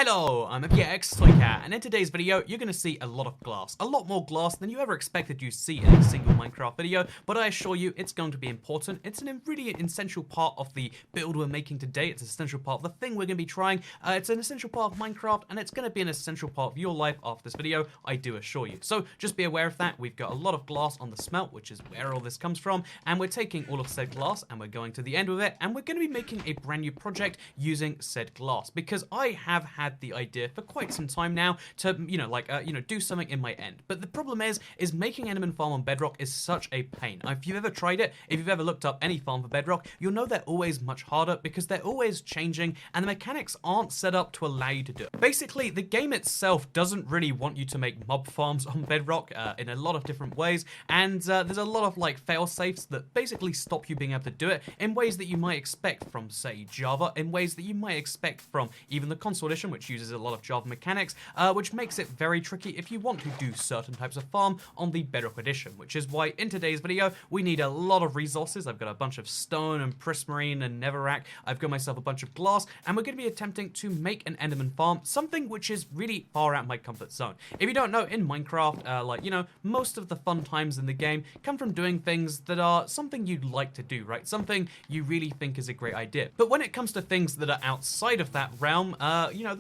Hello, I'm FPX Toycat, and in today's video, you're going to see a lot of glass. A lot more glass than you ever expected you'd see in a single Minecraft video, but I assure you, it's going to be important. It's an really essential part of the build we're making today. It's an essential part of the thing we're going to be trying. It's an essential part of Minecraft, and it's going to be an essential part of your life after this video, I do assure you. So just be aware of that. We've got a lot of glass on the smelt, which is where all this comes from, and we're taking all of said glass, and we're going to the end with it, and we're going to be making a brand new project using said glass, because I have had the idea for quite some time now to, do something in my end. But the problem is making Enderman farm on Bedrock is such a pain. If you've ever tried it, if you've ever looked up any farm for Bedrock, you'll know they're always much harder because they're always changing and the mechanics aren't set up to allow you to do it. Basically, the game itself doesn't really want you to make mob farms on Bedrock in a lot of different ways, and there's a lot of fail safes that basically stop you being able to do it in ways that you might expect from, say, Java, in ways that you might expect from even the console edition, which uses a lot of Java mechanics, which makes it very tricky if you want to do certain types of farm on the Bedrock edition, which is why in today's video we need a lot of resources. I've got a bunch of stone and prismarine and netherrack. I've got myself a bunch of glass, and we're going to be attempting to make an Enderman farm, something which is really far out my comfort zone. If you don't know, in Minecraft, most of the fun times in the game come from doing things that are something you'd like to do, right? Something you really think is a great idea. But when it comes to things that are outside of that realm,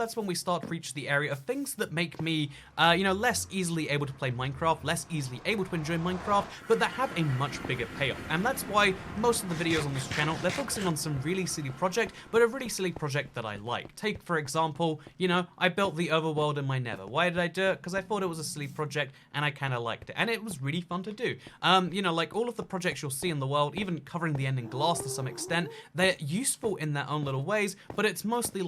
that's when we start to reach the area of things that make me, less easily able to play Minecraft, less easily able to enjoy Minecraft, but that have a much bigger payoff. And that's why most of the videos on this channel, they're focusing on some really silly project, but a really silly project that I like. Take, for example, I built the overworld in my nether. Why did I do it? Because I thought it was a silly project, and I kind of liked it. And it was really fun to do. All of the projects you'll see in the world, even covering the end in glass to some extent, they're useful in their own little ways, but it's mostly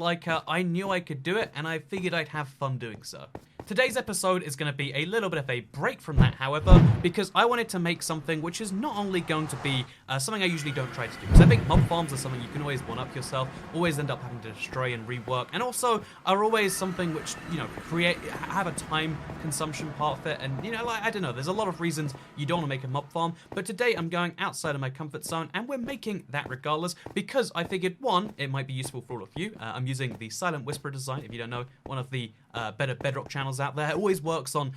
I knew I could do it, and I figured I'd have fun doing so. Today's episode is going to be a little bit of a break from that, however, because I wanted to make something which is not only going to be something I usually don't try to do, because I think mob farms are something you can always one-up yourself, always end up having to destroy and rework, and also are always something which, have a time consumption part of it, and, I don't know, there's a lot of reasons you don't want to make a mob farm, but today I'm going outside of my comfort zone, and we're making that regardless, because I figured, one, it might be useful for all of you. I'm using the Silent Whisper design, if you don't know, one of the better Bedrock channels out there. It always works on,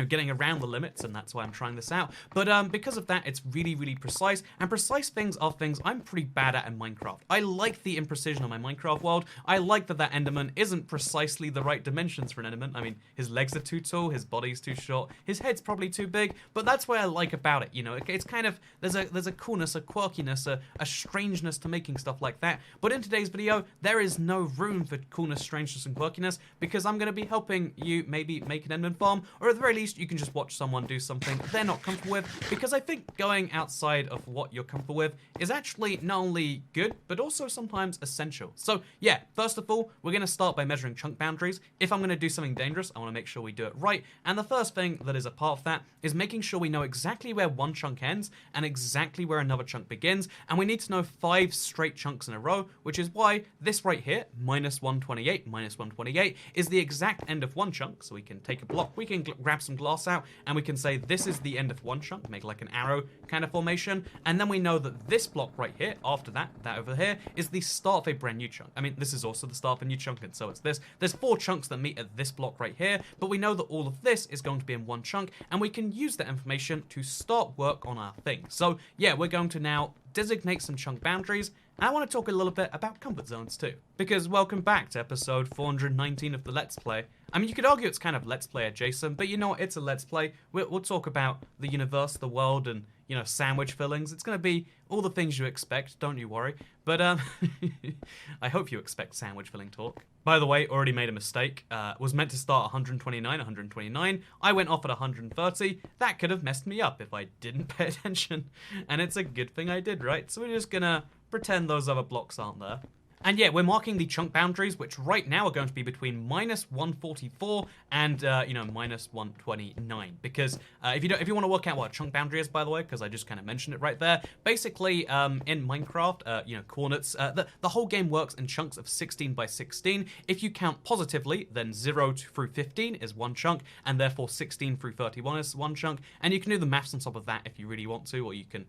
getting around the limits, and that's why I'm trying this out. But because of that, it's really, really precise, and precise things are things I'm pretty bad at in Minecraft. I like the imprecision of my Minecraft world. I like that Enderman isn't precisely the right dimensions for an Enderman. I mean, his legs are too tall, his body's too short, his head's probably too big, but that's what I like about it, It's kind of, there's a coolness, a quirkiness, a strangeness to making stuff like that. But in today's video, there is no room for coolness, strangeness, and quirkiness, because I'm going to be helping you maybe make an Enderman farm, or at the very least, you can just watch someone do something they're not comfortable with, because I think going outside of what you're comfortable with is actually not only good, but also sometimes essential. So yeah, first of all, we're going to start by measuring chunk boundaries. If I'm going to do something dangerous, I want to make sure we do it right, and the first thing that is a part of that is making sure we know exactly where one chunk ends and exactly where another chunk begins, and we need to know 5 straight chunks in a row, which is why this right here, -128, -128, is the exact end of one chunk. So we can take a block, we can grab some glass out, and we can say this is the end of one chunk, make like an arrow kind of formation, and then we know that this block right here, after that over here, is the start of a brand new chunk. I mean, this is also the start of a new chunk, and so it's this. There's 4 chunks that meet at this block right here, but we know that all of this is going to be in one chunk, and we can use that information to start work on our thing. So yeah, we're going to now designate some chunk boundaries, and I want to talk a little bit about comfort zones too. Because welcome back to episode 419 of the Let's Play. I mean, you could argue it's kind of Let's Play adjacent, but you know what, it's a Let's Play. We'll talk about the universe, the world, and, sandwich fillings. It's going to be all the things you expect, don't you worry. But, I hope you expect sandwich filling talk. By the way, already made a mistake. Was meant to start 129. I went off at 130. That could have messed me up if I didn't pay attention. And it's a good thing I did, right? So we're just gonna pretend those other blocks aren't there. And yeah, we're marking the chunk boundaries, which right now are going to be between -144 and, -129. Because if you want to work out what a chunk boundary is, by the way, because I just kind of mentioned it right there, basically, in Minecraft, coordinates, the whole game works in chunks of 16 by 16. If you count positively, then 0 through 15 is one chunk, and therefore 16 through 31 is one chunk. And you can do the maths on top of that if you really want to, or you can,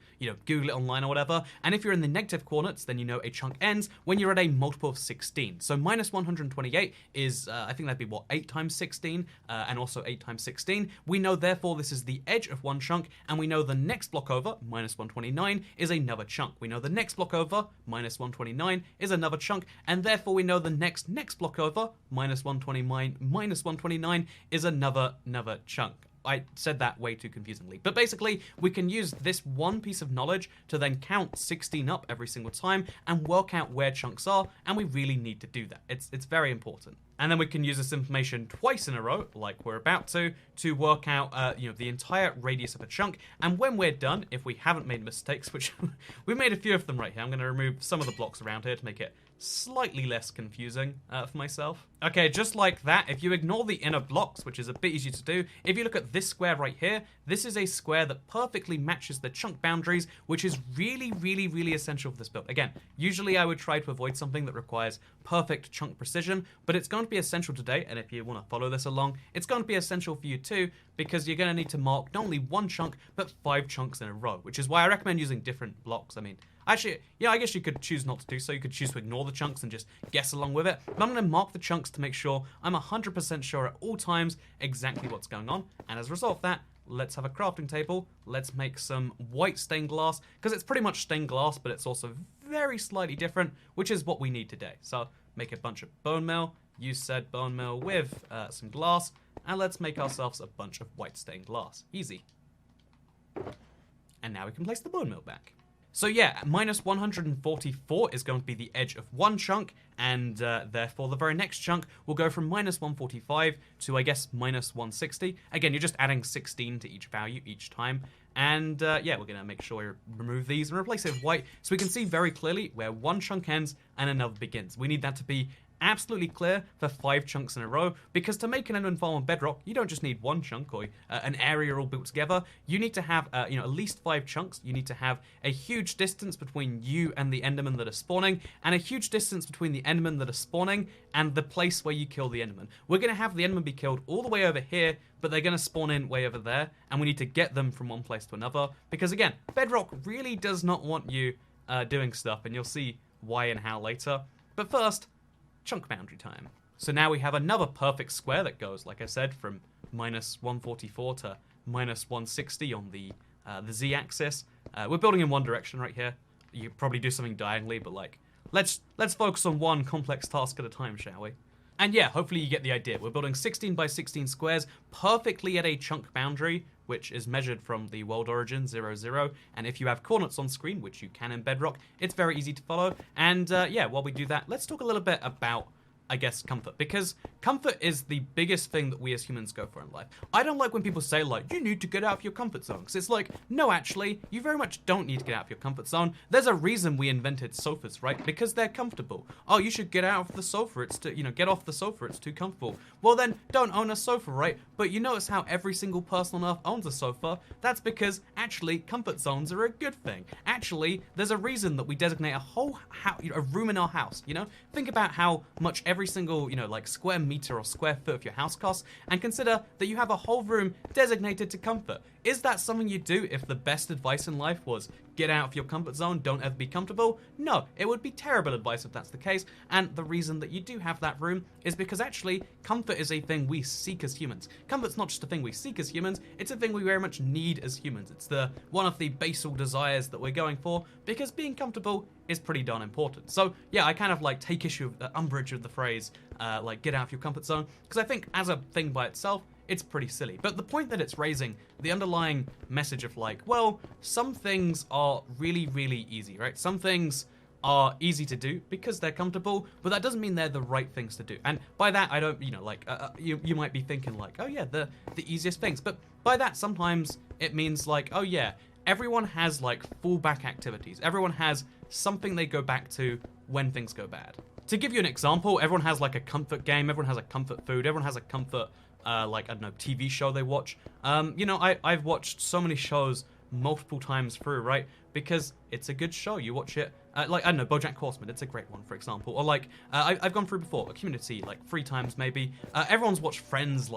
Google it online or whatever. And if you're in the negative coordinates, then you know a chunk ends when you're at a multiple of 16. So minus 128 is, I think that'd be what, 8 times 16, and also 8 times 16. We know therefore this is the edge of one chunk, and we know the next block over, minus 129, is another chunk. We know the next block over, minus 129, is another chunk, and therefore we know the next block over, minus 129, is another chunk. I said that way too confusingly. But basically, we can use this one piece of knowledge to then count 16 up every single time and work out where chunks are, and we really need to do that. It's very important. And then we can use this information twice in a row, like we're about to work out, the entire radius of a chunk. And when we're done, if we haven't made mistakes, which we made a few of them right here, I'm going to remove some of the blocks around here to make it slightly less confusing for myself. Okay, just like that, if you ignore the inner blocks, which is a bit easier to do, if you look at this square right here, this is a square that perfectly matches the chunk boundaries, which is really, really, really essential for this build. Again, usually I would try to avoid something that requires perfect chunk precision, but it's going to be essential today, and if you want to follow this along, it's going to be essential for you too, because you're going to need to mark not only one chunk, but 5 chunks in a row, which is why I recommend using different blocks. I mean, actually, I guess you could choose not to do so. You could choose to ignore the chunks and just guess along with it. But I'm going to mark the chunks to make sure I'm 100% sure at all times exactly what's going on. And as a result of that, let's have a crafting table. Let's make some white stained glass, because it's pretty much stained glass, but it's also very slightly different, which is what we need today. So make a bunch of bone meal, use said bone meal with some glass, and let's make ourselves a bunch of white stained glass. Easy. And now we can place the bone meal back. So yeah, minus 144 is going to be the edge of one chunk, and therefore the very next chunk will go from minus 145 to, I guess, minus 160. Again, you're just adding 16 to each value each time. And yeah, we're going to make sure we remove these and replace it with white, so we can see very clearly where one chunk ends and another begins. We need that to be absolutely clear for 5 chunks in a row, because to make an Enderman farm on Bedrock, you don't just need one chunk or an area all built together. You need to have at least 5 chunks. You need to have a huge distance between you and the Enderman that are spawning, and a huge distance between the Enderman that are spawning and the place where you kill the Enderman. We're going to have the Enderman be killed all the way over here, but they're going to spawn in way over there, and we need to get them from one place to another, because again, Bedrock really does not want you doing stuff, and you'll see why and how later. But first, chunk boundary time. So now we have another perfect square that goes, like I said, from minus 144 to minus 160 on the z-axis. We're building in one direction right here. You could probably do something diagonally, but like, let's focus on one complex task at a time, shall we? And yeah, hopefully you get the idea. We're building 16 by 16 squares perfectly at a chunk boundary, which is measured from the world origin 0, 0. And if you have coordinates on screen, which you can in Bedrock, it's very easy to follow. And yeah, while we do that, let's talk a little bit about, I guess, comfort, because comfort is the biggest thing that we as humans go for in life. I don't like when people say, like, you need to get out of your comfort zone, because it's like, no, actually, you very much don't need to get out of your comfort zone. There's a reason we invented sofas, right? Because they're comfortable. Oh, you should get out of the sofa, it's too, get off the sofa, it's too comfortable. Well then, don't own a sofa, right? But you notice how every single person on Earth owns a sofa? That's because, actually, comfort zones are a good thing. Actually, there's a reason that we designate a whole a room in our house, Think about how much every single, like square meter or square foot of your house costs, and consider that you have a whole room designated to comfort. Is that something you'd do if the best advice in life was get out of your comfort zone, don't ever be comfortable? No, it would be terrible advice if that's the case, and the reason that you do have that room is because actually comfort is a thing we seek as humans. Comfort's not just a thing we seek as humans, it's a thing we very much need as humans. It's one of the basal desires that we're going for, because being comfortable is pretty darn important. So yeah, I kind of like take issue of umbrage with the phrase like get out of your comfort zone, because I think as a thing by itself, it's pretty silly. But the point that it's raising, the underlying message of like, well, some things are really, really easy, right? Some things are easy to do because they're comfortable, but that doesn't mean they're the right things to do. And by that, I don't, you might be thinking like, oh yeah, the easiest things. But by that, sometimes it means like, oh yeah, everyone has like fallback activities. Everyone has something they go back to when things go bad. To give you an example, everyone has like a comfort game, everyone has a comfort food, everyone has a comfort TV show they watch. I've watched so many shows multiple times through, right? Because it's a good show. You watch it, BoJack Horseman, it's a great one, for example. Or I've gone through before, Community, 3 times maybe. Everyone's watched Friends,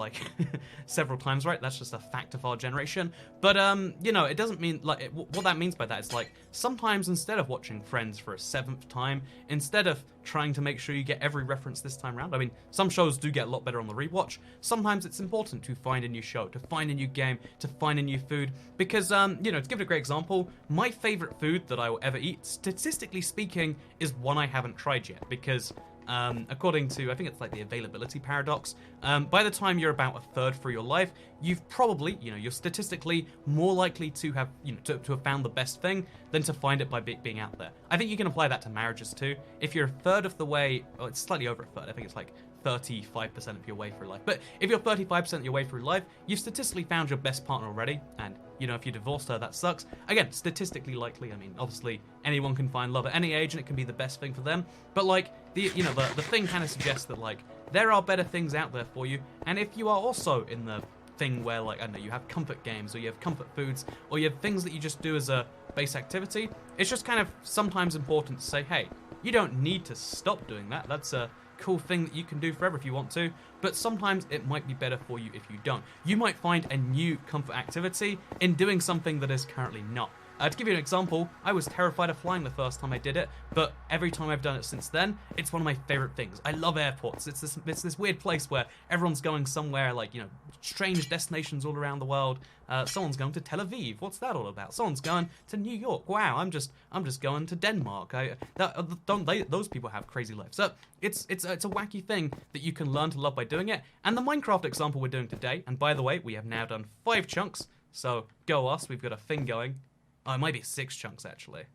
several times, right? That's just a fact of our generation. But, it doesn't mean, what that means by that is, sometimes instead of watching Friends for a 7th time, instead of trying to make sure you get every reference this time around. I mean, some shows do get a lot better on the rewatch. Sometimes it's important to find a new show, to find a new game, to find a new food, because, you know, to give it a great example, my favorite food that I will ever eat, statistically speaking, is one I haven't tried yet, because according to, I think it's like the availability paradox, by the time you're about a third through your life, you've probably, you know, you're statistically more likely to have, you know, to have found the best thing than to find it by being out there. I think you can apply that to marriages too. If you're a third of the way, well, it's slightly over a third, I think it's like 35% of your way through life. But if you're 35% of your way through life, you've statistically found your best partner already, and, you know, if you divorced her, that sucks. Again, statistically likely. I mean, obviously, anyone can find love at any age, and it can be the best thing for them. But, like, the thing kind of suggests that, like, there are better things out there for you, and if you are also in the thing where, like, I don't know, you have comfort games, or you have comfort foods, or you have things that you just do as a base activity, it's just kind of sometimes important to say, hey, you don't need to stop doing that. That's a cool thing that you can do forever if you want to, but sometimes it might be better for you if you don't. You might find a new comfort activity in doing something that is currently not. To give you an example, I was terrified of flying the first time I did it, but every time I've done it since then, it's one of my favorite things. I love airports. It's this weird place where everyone's going somewhere, like, you know, strange destinations all around the world. Someone's going to Tel Aviv. What's that all about? Someone's going to New York. Wow, I'm just going to Denmark. Those people have crazy lives. So it's a wacky thing that you can learn to love by doing it. And the Minecraft example we're doing today, and by the way, we have now done 5 chunks. So go us. We've got a thing going. Oh, it might be 6 chunks, actually.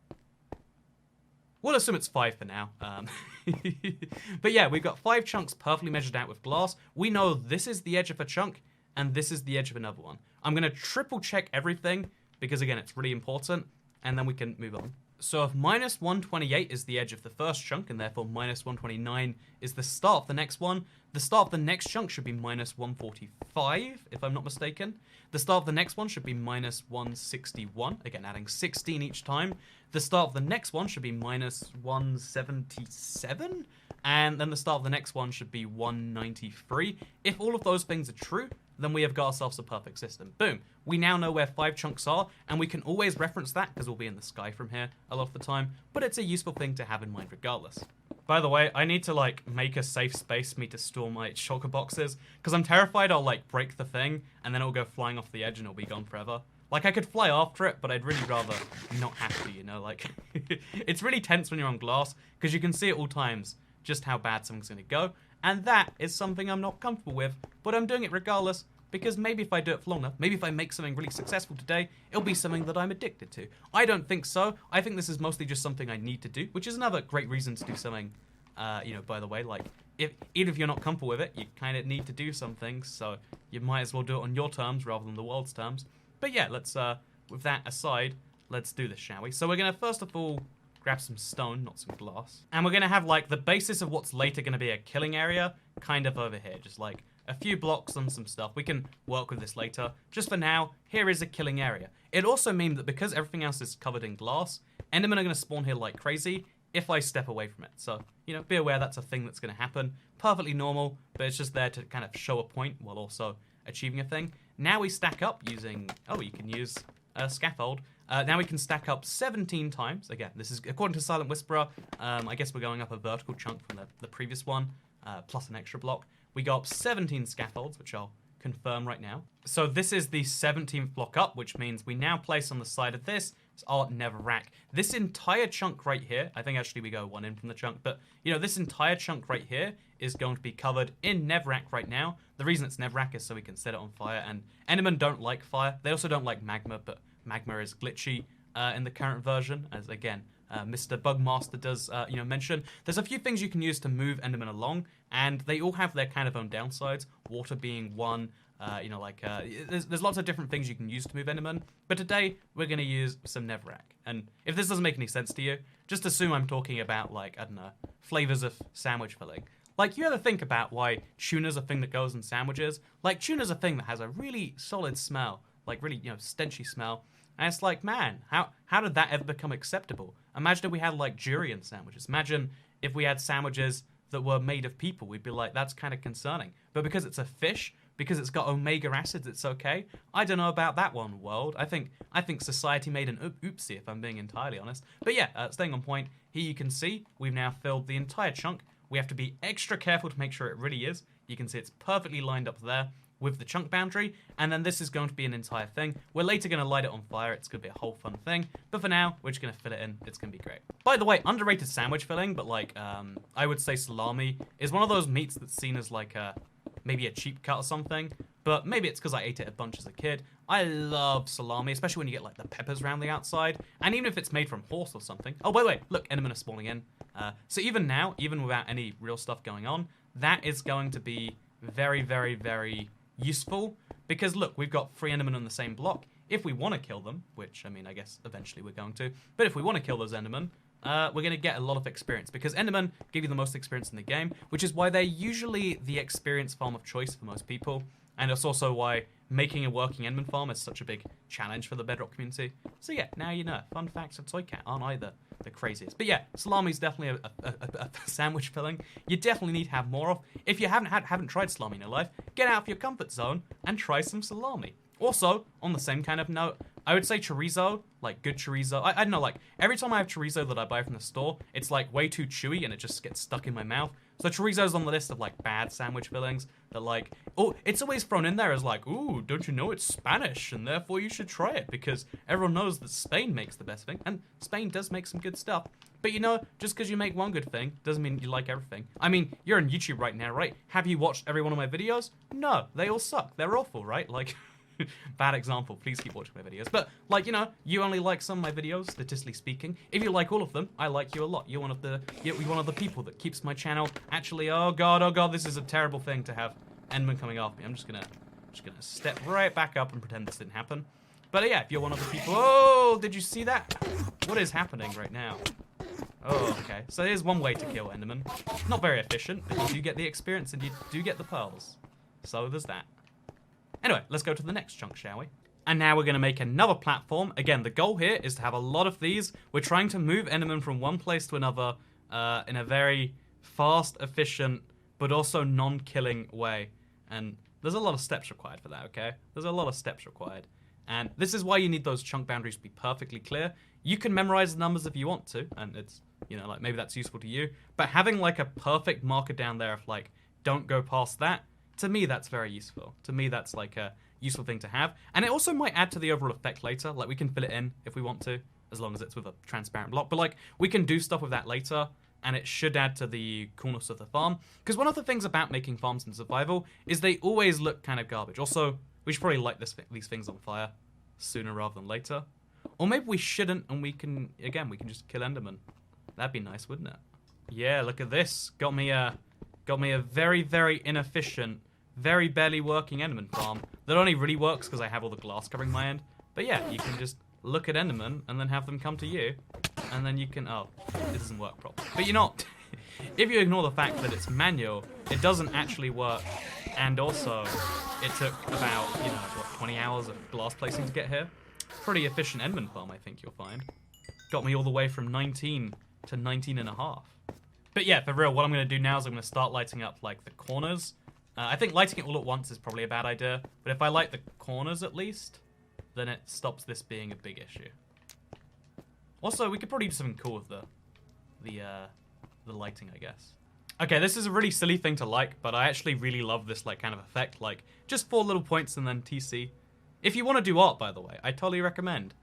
We'll assume it's 5 for now. But yeah, we've got 5 chunks perfectly measured out with glass. We know this is the edge of a chunk, and this is the edge of another one. I'm going to triple check everything, because again, it's really important, and then we can move on. So if minus 128 is the edge of the first chunk, and therefore minus 129 is the start of the next one, the start of the next chunk should be minus 145, if I'm not mistaken. The start of the next one should be minus 161, again adding 16 each time. The start of the next one should be minus 177, and then the start of the next one should be 193. If all of those things are true, then we have got ourselves a perfect system. Boom. We now know where 5 chunks are, and we can always reference that because we'll be in the sky from here a lot of the time, but it's a useful thing to have in mind regardless. By the way, I need to, like, make a safe space for me to store my shulker boxes, because I'm terrified I'll, like, break the thing, and then it'll go flying off the edge and it'll be gone forever. Like, I could fly after it, but I'd really rather not have to, you know? Like, it's really tense when you're on glass, because you can see at all times just how bad something's going to go, and that is something I'm not comfortable with, but I'm doing it regardless, because maybe if I do it for long enough, maybe if I make something really successful today, it'll be something that I'm addicted to. I don't think so. I think this is mostly just something I need to do, which is another great reason to do something, you know, by the way. Like, even if you're not comfortable with it, you kind of need to do some things, so you might as well do it on your terms rather than the world's terms. But yeah, let's, with that aside, let's do this, shall we? So we're going to, first of all, grab some stone, not some glass. And we're going to have, like, the basis of what's later going to be a killing area kind of over here, just like a few blocks and some stuff. We can work with this later. Just for now, here is a killing area. It also means that because everything else is covered in glass, Endermen are going to spawn here like crazy if I step away from it. So, you know, be aware that's a thing that's going to happen. Perfectly normal, but it's just there to kind of show a point while also achieving a thing. Now we stack up using... Oh, you can use a scaffold. Now we can stack up 17 times. Again, this is according to Silent Whisperer. I guess we're going up a vertical chunk from the previous one, plus an extra block. We go up 17 scaffolds, which I'll confirm right now. So this is the 17th block up, which means we now place on the side of this our nether rack. This entire chunk right here, I think actually we go 1 in from the chunk, but you know, this entire chunk right here is going to be covered in netherrack right now. The reason it's netherrack is so we can set it on fire, and Endermen don't like fire. They also don't like magma, but magma is glitchy in the current version, as again, Mr. Bugmaster does, you know, mention. There's a few things you can use to move Endermen along, and they all have their kind of own downsides, water being one. You know, like, there's lots of different things you can use to move Enderman, but today we're going to use some netherrack. And if this doesn't make any sense to you, just assume I'm talking about, like, I don't know, flavors of sandwich filling. Like, you ever think about why tuna's a thing that goes in sandwiches? Like, tuna's a thing that has a really solid smell, like, really, you know, stenchy smell. And it's like, man, how did that ever become acceptable? Imagine if we had, like, durian sandwiches. Imagine if we had sandwiches that were made of people. We'd be like, that's kind of concerning. But because it's a fish, because it's got omega acids, it's okay. I don't know about that one, world. I think society made an oopsie, if I'm being entirely honest. But yeah, staying on point, here you can see we've now filled the entire chunk. We have to be extra careful to make sure it really is. You can see it's perfectly lined up there with the chunk boundary, and then this is going to be an entire thing. We're later going to light it on fire. It's going to be a whole fun thing, but for now, we're just going to fill it in. It's going to be great. By the way, underrated sandwich filling, but like, I would say salami is one of those meats that's seen as like maybe a cheap cut or something, but maybe it's because I ate it a bunch as a kid. I love salami, especially when you get like the peppers around the outside, and even if it's made from horse or something. Oh, by the way, look, Enderman are spawning in. So even now, even without any real stuff going on, that is going to be very, very, very useful, because look, we've got 3 Endermen on the same block. If we want to kill them, which I mean, I guess eventually we're going to, but if we want to kill those Endermen, we're going to get a lot of experience, because Endermen give you the most experience in the game, which is why they're usually the experience farm of choice for most people, and it's also why making a working Enderman farm is such a big challenge for the Bedrock community. So yeah, now you know. Fun facts of Toy Cat aren't either the craziest. But yeah, salami's definitely a sandwich filling you definitely need to have more of. If you haven't tried salami in your life, get out of your comfort zone and try some salami. Also, on the same kind of note, I would say chorizo, like good chorizo. I don't know, like every time I have chorizo that I buy from the store, it's like way too chewy and it just gets stuck in my mouth. So chorizo's on the list of like bad sandwich fillings that like, oh, it's always thrown in there as like, ooh, don't you know it's Spanish and therefore you should try it, because everyone knows that Spain makes the best thing, and Spain does make some good stuff. But you know, just because you make one good thing doesn't mean you like everything. I mean, you're on YouTube right now, right? Have you watched every one of my videos? No, they all suck. They're awful, right? Like, bad example. Please keep watching my videos. But, like, you know, you only like some of my videos, statistically speaking. If you like all of them, I like you a lot. You're one of the people that keeps my channel actually. Oh god, this is a terrible thing to have Enderman coming after me. I'm just gonna step right back up and pretend this didn't happen. But yeah, if you're one of the people. Oh, did you see that? What is happening right now? Oh, okay. So here's one way to kill Enderman. Not very efficient, but you do get the experience and you do get the pearls. So there's that. Anyway, let's go to the next chunk, shall we? And now we're going to make another platform. Again, the goal here is to have a lot of these. We're trying to move Enderman from one place to another in a very fast, efficient, but also non-killing way. And there's a lot of steps required for that, okay? There's a lot of steps required. And this is why you need those chunk boundaries to be perfectly clear. You can memorize the numbers if you want to, and it's, you know, like maybe that's useful to you. But having like a perfect marker down there of like, don't go past that, to me, that's very useful. To me, that's like a useful thing to have. And it also might add to the overall effect later. Like, we can fill it in if we want to, as long as it's with a transparent block. But, like, we can do stuff with that later, and it should add to the coolness of the farm. Because one of the things about making farms in survival is they always look kind of garbage. Also, we should probably light these things on fire sooner rather than later. Or maybe we shouldn't, and we can just kill Enderman. That'd be nice, wouldn't it? Yeah, look at this. Got me a very, very inefficient, very barely working Enderman farm that only really works because I have all the glass covering my end. But yeah, you can just look at Enderman and then have them come to you, and then you can, oh, it doesn't work properly. But you know, if you ignore the fact that it's manual, it doesn't actually work, and also it took about, you know, what, 20 hours of glass placing to get here. Pretty efficient Enderman farm, I think you'll find. Got me all the way from 19 to 19 and a half. But yeah, for real, what I'm going to do now is I'm going to start lighting up, like, the corners. I think lighting it all at once is probably a bad idea, but if I light the corners at least, then it stops this being a big issue. Also, we could probably do something cool with the lighting, I guess. Okay, this is a really silly thing to like, but I actually really love this like kind of effect, like just 4 little points and then TC. If you want to do art, by the way, I totally recommend.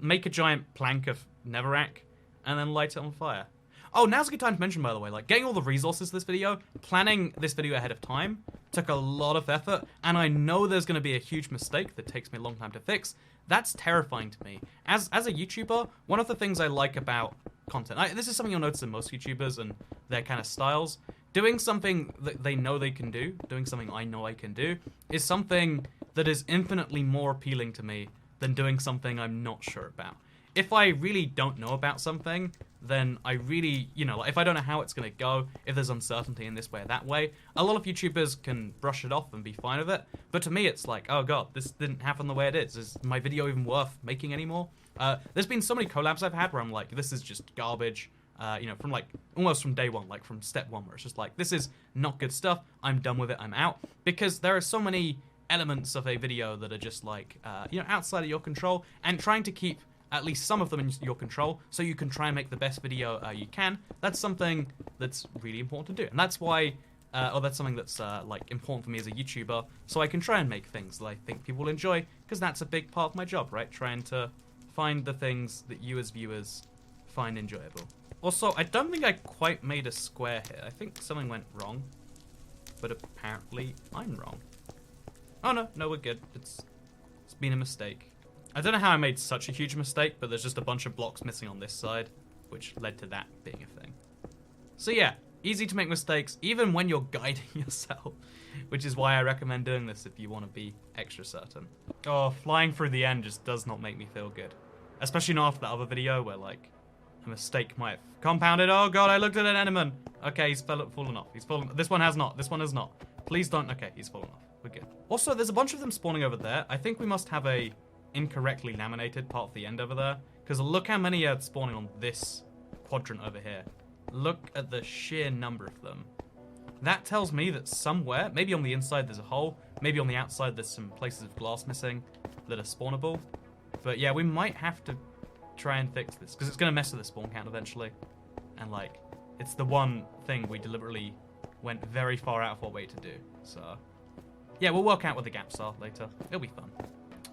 Make a giant plank of netherrack and then light it on fire. Oh, now's a good time to mention, by the way, like, getting all the resources for this video, planning this video ahead of time, took a lot of effort, and I know there's going to be a huge mistake that takes me a long time to fix. That's terrifying to me. As a YouTuber, one of the things I like about content, this is something you'll notice in most YouTubers and their kind of styles, doing something that they know they can do, doing something I know I can do, is something that is infinitely more appealing to me than doing something I'm not sure about. If I really don't know about something, then I really, you know, like if I don't know how it's going to go, if there's uncertainty in this way or that way, a lot of YouTubers can brush it off and be fine with it. But to me, it's like, oh god, this didn't happen the way it is. Is my video even worth making anymore? There's been so many collabs I've had where I'm like, this is just garbage. you know, from like almost from day one, like from step one, where it's just like, this is not good stuff. I'm done with it. I'm out. Because there are so many elements of a video that are just like, you know, outside of your control, and trying to keep at least some of them in your control so you can try and make the best video you can. That's something that's really important to do. And that's why, or that's something that's like important for me as a YouTuber, so I can try and make things that I think people will enjoy, because that's a big part of my job, right? Trying to find the things that you as viewers find enjoyable. Also, I don't think I quite made a square here. I think something went wrong, but apparently I'm wrong. Oh no, we're good. It's been a mistake. I don't know how I made such a huge mistake, but there's just a bunch of blocks missing on this side, which led to that being a thing. So yeah, easy to make mistakes, even when you're guiding yourself, which is why I recommend doing this if you want to be extra certain. Oh, flying through the end just does not make me feel good. Especially not after that other video where, like, a mistake might have compounded. Oh god, I looked at an Enderman. Okay, he's fallen off. He's fallen. This one has not. This one has not. Please don't. Okay, he's fallen off. We're good. Also, there's a bunch of them spawning over there. I think we must have a incorrectly laminated part of the end over there, because look how many are spawning on this quadrant over here. Look at the sheer number of them. That tells me that somewhere, maybe on the inside there's a hole, maybe on the outside there's some places of glass missing that are spawnable. But yeah, we might have to try and fix this, because it's going to mess with the spawn count eventually. And like, it's the one thing we deliberately went very far out of our way to do. So yeah, we'll work out what the gaps are later. It'll be fun.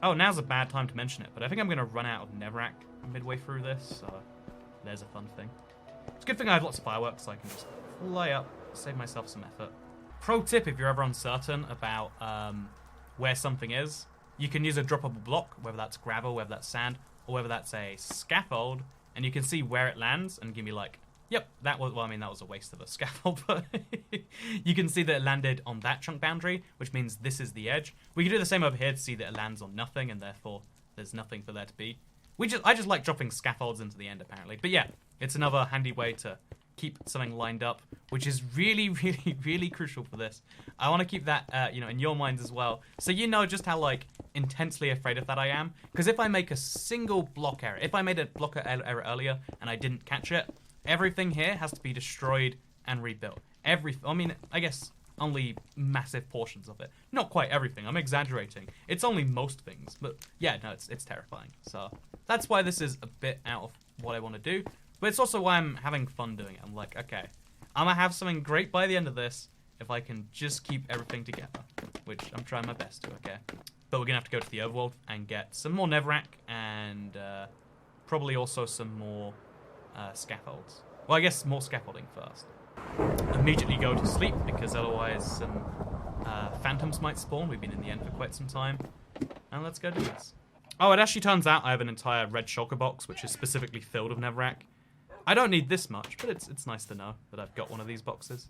Oh, now's a bad time to mention it, but I think I'm going to run out of Netherrack midway through this, so there's a fun thing. It's a good thing I have lots of fireworks, so I can just fly up, save myself some effort. Pro tip, if you're ever uncertain about where something is, you can use a droppable block, whether that's gravel, whether that's sand, or whether that's a scaffold, and you can see where it lands, and give me like, yep, that was, well, I mean, that was a waste of a scaffold, but you can see that it landed on that chunk boundary, which means this is the edge. We can do the same over here to see that it lands on nothing, and therefore there's nothing for there to be. I just like dropping scaffolds into the end, apparently. But yeah, it's another handy way to keep something lined up, which is really, really, really crucial for this. I want to keep that, you know, in your minds as well, so you know just how, like, intensely afraid of that I am. Because if I make a single block error, if I made a block error earlier and I didn't catch it, everything here has to be destroyed and rebuilt. I mean, I guess only massive portions of it. Not quite everything, I'm exaggerating. It's only most things, but yeah, no, it's terrifying. So that's why this is a bit out of what I want to do, but it's also why I'm having fun doing it. I'm like, okay, I'm gonna have something great by the end of this if I can just keep everything together, which I'm trying my best to, okay? But we're gonna have to go to the overworld and get some more Netherrack and probably also some more scaffolds. Well, I guess more scaffolding first. Immediately go to sleep, because otherwise some phantoms might spawn. We've been in the end for quite some time. And let's go do this. Oh, it actually turns out I have an entire red shulker box, which is specifically filled with Netherrack. I don't need this much, but it's nice to know that I've got one of these boxes.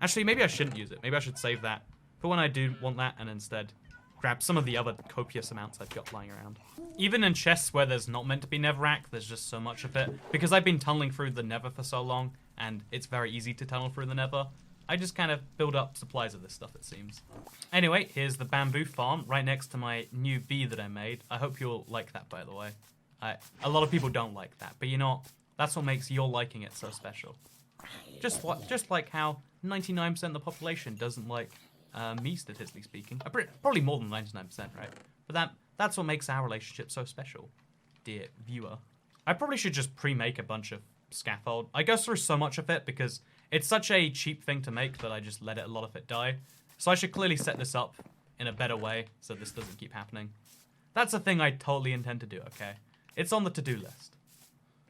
Actually, maybe I shouldn't use it. Maybe I should save that for when I do want that, and instead grab some of the other copious amounts I've got lying around. Even in chests where there's not meant to be Netherrack, there's just so much of it. Because I've been tunneling through the Nether for so long, and it's very easy to tunnel through the Nether, I just kind of build up supplies of this stuff, it seems. Anyway, here's the bamboo farm right next to my new bee that I made. I hope you'll like that, by the way. A lot of people don't like that, but you know, that's what makes your liking it so special. Just like how 99% of the population doesn't like me, statistically speaking. Probably more than 99%, right? But that's what makes our relationship so special, dear viewer. I probably should just pre-make a bunch of scaffold. I go through so much of it because it's such a cheap thing to make that I just let a lot of it die. So I should clearly set this up in a better way so this doesn't keep happening. That's a thing I totally intend to do, okay? It's on the to-do list.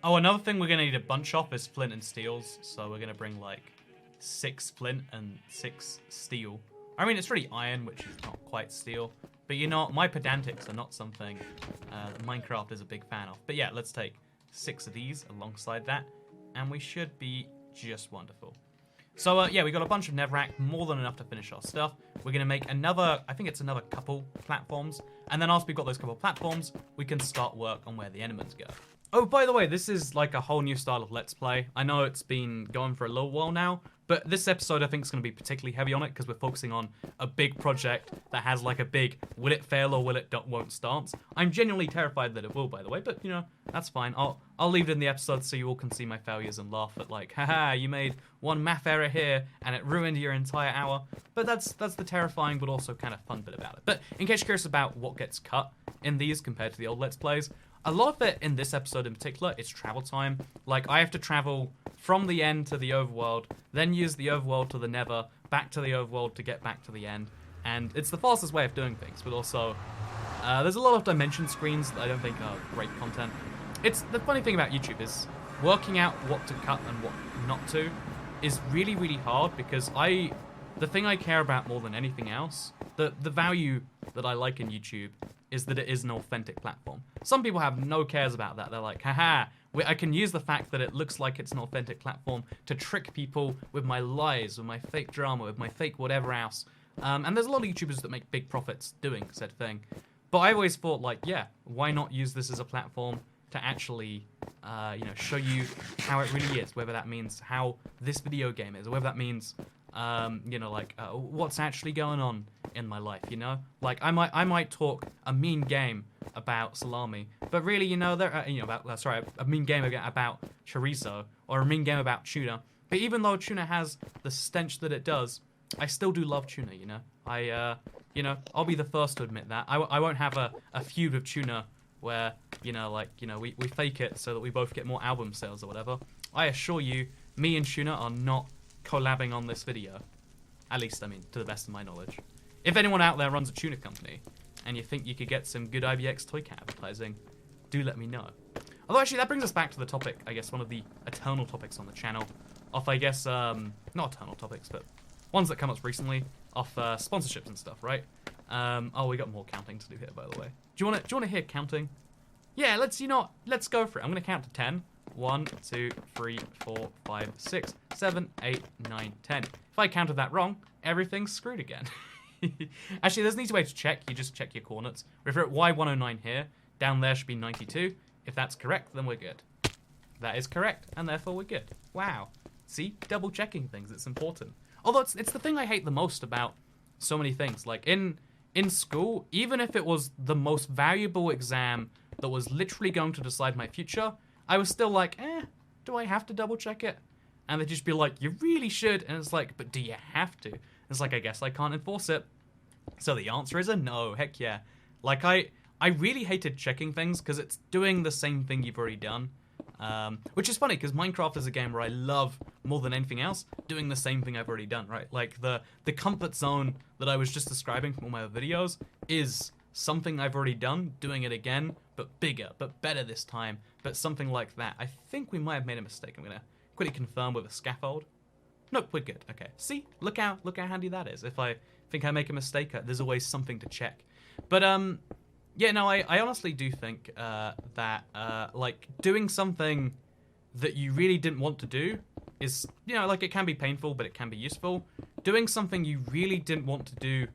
Oh, another thing we're going to need a bunch of is flint and steels. So we're going to bring like 6 flint and 6 steel. I mean, it's really iron, which is not quite steel. But you know, my pedantics are not something Minecraft is a big fan of. But yeah, let's take 6 of these alongside that, and we should be just wonderful. So yeah, we got a bunch of Netherrack, more than enough to finish our stuff. We're going to make another, I think it's another couple platforms, and then after we've got those couple platforms, we can start work on where the Endermans go. Oh, by the way, this is like a whole new style of Let's Play. I know it's been going for a little while now, But this episode, I think, is going to be particularly heavy on it because we're focusing on a big project that has like a big will it fail or will it won't stance. I'm genuinely terrified that it will, by the way, but you know, that's fine. I'll leave it in the episode so you all can see my failures and laugh at like, haha, you made one math error here and it ruined your entire hour. But that's the terrifying but also kind of fun bit about it. But in case you're curious about what gets cut in these compared to the old Let's Plays, a lot of it in this episode in particular is travel time. Like, I have to travel from the end to the overworld, then use the overworld to the nether, back to the overworld to get back to the end. And it's the fastest way of doing things, but also there's a lot of dimension screens that I don't think are great content. It's the funny thing about YouTube is working out what to cut and what not to is really, really hard because the thing I care about more than anything else, the value that I like in YouTube is that it is an authentic platform. Some people have no cares about that. They're like, haha, I can use the fact that it looks like it's an authentic platform to trick people with my lies, with my fake drama, with my fake whatever else. And there's a lot of YouTubers that make big profits doing said thing. But I always thought, like, yeah, why not use this as a platform to actually, show you how it really is, whether that means how this video game is, or whether that means, what's actually going on in my life, you know? Like, I might talk a mean game about salami, but really, you know, a mean game about chorizo, or a mean game about tuna. But even though tuna has the stench that it does, I still do love tuna, you know? I'll be the first to admit that. I won't have a feud with tuna where, we fake it so that we both get more album sales or whatever. I assure you, me and tuna are not collabing on this video. At least, I mean, to the best of my knowledge. If anyone out there runs a tuna company, and you think you could get some good IVX toy cat advertising, do let me know. Although, actually, that brings us back to the topic, I guess, one of the eternal topics on the channel. Off, I guess, not eternal topics, but ones that come up recently, off sponsorships and stuff, right? We got more counting to do here, by the way. Do you want to hear counting? Yeah, let's go for it. I'm going to count to 10. 1, 2, 3, 4, 5, 6, 7, 8, 9, 10. If I counted that wrong, everything's screwed again. Actually, there's an easy way to check. You just check your coordinates. If you're at Y109 here, down there should be 92. If that's correct, then we're good. That is correct, and therefore we're good. Wow. See? Double checking things. It's important. Although it's the thing I hate the most about so many things. Like, in school, even if it was the most valuable exam that was literally going to decide my future, I was still like, do I have to double check it? And they'd just be like, you really should. And it's like, but do you have to? It's like, I guess I can't enforce it. So the answer is a no. Heck yeah. Like, I really hated checking things because it's doing the same thing you've already done. Which is funny because Minecraft is a game where I love, more than anything else, doing the same thing I've already done, right? Like, the comfort zone that I was just describing from all my other videos is something I've already done, doing it again, but bigger, but better this time, but something like that. I think we might have made a mistake. I'm going to quickly confirm with a scaffold. Nope, we're good. Okay, see? Look how handy that is. If I think I make a mistake, there's always something to check. But, I honestly do think that, doing something that you really didn't want to do is, it can be painful, but it can be useful. Doing something you really didn't want to do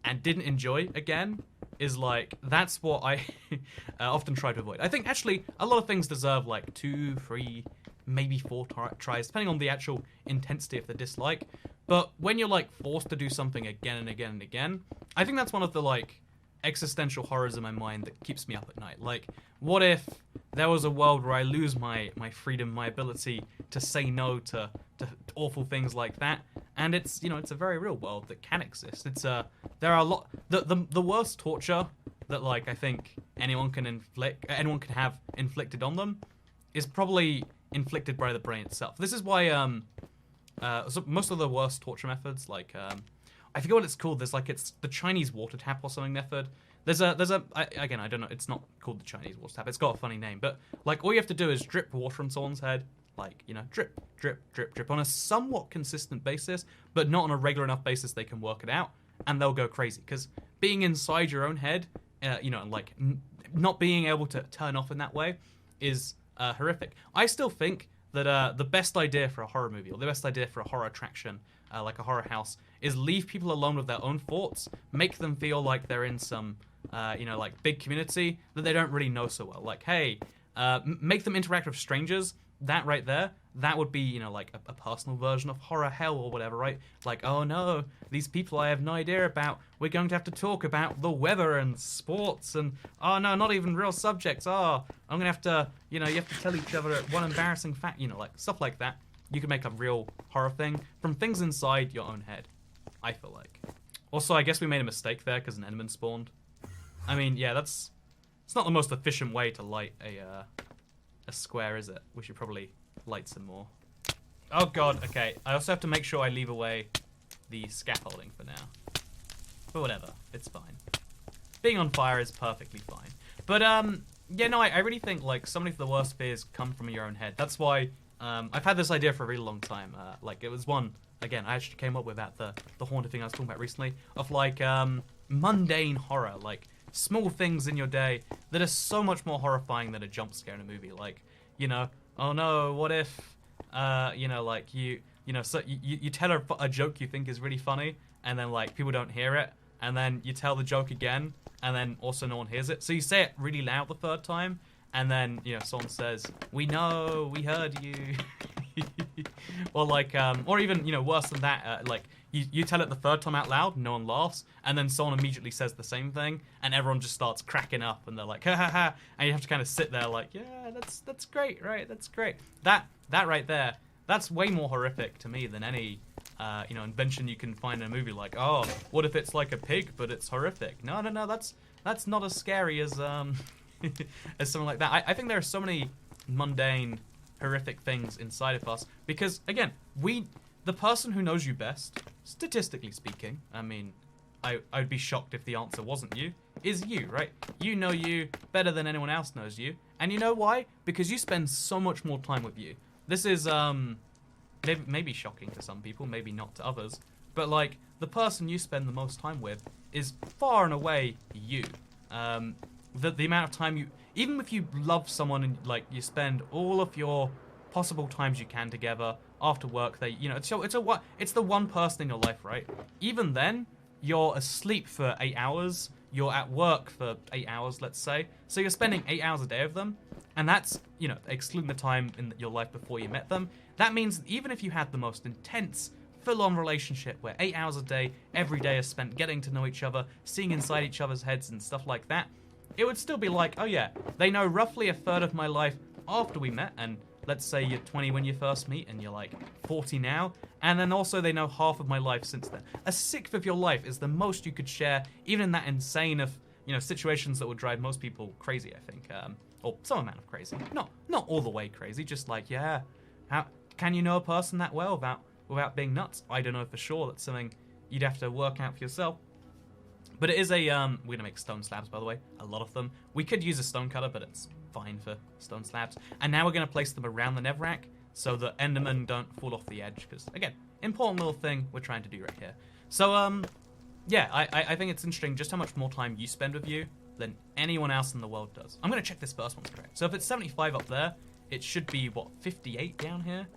and didn't enjoy again is, that's what I often try to avoid. I think, actually, a lot of things deserve, 2, 3, maybe 4 tries, depending on the actual intensity of the dislike. But when you're, forced to do something again and again and again, I think that's one of the, existential horrors in my mind that keeps me up at night. Like, what if there was a world where I lose my freedom, my ability to say no to awful things like that? And it's, it's a very real world that can exist. It's there are a lot, the worst torture that, I think anyone can have inflicted on them is probably inflicted by the brain itself. This is why, so most of the worst torture methods, I forget what it's called. There's it's the Chinese water tap or something method. Again, I don't know. It's not called the Chinese water tap. It's got a funny name. But, all you have to do is drip water on someone's head. Drip, drip, drip, drip on a somewhat consistent basis, but not on a regular enough basis they can work it out. And they'll go crazy. Because being inside your own head, not being able to turn off in that way is horrific. I still think that the best idea for a horror movie, or the best idea for a horror attraction, like a horror house, is leave people alone with their own thoughts, make them feel like they're in some, big community that they don't really know so well. Hey, make them interact with strangers. That right there, that would be, you know, like a personal version of horror hell or whatever, right? Like, oh no, these people I have no idea about, we're going to have to talk about the weather and sports and, oh no, not even real subjects. Oh, I'm gonna have to, you know, you have to tell each other one embarrassing fact, you know, like stuff like that. You can make a real horror thing from things inside your own head, I feel like. Also, I guess we made a mistake there because an Enderman spawned. I mean, yeah, it's not the most efficient way to light a square, is it? We should probably light some more. Oh god, okay. I also have to make sure I leave away the scaffolding for now. But whatever, it's fine. Being on fire is perfectly fine. But, yeah, no, I really think, like, so many of the worst fears come from your own head. That's why I've had this idea for a really long time. Like, it was one, again, I actually came up with at the haunted thing I was talking about recently, of, like, mundane horror, like, small things in your day that are so much more horrifying than a jump scare in a movie. Like, you know, oh no, what if, you know, like, you know, so you tell a joke you think is really funny, and then, like, people don't hear it, and then you tell the joke again, and then also no one hears it. So you say it really loud the third time, and then, you know, someone says, we know, we heard you. Or, like, or even, you know, worse than that, like, you tell it the third time out loud, no one laughs, and then someone immediately says the same thing, and everyone just starts cracking up, and they're like, ha ha ha, and you have to kind of sit there like, yeah, that's great, right, that's great. That right there, that's way more horrific to me than any, you know, invention you can find in a movie, like, oh, what if it's like a pig, but it's horrific? No, that's not as scary as, as something like that. I think there are so many mundane, horrific things inside of us, because, again, the person who knows you best, statistically speaking, I mean, I'd be shocked if the answer wasn't you, is you, right? You know you better than anyone else knows you. And you know why? Because you spend so much more time with you. This is, maybe shocking to some people, maybe not to others, but, like, the person you spend the most time with is far and away you. The amount of time even if you love someone and, like, you spend all of your possible times you can together after work, you know, it's the one person in your life, right? Even then, you're asleep for 8 hours, you're at work for 8 hours, let's say, so you're spending 8 hours a day with them, and that's, you know, excluding the time in your life before you met them. That means even if you had the most intense, full-on relationship where 8 hours a day, every day is spent getting to know each other, seeing inside each other's heads and stuff like that, it would still be like, oh yeah, they know roughly a third of my life after we met, and let's say you're 20 when you first meet, and you're like 40 now, and then also they know half of my life since then. A sixth of your life is the most you could share, even in that insane of, you know, situations that would drive most people crazy, I think, or some amount of crazy. Not all the way crazy, just like, yeah, how can you know a person that well without being nuts? I don't know for sure. That's something you'd have to work out for yourself. But it is a, we're going to make stone slabs, by the way, a lot of them. We could use a stone cutter, but it's fine for stone slabs. And now we're going to place them around the Netherrack so that Endermen don't fall off the edge, because, again, important little thing we're trying to do right here. So, yeah, I think it's interesting just how much more time you spend with you than anyone else in the world does. I'm going to check this first one's correct. So if it's 75 up there, it should be, what, 58 down here?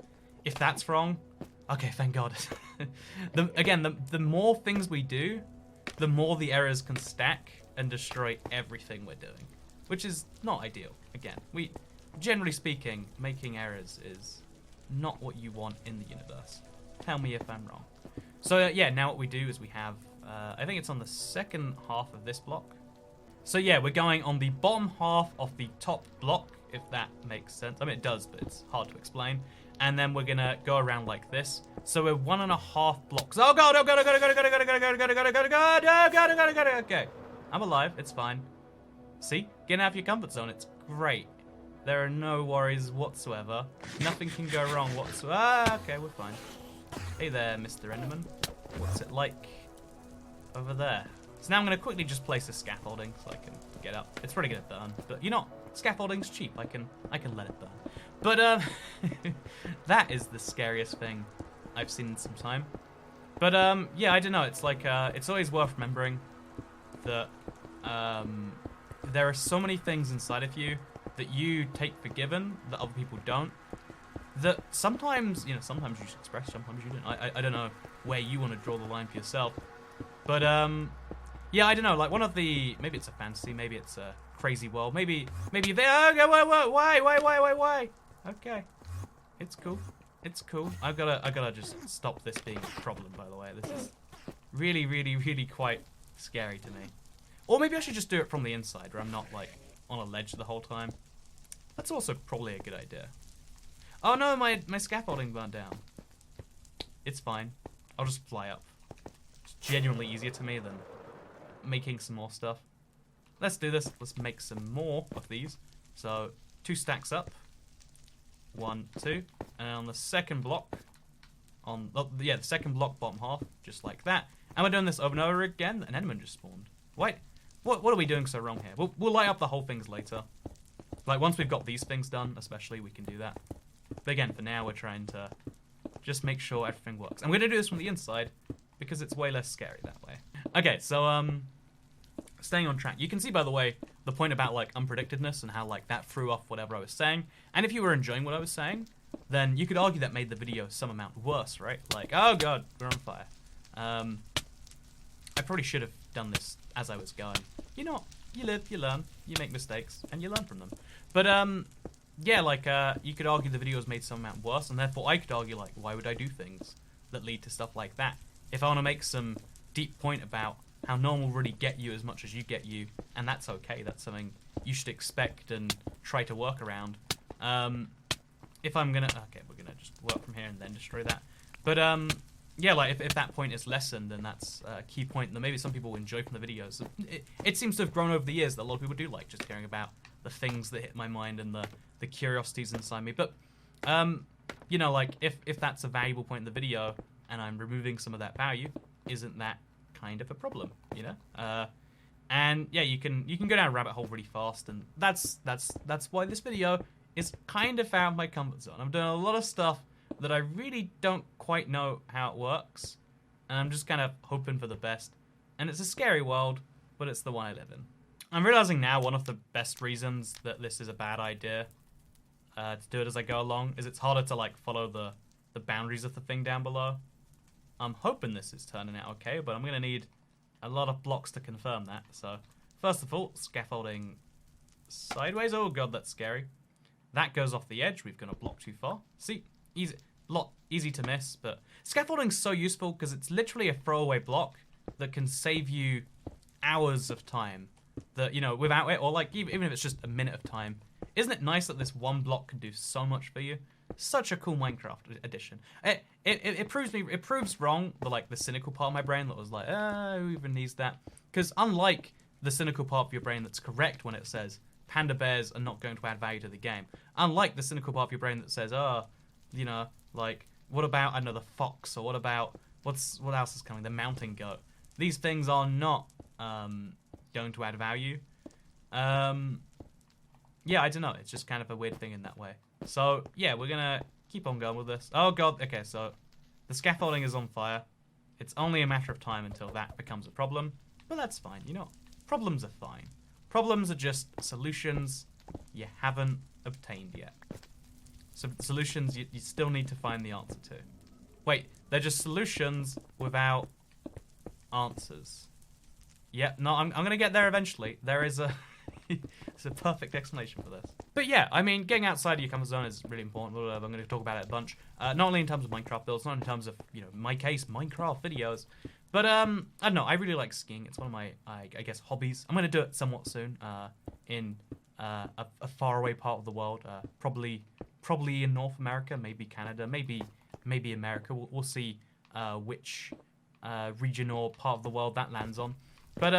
If that's wrong, okay, thank God. The more things we do, the more the errors can stack and destroy everything we're doing, which is not ideal. Again, generally speaking, making errors is not what you want in the universe. Tell me if I'm wrong. So yeah, now what we do is we have, I think it's on the second half of this block. So yeah, we're going on the bottom half of the top block, if that makes sense. I mean, it does, but it's hard to explain. And then we're gonna go around like this. So we're 1.5 blocks. Oh god, oh god, oh god, oh god, oh god, oh god, oh god, oh god, oh god, oh god, oh god, oh god, oh god, okay. I'm alive, it's fine. See? Getting out of your comfort zone, it's great. There are no worries whatsoever. Nothing can go wrong whatsoever. Ah, okay, we're fine. Hey there, Mr. Enderman. What's it like over there? So now I'm gonna quickly just place a scaffolding so I can get up. It's pretty gonna burn, but you know, scaffolding's cheap. I can let it burn. But that is the scariest thing I've seen in some time. But yeah, I don't know. It's like it's always worth remembering that there are so many things inside of you that you take for given that other people don't. That sometimes, you know, sometimes you should express, sometimes you don't. I don't know where you want to draw the line for yourself. But yeah, I don't know. Like one of the, maybe it's a fantasy, maybe it's a crazy world, maybe they. Okay, why? Okay. It's cool. It's cool. I gotta just stop this being a problem, by the way. This is really, really, really quite scary to me. Or maybe I should just do it from the inside, where I'm not, like, on a ledge the whole time. That's also probably a good idea. Oh no, my scaffolding burnt down. It's fine. I'll just fly up. It's genuinely easier to me than making some more stuff. Let's do this. Let's make some more of these. So, 2 stacks up. 1, 2. And on the second block, the second block, bottom half, just like that. And we're doing this over and over again. An Enderman just spawned. Wait, what are we doing so wrong here? We'll light up the whole things later. Like, once we've got these things done, especially, we can do that. But again, for now, we're trying to just make sure everything works. I'm going to do this from the inside, because it's way less scary that way. Okay, so, staying on track. You can see, by the way, the point about, like, unpredictedness and how, like, that threw off whatever I was saying. And if you were enjoying what I was saying, then you could argue that made the video some amount worse, right? Like, oh god, we're on fire. I probably should have done this as I was going. You know what? You live, you learn, you make mistakes, and you learn from them. But, yeah, like, you could argue the video was made some amount worse, and therefore I could argue, like, why would I do things that lead to stuff like that? If I want to make some deep point about how normal really get you as much as you get you, and that's okay, that's something you should expect and try to work around. If I'm gonna... Okay, we're gonna just work from here and then destroy that. But, yeah, like, if that point is lessened, then that's a key point that maybe some people enjoy from the videos. It seems to have grown over the years that a lot of people do like just caring about the things that hit my mind and the curiosities inside me. But, you know, like, if that's a valuable point in the video and I'm removing some of that value, isn't that kind of a problem, you know? And, yeah, you can go down a rabbit hole really fast, and that's why this video is kind of out of my comfort zone. I'm doing a lot of stuff that I really don't quite know how it works, and I'm just kind of hoping for the best. And it's a scary world, but it's the one I live in. I'm realizing now one of the best reasons that this is a bad idea to do it as I go along is it's harder to, like, follow the boundaries of the thing down below. I'm hoping this is turning out okay, but I'm going to need a lot of blocks to confirm that. So, first of all, scaffolding sideways. Oh god, that's scary. That goes off the edge. We've gone a block too far. See, easy to miss, but scaffolding's so useful because it's literally a throwaway block that can save you hours of time. That, you know, without it, or like even if it's just a minute of time. Isn't it nice that this one block can do so much for you? Such a cool Minecraft addition. It proves wrong the cynical part of my brain that was like, who even needs that? Because unlike the cynical part of your brain that's correct when it says panda bears are not going to add value to the game, unlike the cynical part of your brain that says, you know, like, what about another fox, or what else is coming? The mountain goat. These things are not going to add value. Yeah, I don't know. It's just kind of a weird thing in that way. So, yeah, we're going to keep on going with this. Oh, God. Okay, so the scaffolding is on fire. It's only a matter of time until that becomes a problem. But that's fine. You know, problems are fine. Problems are just solutions you haven't obtained yet. So solutions you still need to find the answer to. Wait, they're just solutions without answers. Yeah, no, I'm going to get there eventually. There is a... It's a perfect explanation for this. But yeah, I mean, getting outside of your comfort zone is really important. I'm going to talk about it a bunch. Not only in terms of Minecraft builds, not in terms of, you know, in my case, Minecraft videos. But, I don't know, I really like skiing. It's one of my, I guess, hobbies. I'm going to do it somewhat soon in a faraway part of the world. Probably in North America, maybe Canada, maybe America. We'll see which region or part of the world that lands on. But,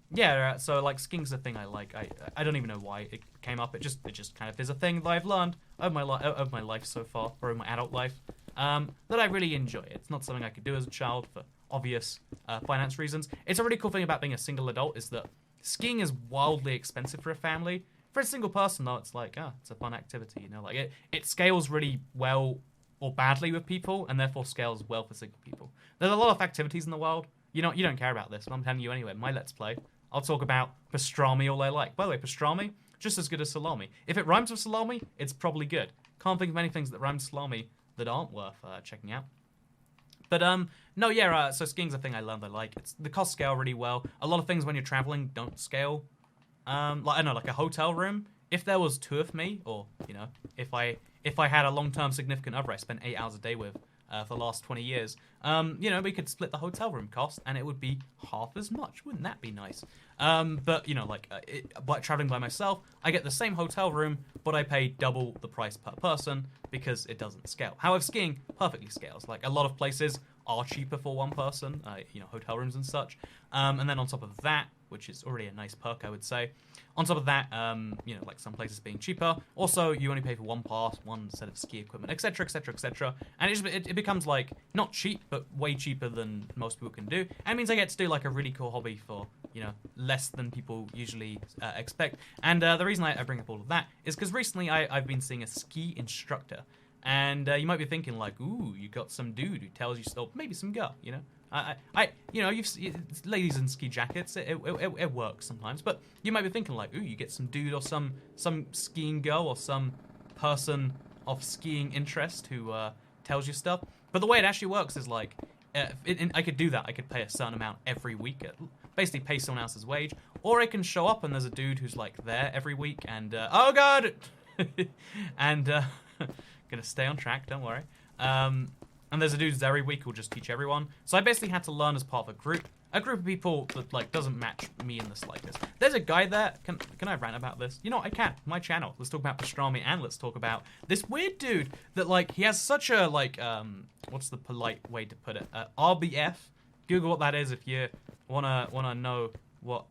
yeah, so, like, skiing's a thing I like. I don't even know why it came up. It just kind of is a thing that I've learned over my life so far, or in my adult life, that I really enjoy. It's not something I could do as a child for obvious finance reasons. It's a really cool thing about being a single adult is that skiing is wildly expensive for a family. For a single person, though, it's like, it's a fun activity, you know? Like, it scales really well or badly with people, and therefore scales well for single people. There's a lot of activities in the world. You don't care about this, but I'm telling you anyway. My Let's Play, I'll talk about pastrami all I like. By the way, pastrami, just as good as salami. If it rhymes with salami, it's probably good. Can't think of many things that rhyme with salami that aren't worth checking out. But, no, yeah, so skiing's a thing I learned I like. The costs scale really well. A lot of things when you're traveling don't scale. Like, I don't know, like a hotel room. If there was 2 of me, or, you know, if if I had a long-term significant other I spent 8 hours a day with for the last 20 years, you know, we could split the hotel room cost and it would be half as much. Wouldn't that be nice? But, you know, like, by traveling by myself, I get the same hotel room, but I pay double the price per person because it doesn't scale. However, skiing perfectly scales. Like, a lot of places are cheaper for one person, you know, hotel rooms and such. And then on top of that, which is already a nice perk, I would say. On top of that, you know, like some places being cheaper. Also, you only pay for one pass, one set of ski equipment, etc., etc., etc. And it becomes like not cheap, but way cheaper than most people can do. And it means I get to do like a really cool hobby for, you know, less than people usually expect. And the reason I bring up all of that is because recently I've been seeing a ski instructor. And you might be thinking like, ooh, you got some dude who tells you stuff, maybe some girl, you know. You know, ladies in ski jackets, it works sometimes. But you might be thinking like, ooh, you get some dude or some skiing girl or some person of skiing interest who tells you stuff. But the way it actually works is like, I could do that. I could pay a certain amount every week, basically pay someone else's wage, or I can show up and there's a dude who's like there every week and oh god, and gonna stay on track. Don't worry. And there's a dude every week who'll just teach everyone. So I basically had to learn as part of a group of people that like doesn't match me in the slightest. There's a guy there. Can I rant about this? You know, I can. My channel. Let's talk about pastrami and let's talk about this weird dude that like he has such a like what's the polite way to put it? RBF. Google what that is if you wanna know what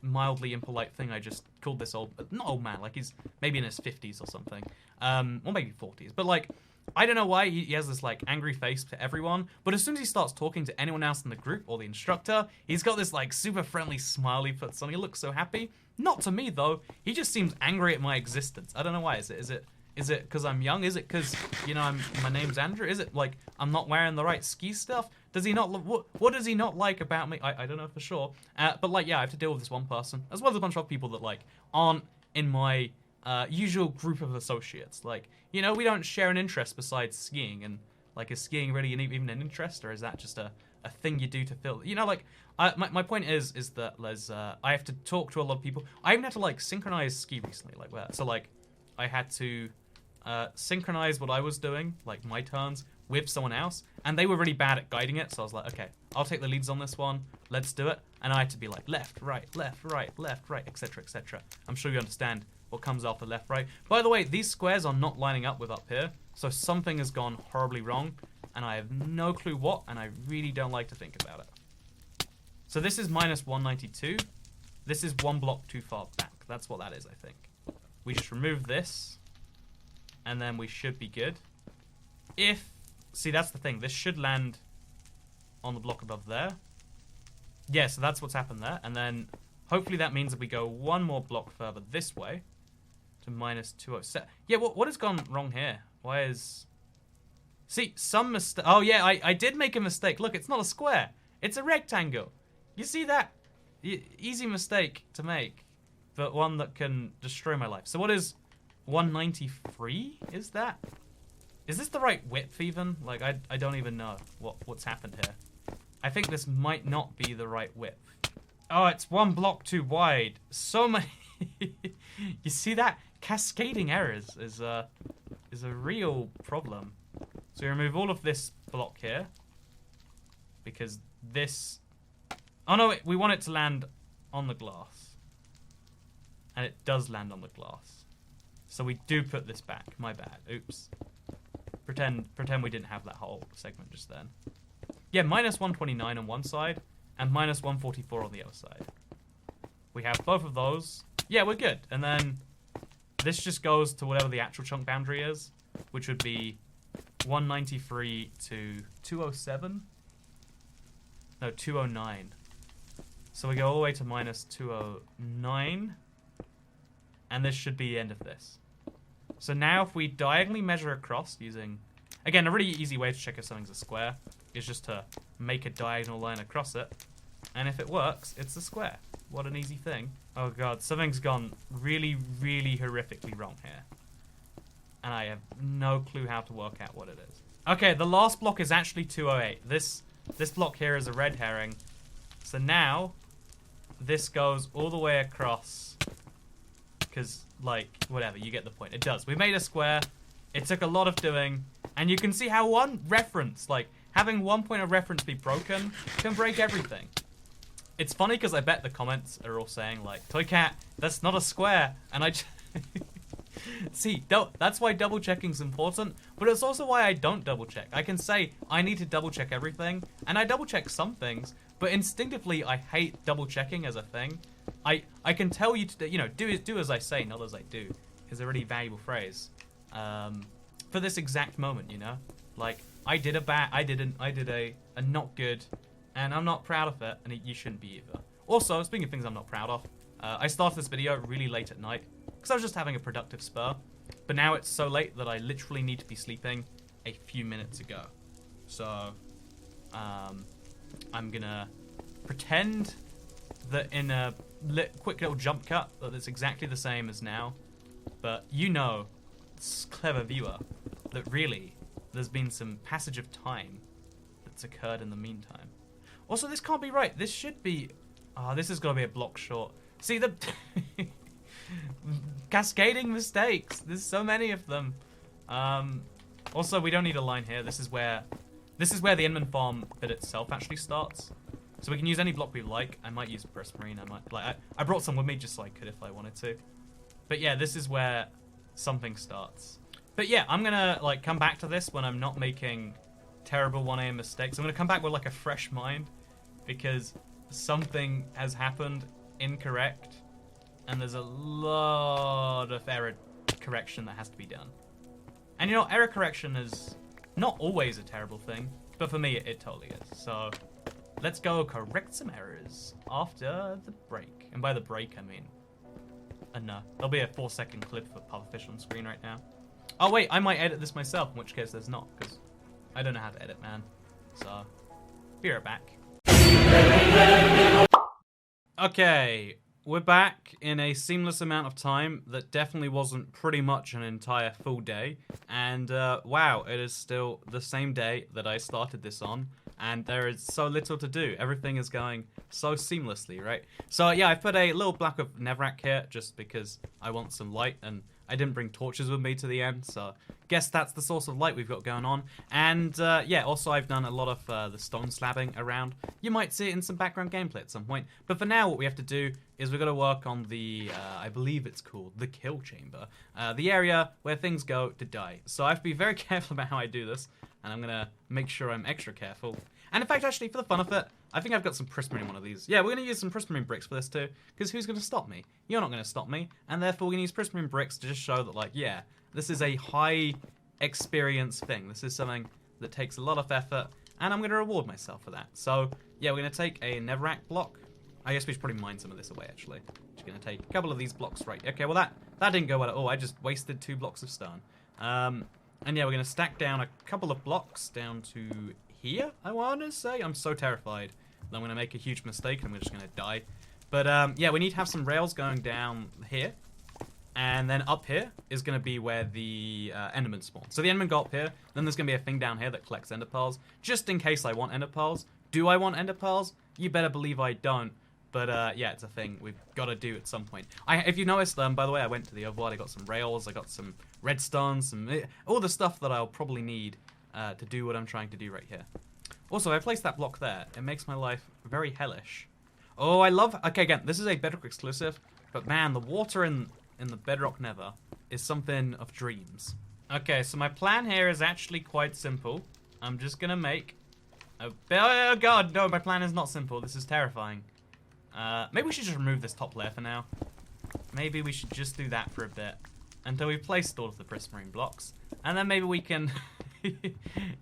mildly impolite thing I just called this not old man, like he's maybe in his 50s or something, or maybe 40s, but like I don't know why he has this like angry face to everyone, but as soon as he starts talking to anyone else in the group or the instructor, he's got this like super friendly smile he puts on. He looks so happy. Not to me though. He just seems angry at my existence. I don't know why. Is it because I'm young? Is it because, you know, my name's Andrew? Is it like I'm not wearing the right ski stuff? Does he not what does he not like about me? I don't know for sure. But like, yeah, I have to deal with this one person as well as a bunch of people that like aren't in my usual group of associates. Like, you know, we don't share an interest besides skiing. And like, is skiing really even an interest, or is that just a thing you do to fill? You know, like my point is that I have to talk to a lot of people. I even had to like synchronize ski recently, like where so like I had to synchronize what I was doing, like my turns, with someone else, and they were really bad at guiding it. So I was like, okay, I'll take the leads on this one. Let's do it. And I had to be like left, right, etc., etc. I'm sure you understand what comes after left, right. By the way, these squares are not lining up with up here, so something has gone horribly wrong, and I have no clue what, and I really don't like to think about it. So this is minus 192. This is one block too far back. That's what that is, I think. We just remove this, and then we should be good. See, that's the thing. This should land on the block above there. Yeah, so that's what's happened there. And then hopefully that means that we go one more block further this way to minus 207. Yeah, what has gone wrong here? Why is... See, some mistake... Oh, yeah, I did make a mistake. Look, it's not a square. It's a rectangle. You see that? Easy mistake to make, but one that can destroy my life. So what is 193? Is that? Is this the right width even? Like, I don't even know what's happened here. I think this might not be the right width. Oh, it's one block too wide. So many... You see that? Cascading errors is a real problem. So we remove all of this block here. Because this... Oh no, we want it to land on the glass. And it does land on the glass. So we do put this back. My bad. Oops. Pretend we didn't have that whole segment just then. Yeah, minus 129 on one side and minus 144 on the other side. We have both of those. Yeah, we're good. And then this just goes to whatever the actual chunk boundary is, which would be 193 to 207. No, 209. So we go all the way to minus 209. And this should be the end of this. So now if we diagonally measure across using... Again, a really easy way to check if something's a square is just to make a diagonal line across it. And if it works, it's a square. What an easy thing. Oh god, something's gone really, really horrifically wrong here. And I have no clue how to work out what it is. Okay, the last block is actually 208. This block here is a red herring. So now, this goes all the way across... Because, like, whatever, you get the point. It does. We made a square. It took a lot of doing, and you can see how one reference, like, having one point of reference be broken can break everything. It's funny because I bet the comments are all saying, like, Toy Cat, that's not a square, and I see, that's why double checking's important, but it's also why I don't double check. I can say I need to double check everything, and I double check some things, but instinctively I hate double checking as a thing. I can tell you to, you know, do as I say, not as I do, is a really valuable phrase. For this exact moment, you know, like I did a not good, and I'm not proud of it, and you shouldn't be either. Also, speaking of things I'm not proud of, I started this video really late at night because I was just having a productive spur, but now it's so late that I literally need to be sleeping a few minutes ago. So, I'm gonna pretend that in a quick little jump cut that it's exactly the same as now, but you know, clever viewer, that really there's been some passage of time that's occurred in the meantime. Also, this can't be right. This should be... Oh, this has got to be a block short. See, the... cascading mistakes. There's so many of them. Also, we don't need a line here. This is where the Enderman farm bit itself actually starts. So we can use any block we like. I might use prismarine. I brought some with me just so I could if I wanted to. But yeah, this is where something starts. But yeah, I'm gonna like come back to this when I'm not making terrible 1 AM mistakes. I'm gonna come back with like a fresh mind because something has happened incorrect and there's a lot of error correction that has to be done. And you know, error correction is not always a terrible thing, but for me it totally is. So let's go correct some errors after the break. And by the break I mean no, there'll be a 4-second clip of pufferfish on screen right now. Oh wait, I might edit this myself, in which case there's not, because I don't know how to edit, man. So, be right back. Okay, we're back in a seamless amount of time that definitely wasn't pretty much an entire full day. And wow, it is still the same day that I started this on. And there is so little to do. Everything is going so seamlessly, right? So yeah, I put a little block of netherrack here just because I want some light, and I didn't bring torches with me to the end, so guess that's the source of light we've got going on. And yeah, also I've done a lot of the stone slabbing around. You might see it in some background gameplay at some point. But for now, what we have to do is we've got to work on the, I believe it's called the kill chamber, the area where things go to die. So I have to be very careful about how I do this, and I'm going to make sure I'm extra careful. And in fact, actually, for the fun of it, I think I've got some prismarine in one of these. Yeah, we're going to use some prismarine bricks for this too, because who's going to stop me? You're not going to stop me, and therefore we're going to use prismarine bricks to just show that, like, yeah, this is a high experience thing. This is something that takes a lot of effort, and I'm going to reward myself for that. So, yeah, we're going to take a netherrack block. I guess we should probably mine some of this away, actually. Just going to take a couple of these blocks right. Okay, well, that didn't go well at all. I just wasted 2 blocks of stone. And yeah, we're going to stack down a couple of blocks down to here, I want to say. I'm so terrified that I'm going to make a huge mistake and I'm just going to die. But yeah, we need to have some rails going down here. And then up here is going to be where the Enderman spawn. So the Enderman go up here, then there's going to be a thing down here that collects ender pearls, just in case I want ender pearls. Do I want ender pearls? You better believe I don't. But yeah, it's a thing we've got to do at some point. If you noticed, by the way, I went to the overworld. I got some rails, I got some redstone, all the stuff that I'll probably need to do what I'm trying to do right here. Also, if I place that block there, it makes my life very hellish. Oh, I love... Okay, again, this is a Bedrock exclusive, but man, the water in the Bedrock Nether is something of dreams. Okay, so my plan here is actually quite simple. I'm just gonna make a... Oh god, no, my plan is not simple. This is terrifying. Maybe we should just remove this top layer for now. Maybe we should just do that for a bit until we've placed all of the prismarine blocks, and then maybe we can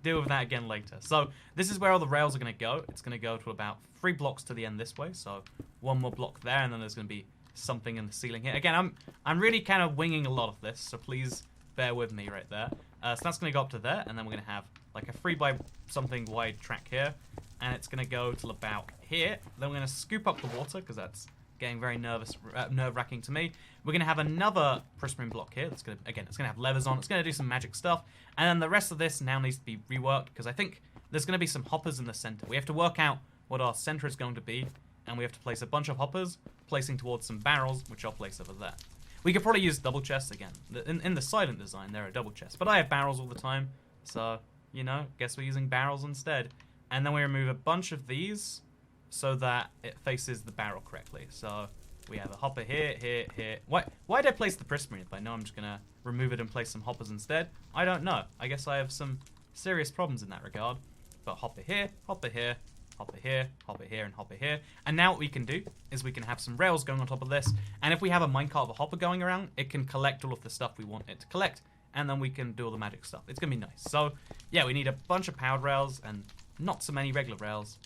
deal with that again later. So this is where all the rails are going to go. It's going to go to about 3 blocks to the end this way, so 1 more block there, and then there's going to be something in the ceiling here. Again, I'm really kind of winging a lot of this, so please bear with me right there. So that's going to go up to there, and then we're going to have like a 3 by something wide track here, and it's going to go till about here. Then we're going to scoop up the water, because that's getting very nerve-wracking to me. We're going to have another prismarine block here. That's going to, again, it's going to have levers on. It's going to do some magic stuff. And then the rest of this now needs to be reworked, because I think there's going to be some hoppers in the center. We have to work out what our center is going to be, and we have to place a bunch of hoppers, placing towards some barrels, which I'll place over there. We could probably use double chests again. In the silent design, there are double chests. But I have barrels all the time. So, you know, guess we're using barrels instead. And then we remove a bunch of these so that it faces the barrel correctly. So we have a hopper here, here, here. Why did I place the prismarine if I know I'm just going to remove it and place some hoppers instead? I don't know. I guess I have some serious problems in that regard. But hopper here, hopper here, hopper here, hopper here, and hopper here. And now what we can do is we can have some rails going on top of this. And if we have a minecart of a hopper going around, it can collect all of the stuff we want it to collect. And then we can do all the magic stuff. It's going to be nice. So, yeah, we need a bunch of powered rails and not so many regular rails.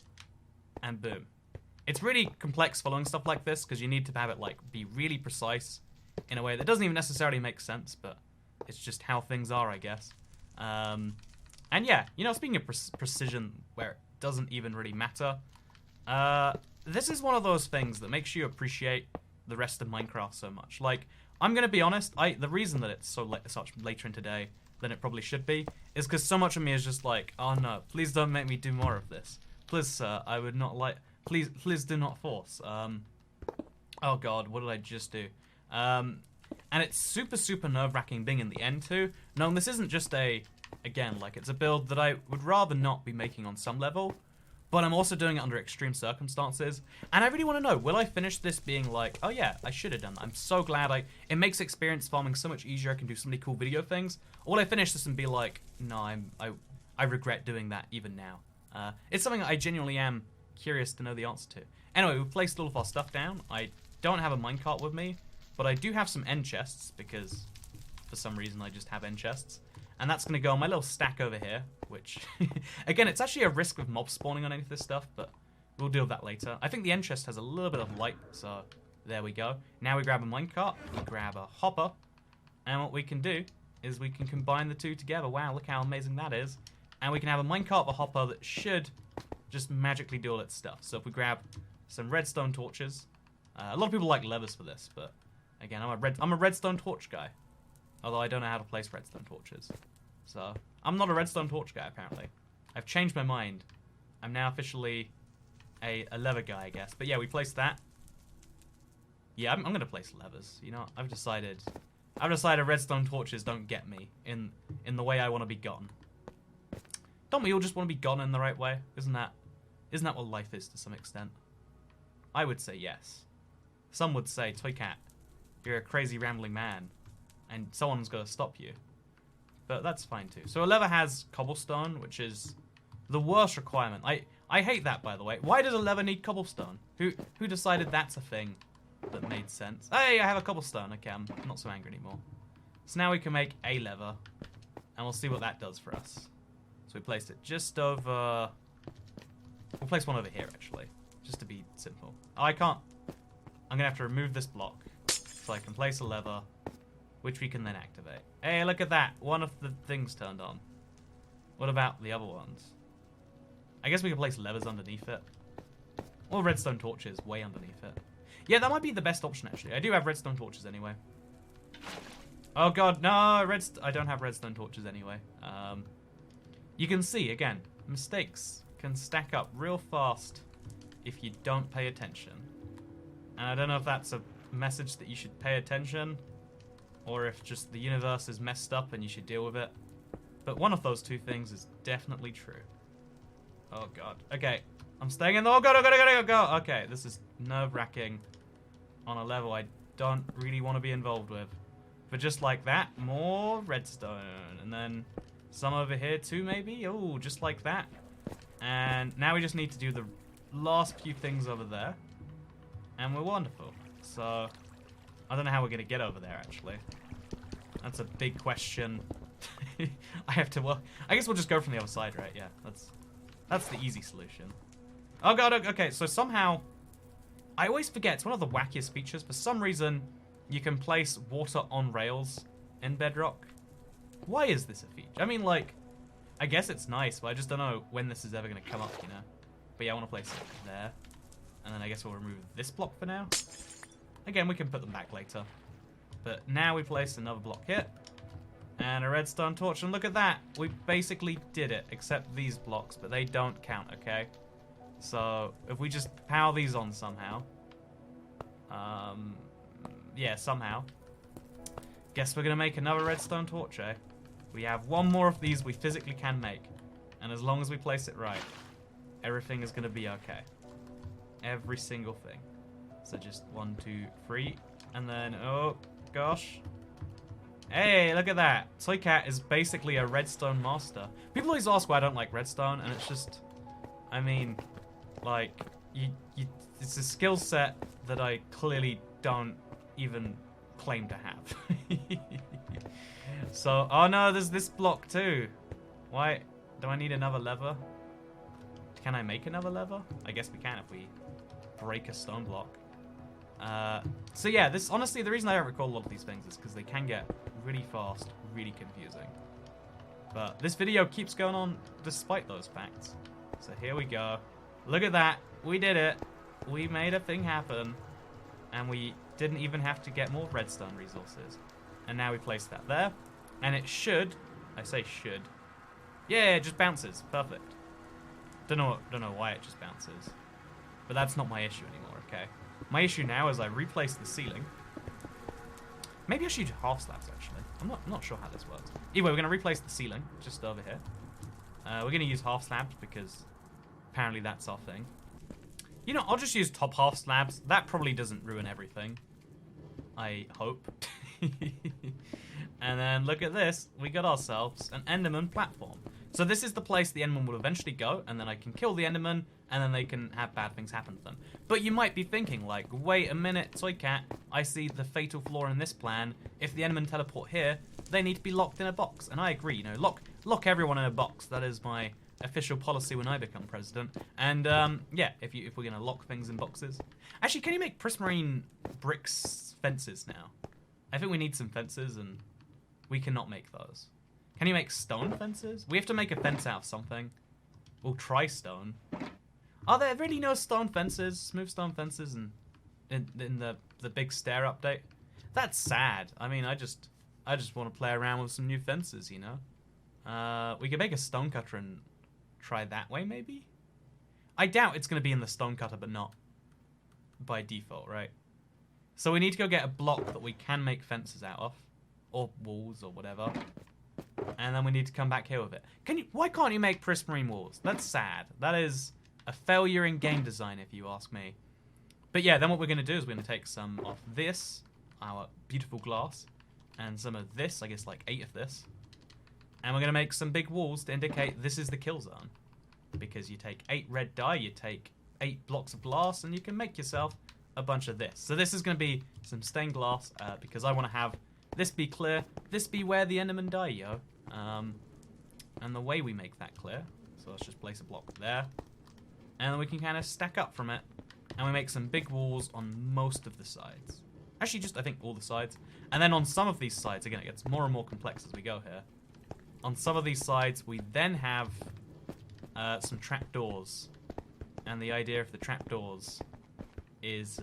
And boom. It's really complex following stuff like this because you need to have it, like, be really precise in a way that doesn't even necessarily make sense, but it's just how things are, I guess. And yeah, you know, speaking of precision where it doesn't even really matter, this is one of those things that makes you appreciate the rest of Minecraft so much. Like, I'm going to be honest, the reason that it's so such later in today than it probably should be is because so much of me is just like, oh no, please don't make me do more of this. Please, sir, I would not like... Please do not force. Oh god, what did I just do? And it's super nerve-wracking being in the end too. No, this isn't just again, like, it's a build that I would rather not be making on some level, but I'm also doing it under extreme circumstances. And I really want to know, will I finish this being like, oh yeah, I should have done that. I'm so glad it makes experience farming so much easier. I can do so many cool video things. Or will I finish this and be like, no, I regret doing that even now. It's something that I genuinely am curious to know the answer to. Anyway, we've placed all of our stuff down. I don't have a minecart with me, but I do have some end chests because for some reason I just have end chests. And that's going to go on my little stack over here, which, again, it's actually a risk with mob spawning on any of this stuff, but we'll deal with that later. I think the end chest has a little bit of light, so there we go. Now we grab a minecart, we grab a hopper, and what we can do is we can combine the two together. Wow, look how amazing that is. And we can have a minecart, a hopper that should just magically do all its stuff. So if we grab some redstone torches, a lot of people like levers for this, but again, I'm a redstone torch guy. Although I don't know how to place redstone torches. So, I'm not a redstone torch guy, apparently. I've changed my mind. I'm now officially a lever guy, I guess. But yeah, we placed that. Yeah, I'm going to place levers. You know, I've decided redstone torches don't get me in the way I want to be gone. Don't we all just want to be gone in the right way? Isn't that what life is to some extent? I would say yes. Some would say, Toy Cat, you're a crazy rambling man. And someone's got to stop you. But that's fine too. So a lever has cobblestone, which is the worst requirement. I hate that, by the way. Why does a lever need cobblestone? Who decided that's a thing that made sense? Hey, I have a cobblestone. Okay, I'm not so angry anymore. So now we can make a lever, and we'll see what that does for us. So we placed it just over... We'll place one over here, actually, just to be simple. Oh, I can't... I'm going to have to remove this block so I can place a lever, which we can then activate. Hey, look at that. One of the things turned on. What about the other ones? I guess we can place levers underneath it. Or redstone torches way underneath it. Yeah, that might be the best option, actually. I do have redstone torches anyway. Oh, God, no. I don't have redstone torches anyway. You can see, again, mistakes can stack up real fast if you don't pay attention. And I don't know if that's a message that you should pay attention, or if just the universe is messed up and you should deal with it. But one of those two things is definitely true. Oh god. Okay. I'm staying in the... Oh god, oh god. Okay, this is nerve-wracking on a level I don't really want to be involved with. But just like that, more redstone. And then some over here too, maybe? Oh, just like that. And now we just need to do the last few things over there. And we're wonderful. So... I don't know how we're going to get over there, actually. That's a big question. I have to... Well, I guess we'll just go from the other side, right? Yeah, that's the easy solution. Oh, God. Okay, so somehow... I always forget. It's one of the wackiest features. For some reason, you can place water on rails in Bedrock. Why is this a feature? I mean, like... I guess it's nice, but I just don't know when this is ever going to come up, you know? But yeah, I want to place it there. And then I guess we'll remove this block for now. Again, we can put them back later. But now we place another block here. And a redstone torch. And look at that. We basically did it. Except these blocks. But they don't count, okay? So, if we just power these on somehow. Yeah, somehow. Guess we're gonna make another redstone torch, eh? We have one more of these we physically can make. And as long as we place it right, everything is gonna be okay. Every single thing. So just 1, 2, 3, and then, oh, gosh. Hey, look at that. Toycat is basically a redstone master. People always ask why I don't like redstone, and it's just, I mean, like, it's a skill set that I clearly don't even claim to have. So, oh no, there's this block too. Why, do I need another lever? Can I make another lever? I guess we can if we break a stone block. So yeah, this, honestly, the reason I don't recall a lot of these things is because they can get really fast, really confusing. But this video keeps going on despite those facts. So here we go. Look at that. We did it. We made a thing happen. And we didn't even have to get more redstone resources. And now we place that there. And it should, I say should. Yeah, it just bounces. Perfect. Don't know why it just bounces. But that's not my issue anymore, okay? My issue now is I replace the ceiling. Maybe I should use half slabs, actually. I'm not sure how this works. Anyway, we're going to replace the ceiling, just over here. We're going to use half slabs because apparently that's our thing. You know, I'll just use top half slabs. That probably doesn't ruin everything. I hope. And then look at this. We got ourselves an Enderman platform. So this is the place the Enderman will eventually go, and then I can kill the Enderman, and then they can have bad things happen to them. But you might be thinking, like, wait a minute, Toycat, I see the fatal flaw in this plan. If the Enderman teleport here, they need to be locked in a box. And I agree, you know, lock everyone in a box. That is my official policy when I become president. And, yeah, if we're going to lock things in boxes. Actually, can you make prismarine bricks fences now? I think we need some fences, and we cannot make those. Can you make stone fences? We have to make a fence out of something. We'll try stone. Are there really no stone fences, smooth stone fences in the big stair update? That's sad. I mean, I just want to play around with some new fences, you know? We could make a stone cutter and try that way, maybe? I doubt it's going to be in the stone cutter, but not by default, right? So we need to go get a block that we can make fences out of. Or walls, or whatever. And then we need to come back here with it. Why can't you make prismarine walls? That's sad. That is a failure in game design, if you ask me. But yeah, then what we're going to do is we're going to take some of this, our beautiful glass, and some of this, I guess like 8 of this. And we're going to make some big walls to indicate this is the kill zone. Because you take 8 red dye, you take 8 blocks of glass, and you can make yourself a bunch of this. So this is going to be some stained glass, because I want to have this be clear, this be where the Endermen die, yo. And the way we make that clear, so let's just place a block there. And then we can kind of stack up from it. And we make some big walls on most of the sides. Actually, just, I think, all the sides. And then on some of these sides, again, it gets more and more complex as we go here. On some of these sides, we then have some trapdoors. And the idea of the trapdoors is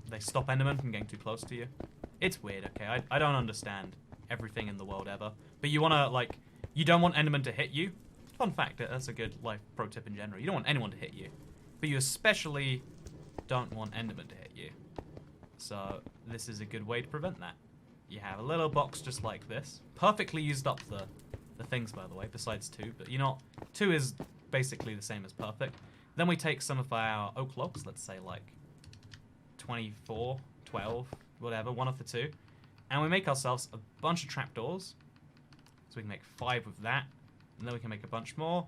they stop Endermen from getting too close to you. It's weird, okay? I don't understand everything in the world ever. But you want to, like, you don't want Enderman to hit you. Fun fact, that's a good life pro tip in general. You don't want anyone to hit you. But you especially don't want Enderman to hit you. So this is a good way to prevent that. You have a little box just like this. Perfectly used up the things, by the way, besides 2. But you know, 2 is basically the same as perfect. Then we take some of our oak logs, let's say like 24, 12, whatever, one of the 2. And we make ourselves a bunch of trapdoors. So we can make 5 of that. And then we can make a bunch more.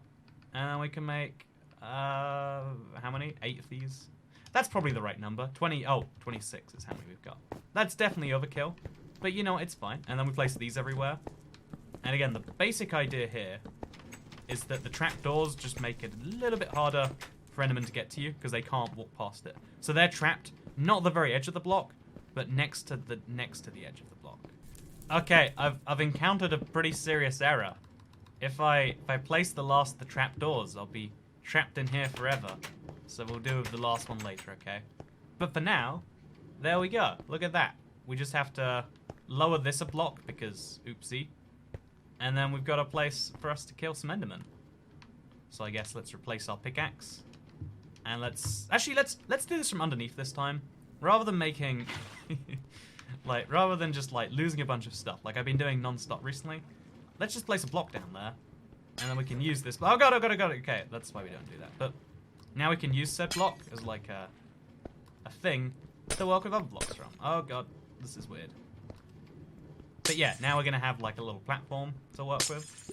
And we can make, how many? 8 of these. That's probably the right number. 26 is how many we've got. That's definitely overkill. But you know, it's fine. And then we place these everywhere. And again, the basic idea here is that the trapdoors just make it a little bit harder for Endermen to get to you because they can't walk past it. So they're trapped, not at the very edge of the block, but next to the edge of the block. Okay, I've encountered a pretty serious error. If I place the last of the trapdoors, I'll be trapped in here forever. So we'll do with the last one later, okay? But for now, there we go. Look at that. We just have to lower this a block because oopsie. And then we've got a place for us to kill some Endermen. So I guess let's replace our pickaxe. And let's do this from underneath this time. Rather than making Like, rather than just, like, losing a bunch of stuff, like I've been doing non-stop recently, let's just place a block down there, and then we can use this. Oh god, oh god, oh god, okay, that's why we don't do that. But now we can use said block as, like, a thing to work with other blocks from. Oh god, this is weird. But yeah, now we're going to have, like, a little platform to work with.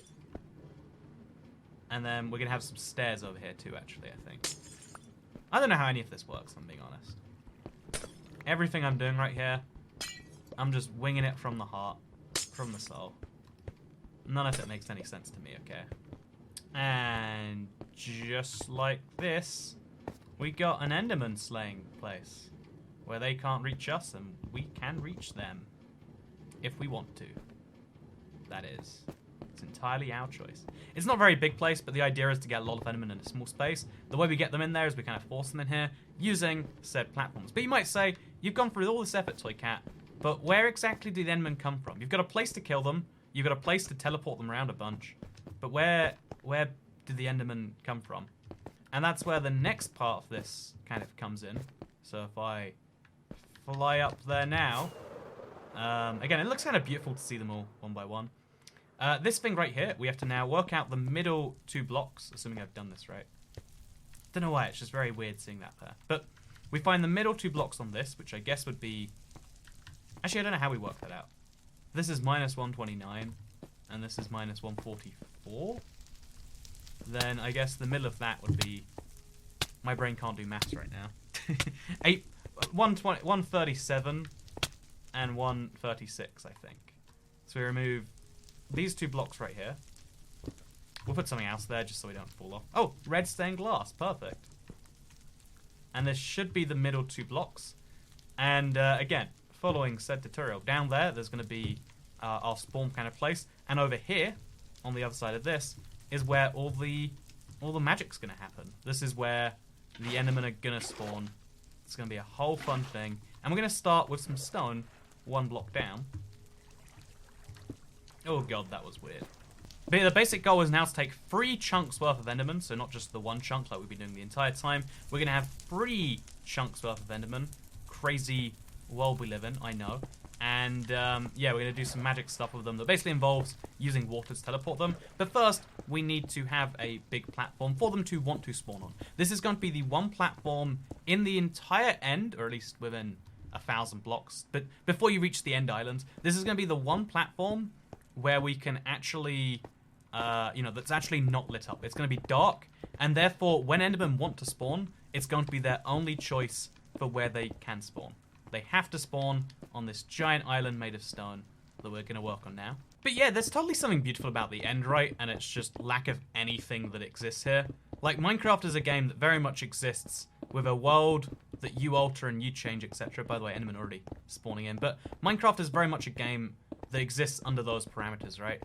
And then we're going to have some stairs over here too, actually, I think. I don't know how any of this works, I'm being honest. Everything I'm doing right here, I'm just winging it from the heart, from the soul. None of it makes any sense to me, okay? And just like this, we got an Enderman slaying place where they can't reach us and we can reach them if we want to. That is. It's entirely our choice. It's not a very big place, but the idea is to get a lot of Endermen in a small space. The way we get them in there is we kind of force them in here using said platforms. But you might say, you've gone through all this effort, Toy Cat, but where exactly did the Endermen come from? You've got a place to kill them, you've got a place to teleport them around a bunch, but where did the Endermen come from? And that's where the next part of this kind of comes in. So if I fly up there now, again, it looks kind of beautiful to see them all one by one. This thing right here, we have to now work out the middle 2 blocks, assuming I've done this right. Don't know why, it's just very weird seeing that there. But we find the middle 2 blocks on this, which I guess would be... Actually, I don't know how we work that out. This is minus 129, and this is minus 144. Then I guess the middle of that would be... My brain can't do maths right now. 137 and 136, I think. So we remove these 2 blocks right here. We'll put something else there just so we don't fall off. Oh, red stained glass. Perfect. And this should be the middle 2 blocks. And again, following said tutorial, down there, there's going to be our spawn kind of place. And over here, on the other side of this, is where all the magic's going to happen. This is where the Endermen are going to spawn. It's going to be a whole fun thing. And we're going to start with some stone 1 block down. Oh god, that was weird. But the basic goal is now to take 3 chunks worth of Enderman, so not just the 1 chunk like we've been doing the entire time. We're going to have 3 chunks worth of Enderman. Crazy world we live in, I know. And yeah, we're going to do some magic stuff with them that basically involves using water to teleport them. But first, we need to have a big platform for them to want to spawn on. This is going to be the one platform in the entire end, or at least within 1,000 blocks. But before you reach the end island, this is going to be the one platform where we can actually, that's actually not lit up. It's going to be dark, and therefore, when Endermen want to spawn, it's going to be their only choice for where they can spawn. They have to spawn on this giant island made of stone that we're going to work on now. But yeah, there's totally something beautiful about the end, right? And it's just lack of anything that exists here. Like, Minecraft is a game that very much exists with a world that you alter and you change, etc. By the way, Enderman already spawning in. But Minecraft is very much a game that exists under those parameters, right?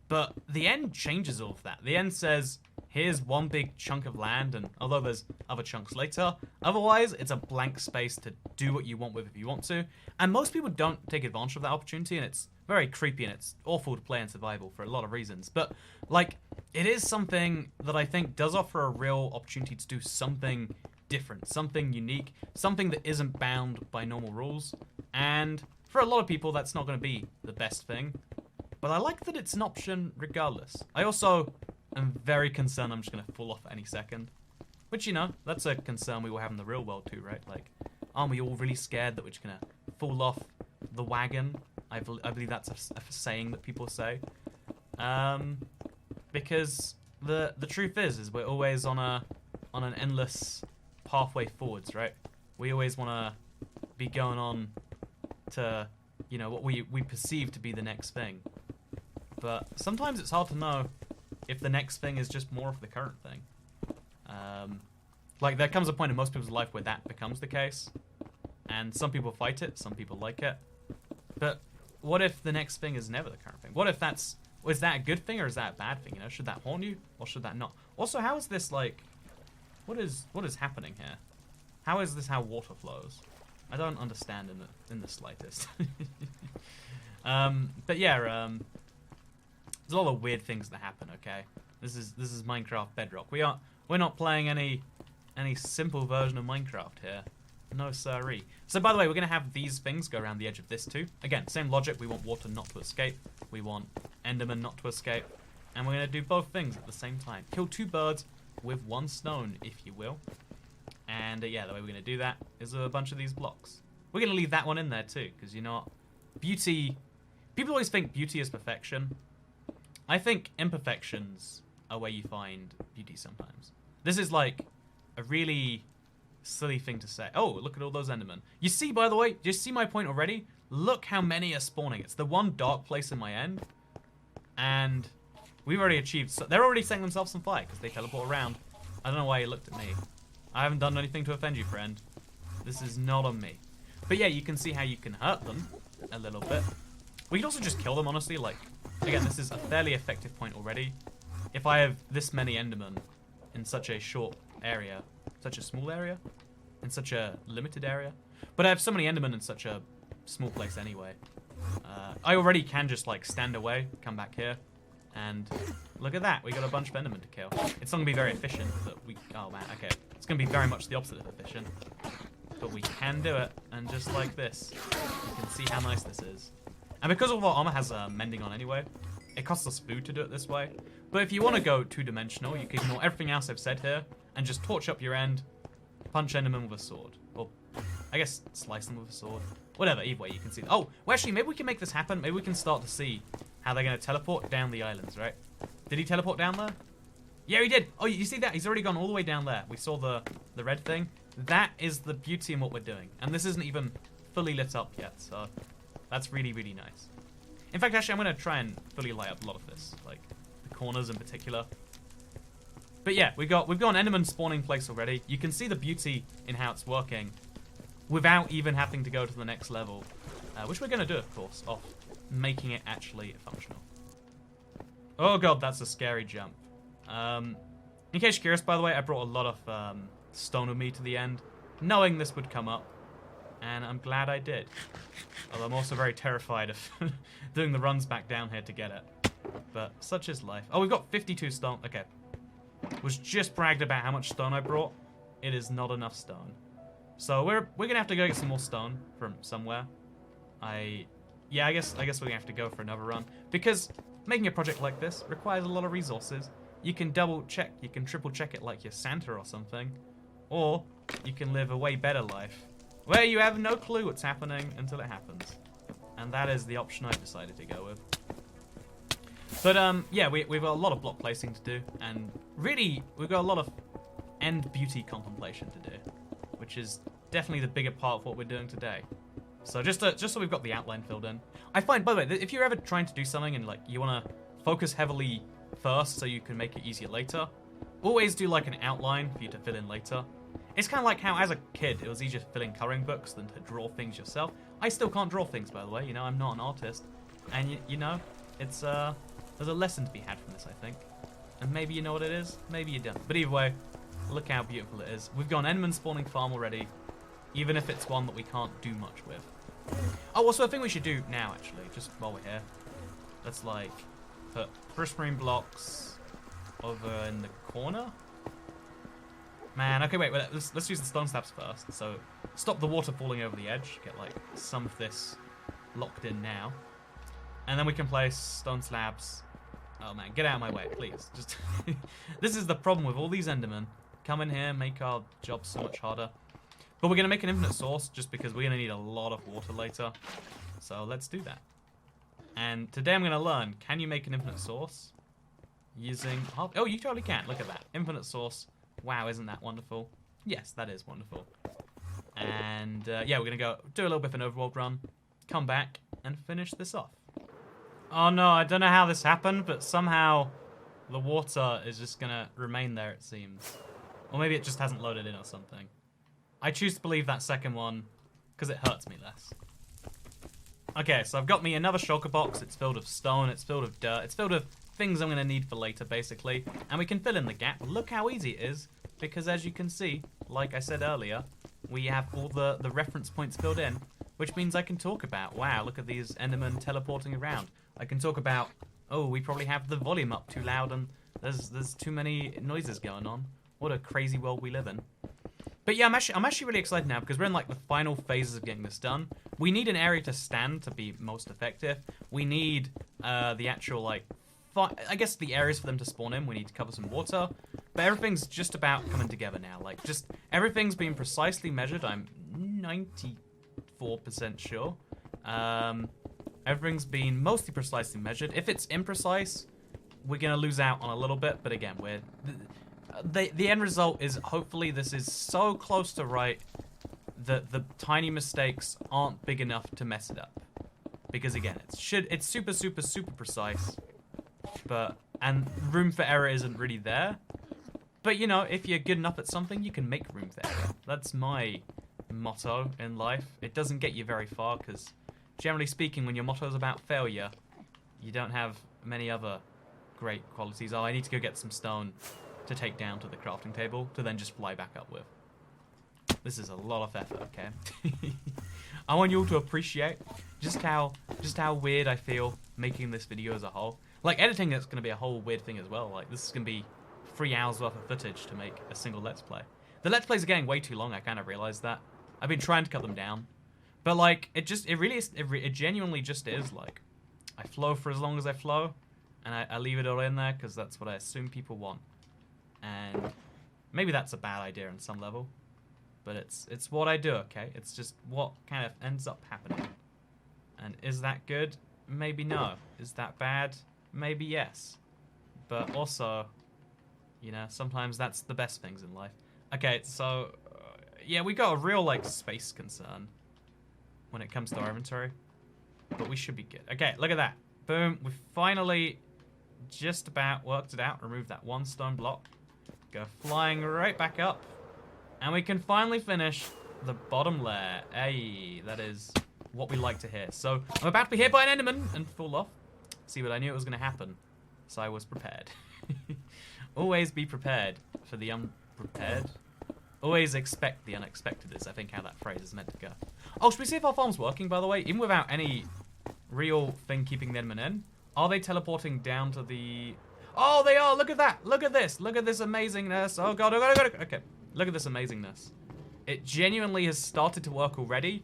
But the end changes all of that. The end says, here's one big chunk of land, and although there's other chunks later, otherwise it's a blank space to do what you want with if you want to. And most people don't take advantage of that opportunity, and it's very creepy and it's awful to play in survival for a lot of reasons. But, like, it is something that I think does offer a real opportunity to do something different, something unique, something that isn't bound by normal rules. And for a lot of people, that's not going to be the best thing. But I like that it's an option regardless. I also am very concerned I'm just going to fall off any second. Which, you know, that's a concern we will have in the real world too, right? Like, aren't we all really scared that we're just going to fall off the wagon? I believe that's a saying that people say. Because the truth is we're always on an endless pathway forwards, right? We always want to be going on to, you know, what we perceive to be the next thing. But sometimes it's hard to know if the next thing is just more of the current thing. Like, there comes a point in most people's life where that becomes the case. And some people fight it, some people like it. But what if the next thing is never the current thing? What if is that a good thing or is that a bad thing? You know, should that haunt you or should that not? Also, how is this, like, what is happening here? How is this how water flows? I don't understand in the slightest. But yeah, there's a lot of weird things that happen. Okay, this is Minecraft Bedrock. We're not playing any simple version of Minecraft here. No siree. So by the way, we're going to have these things go around the edge of this too. Again, same logic. We want water not to escape. We want Enderman not to escape. And we're going to do both things at the same time. Kill 2 birds with 1 stone, if you will. And yeah, the way we're going to do that is with a bunch of these blocks. We're going to leave that one in there too, because you know what? Beauty... People always think beauty is perfection. I think imperfections are where you find beauty sometimes. This is like a really silly thing to say. Oh, look at all those Endermen. You see, by the way, do you see my point already? Look how many are spawning. It's the one dark place in my end. And we've already achieved... So they're already setting themselves on fire because they teleport around. I don't know why you looked at me. I haven't done anything to offend you, friend. This is not on me. But yeah, you can see how you can hurt them a little bit. We can also just kill them, honestly. Like, again, this is a fairly effective point already. If I have this many Endermen in such a short area, such a small area, in such a limited area, but I have so many Endermen in such a small place anyway. I already can just like stand away, come back here, and look at that. We got a bunch of Endermen to kill. It's not gonna be very efficient, but we... Oh man, okay. It's gonna be very much the opposite of efficient. But we can do it, and just like this, you can see how nice this is. And because all of our armor has mending on anyway, it costs us food to do it this way. But if you want to go 2-dimensional, you can ignore everything else I've said here, and just torch up your end, punch Enderman with a sword. Or, I guess, slice them with a sword. Whatever, either way, you can see. Oh, well actually, maybe we can make this happen. Maybe we can start to see how they're going to teleport down the islands, right? Did he teleport down there? Yeah, he did. Oh, you see that? He's already gone all the way down there. We saw the red thing. That is the beauty in what we're doing. And this isn't even fully lit up yet, so that's really, really nice. In fact, actually, I'm going to try and fully light up a lot of this, like the corners in particular. But yeah, we've got an Enderman spawning place already. You can see the beauty in how it's working without even having to go to the next level, which we're going to do, of course, off making it actually functional. Oh god, that's a scary jump. In case you're curious, by the way, I brought a lot of stone with me to the end, knowing this would come up, and I'm glad I did. Although I'm also very terrified of doing the runs back down here to get it. But such is life. Oh, we've got 52 stone. Okay. Was just bragged about how much stone I brought. It is not enough stone. So we're gonna have to go get some more stone from somewhere. I guess we're gonna have to go for another run, because making a project like this requires a lot of resources. You can double check, you can triple check it like you're Santa or something, or you can live a way better life where you have no clue what's happening until it happens. And that is the option I've decided to go with. But yeah, we've got a lot of block placing to do, and really we've got a lot of end beauty contemplation to do, which is definitely the bigger part of what we're doing today. So just so we've got the outline filled in. I find, by the way, if you're ever trying to do something and like you want to focus heavily first so you can make it easier later, always do like an outline for you to fill in later. It's kind of like how as a kid it was easier to fill in coloring books than to draw things yourself. I still can't draw things, by the way. You know, I'm not an artist, and you know, it's there's a lesson to be had from this, I think. And maybe you know what it is, maybe you don't. But either way, look how beautiful it is. We've got an Enderman spawning farm already, even if it's one that we can't do much with. Oh, also, I think we should do now, actually, just while we're here. Let's, like, put prismarine blocks over in the corner. Man, okay, wait, let's use the stone slabs first. So, stop the water falling over the edge. Get, like, some of this locked in now. And then we can place stone slabs. Oh, man, get out of my way, please. Just this is the problem with all these Endermen. Come in here, make our job so much harder. But we're going to make an infinite source just because we're going to need a lot of water later. So let's do that. And today I'm going to learn, can you make an infinite source using... Oh, you totally can. Look at that. Infinite source. Wow, isn't that wonderful? Yes, that is wonderful. And yeah, we're going to go do a little bit of an overworld run, come back, and finish this off. Oh no, I don't know how this happened, but somehow the water is just going to remain there, it seems. Or maybe it just hasn't loaded in or something. I choose to believe that second one, because it hurts me less. Okay, so I've got me another shulker box. It's filled with stone, it's filled with dirt, it's filled with things I'm going to need for later, basically. And we can fill in the gap. Look how easy it is, because as you can see, like I said earlier, we have all the reference points filled in, which means I can talk about, wow, look at these Endermen teleporting around. I can talk about, oh, we probably have the volume up too loud and there's too many noises going on. What a crazy world we live in. But yeah, I'm actually really excited now because we're in like the final phases of getting this done. We need an area to stand to be most effective. We need the actual like, I guess the areas for them to spawn in. We need to cover some water. But everything's just about coming together now. Like just everything's been precisely measured. I'm 94% sure. Everything's been mostly precisely measured. If it's imprecise, we're gonna lose out on a little bit. But again, the end result is hopefully this is so close to right that the tiny mistakes aren't big enough to mess it up. Because again, it's super precise, and room for error isn't really there. But you know, if you're good enough at something, you can make room for error. That's my motto in life. It doesn't get you very far because generally speaking, when your motto is about failure, you don't have many other great qualities. Oh, I need to go get some stone to take down to the crafting table to then just fly back up with. This is a lot of effort, okay? I want you all to appreciate just how weird I feel making this video as a whole. Like, editing it's going to be a whole weird thing as well. Like, this is going to be 3 hours worth of footage to make a single Let's Play. The Let's Plays are getting way too long, I kind of realized that. I've been trying to cut them down. But, like, it genuinely just is, like, I flow for as long as I flow, and I leave it all in there because that's what I assume people want. And maybe that's a bad idea on some level, but it's what I do, okay? It's just what kind of ends up happening. And is that good? Maybe no. Is that bad? Maybe yes. But also, you know, sometimes that's the best things in life. Okay, so, yeah, we got a real, like, space concern when it comes to our inventory, but we should be good. Okay, look at that. Boom, we finally just about worked it out. Remove that one stone block. Go flying right back up. And we can finally finish the bottom layer. Hey, that is what we like to hear. So, I'm about to be hit by an Enderman and fall off. See, but I knew it was going to happen. So I was prepared. Always be prepared for the unprepared. Always expect the unexpected is, I think, how that phrase is meant to go. Oh, should we see if our farm's working, by the way? Even without any real thing keeping the Enderman in. Are they teleporting down to the... Oh, they are! Look at that! Look at this! Look at this amazingness! Oh god, oh god, oh god! Okay, look at this amazingness. It genuinely has started to work already.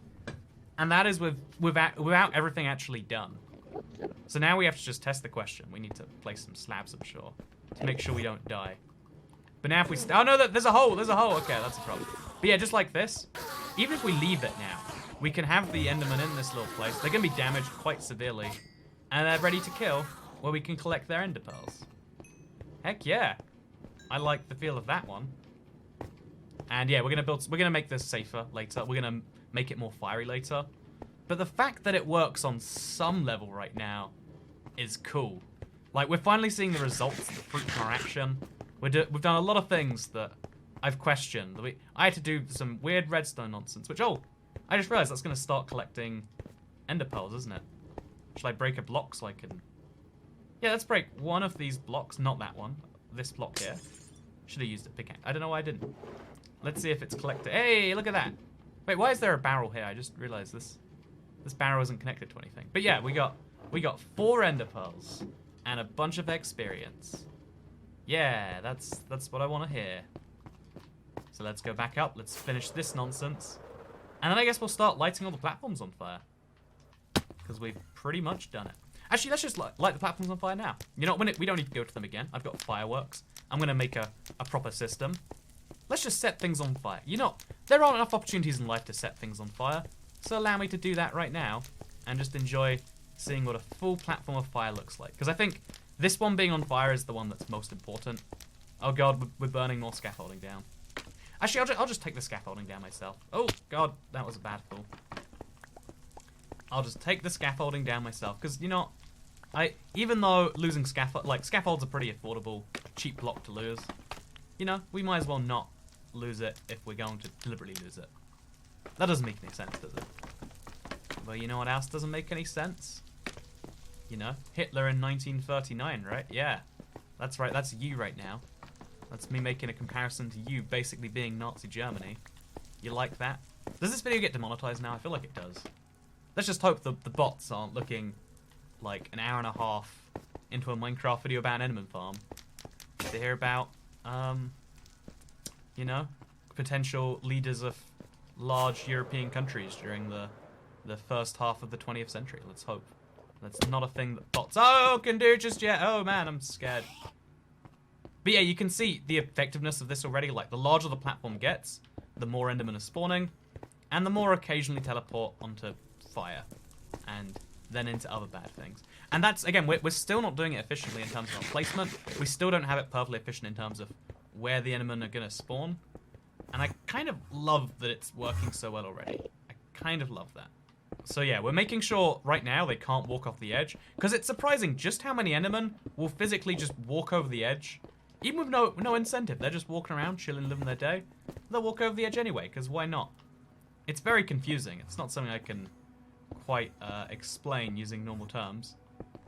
And that is without everything actually done. So now we have to just test the question. We need to place some slabs, I'm sure, to make sure we don't die. But now if we... Oh no, there's a hole! There's a hole! Okay, that's a problem. But yeah, just like this, even if we leave it now, we can have the Enderman in this little place. They're going to be damaged quite severely. And they're ready to kill, where we can collect their ender pearls. Heck yeah. I like the feel of that one. And yeah, we're gonna make this safer later. We're gonna make it more fiery later. But the fact that it works on some level right now is cool. Like, we're finally seeing the results, the fruit from our action. We've done a lot of things that I've questioned. I had to do some weird redstone nonsense, which, oh, I just realized that's gonna start collecting ender pearls, isn't it? Should I break a block so I can... Yeah, let's break one of these blocks, not that one. This block here. Should have used a pickaxe. I don't know why I didn't. Let's see if it's collected. Hey, look at that. Wait, why is there a barrel here? I just realized this barrel isn't connected to anything. But yeah, we got 4 ender pearls and a bunch of experience. Yeah, that's what I want to hear. So let's go back up. Let's finish this nonsense. And then I guess we'll start lighting all the platforms on fire. Because we've pretty much done it. Actually, let's just light the platforms on fire now. You know, we don't need to go to them again. I've got fireworks. I'm going to make a proper system. Let's just set things on fire. You know, there aren't enough opportunities in life to set things on fire. So allow me to do that right now. And just enjoy seeing what a full platform of fire looks like. Because I think this one being on fire is the one that's most important. Oh god, we're burning more scaffolding down. Actually, I'll just take the scaffolding down myself. Oh god, that was a bad pull. I'll just take the scaffolding down myself, because, you know, even though losing scaffolds are pretty affordable, cheap block to lose, you know, we might as well not lose it if we're going to deliberately lose it. That doesn't make any sense, does it? Well, you know what else doesn't make any sense? You know, Hitler in 1939, right? Yeah, that's right, that's you right now. That's me making a comparison to you basically being Nazi Germany. You like that? Does this video get demonetized now? I feel like it does. Let's just hope the bots aren't looking like an hour and a half into a Minecraft video about an Enderman farm to hear about, you know, potential leaders of large European countries during the first half of the 20th century. Let's hope. That's not a thing that bots can do just yet. Oh man, I'm scared. But yeah, you can see the effectiveness of this already. Like, the larger the platform gets, the more Endermen are spawning, and the more occasionally teleport onto fire, and then into other bad things. And that's, again, we're still not doing it efficiently in terms of our placement. We still don't have it perfectly efficient in terms of where the Endermen are going to spawn. And I kind of love that it's working so well already. I kind of love that. So yeah, we're making sure right now they can't walk off the edge, because it's surprising just how many Endermen will physically just walk over the edge, even with no incentive. They're just walking around, chilling, living their day. They'll walk over the edge anyway, because why not? It's very confusing. It's not something I can quite explain using normal terms.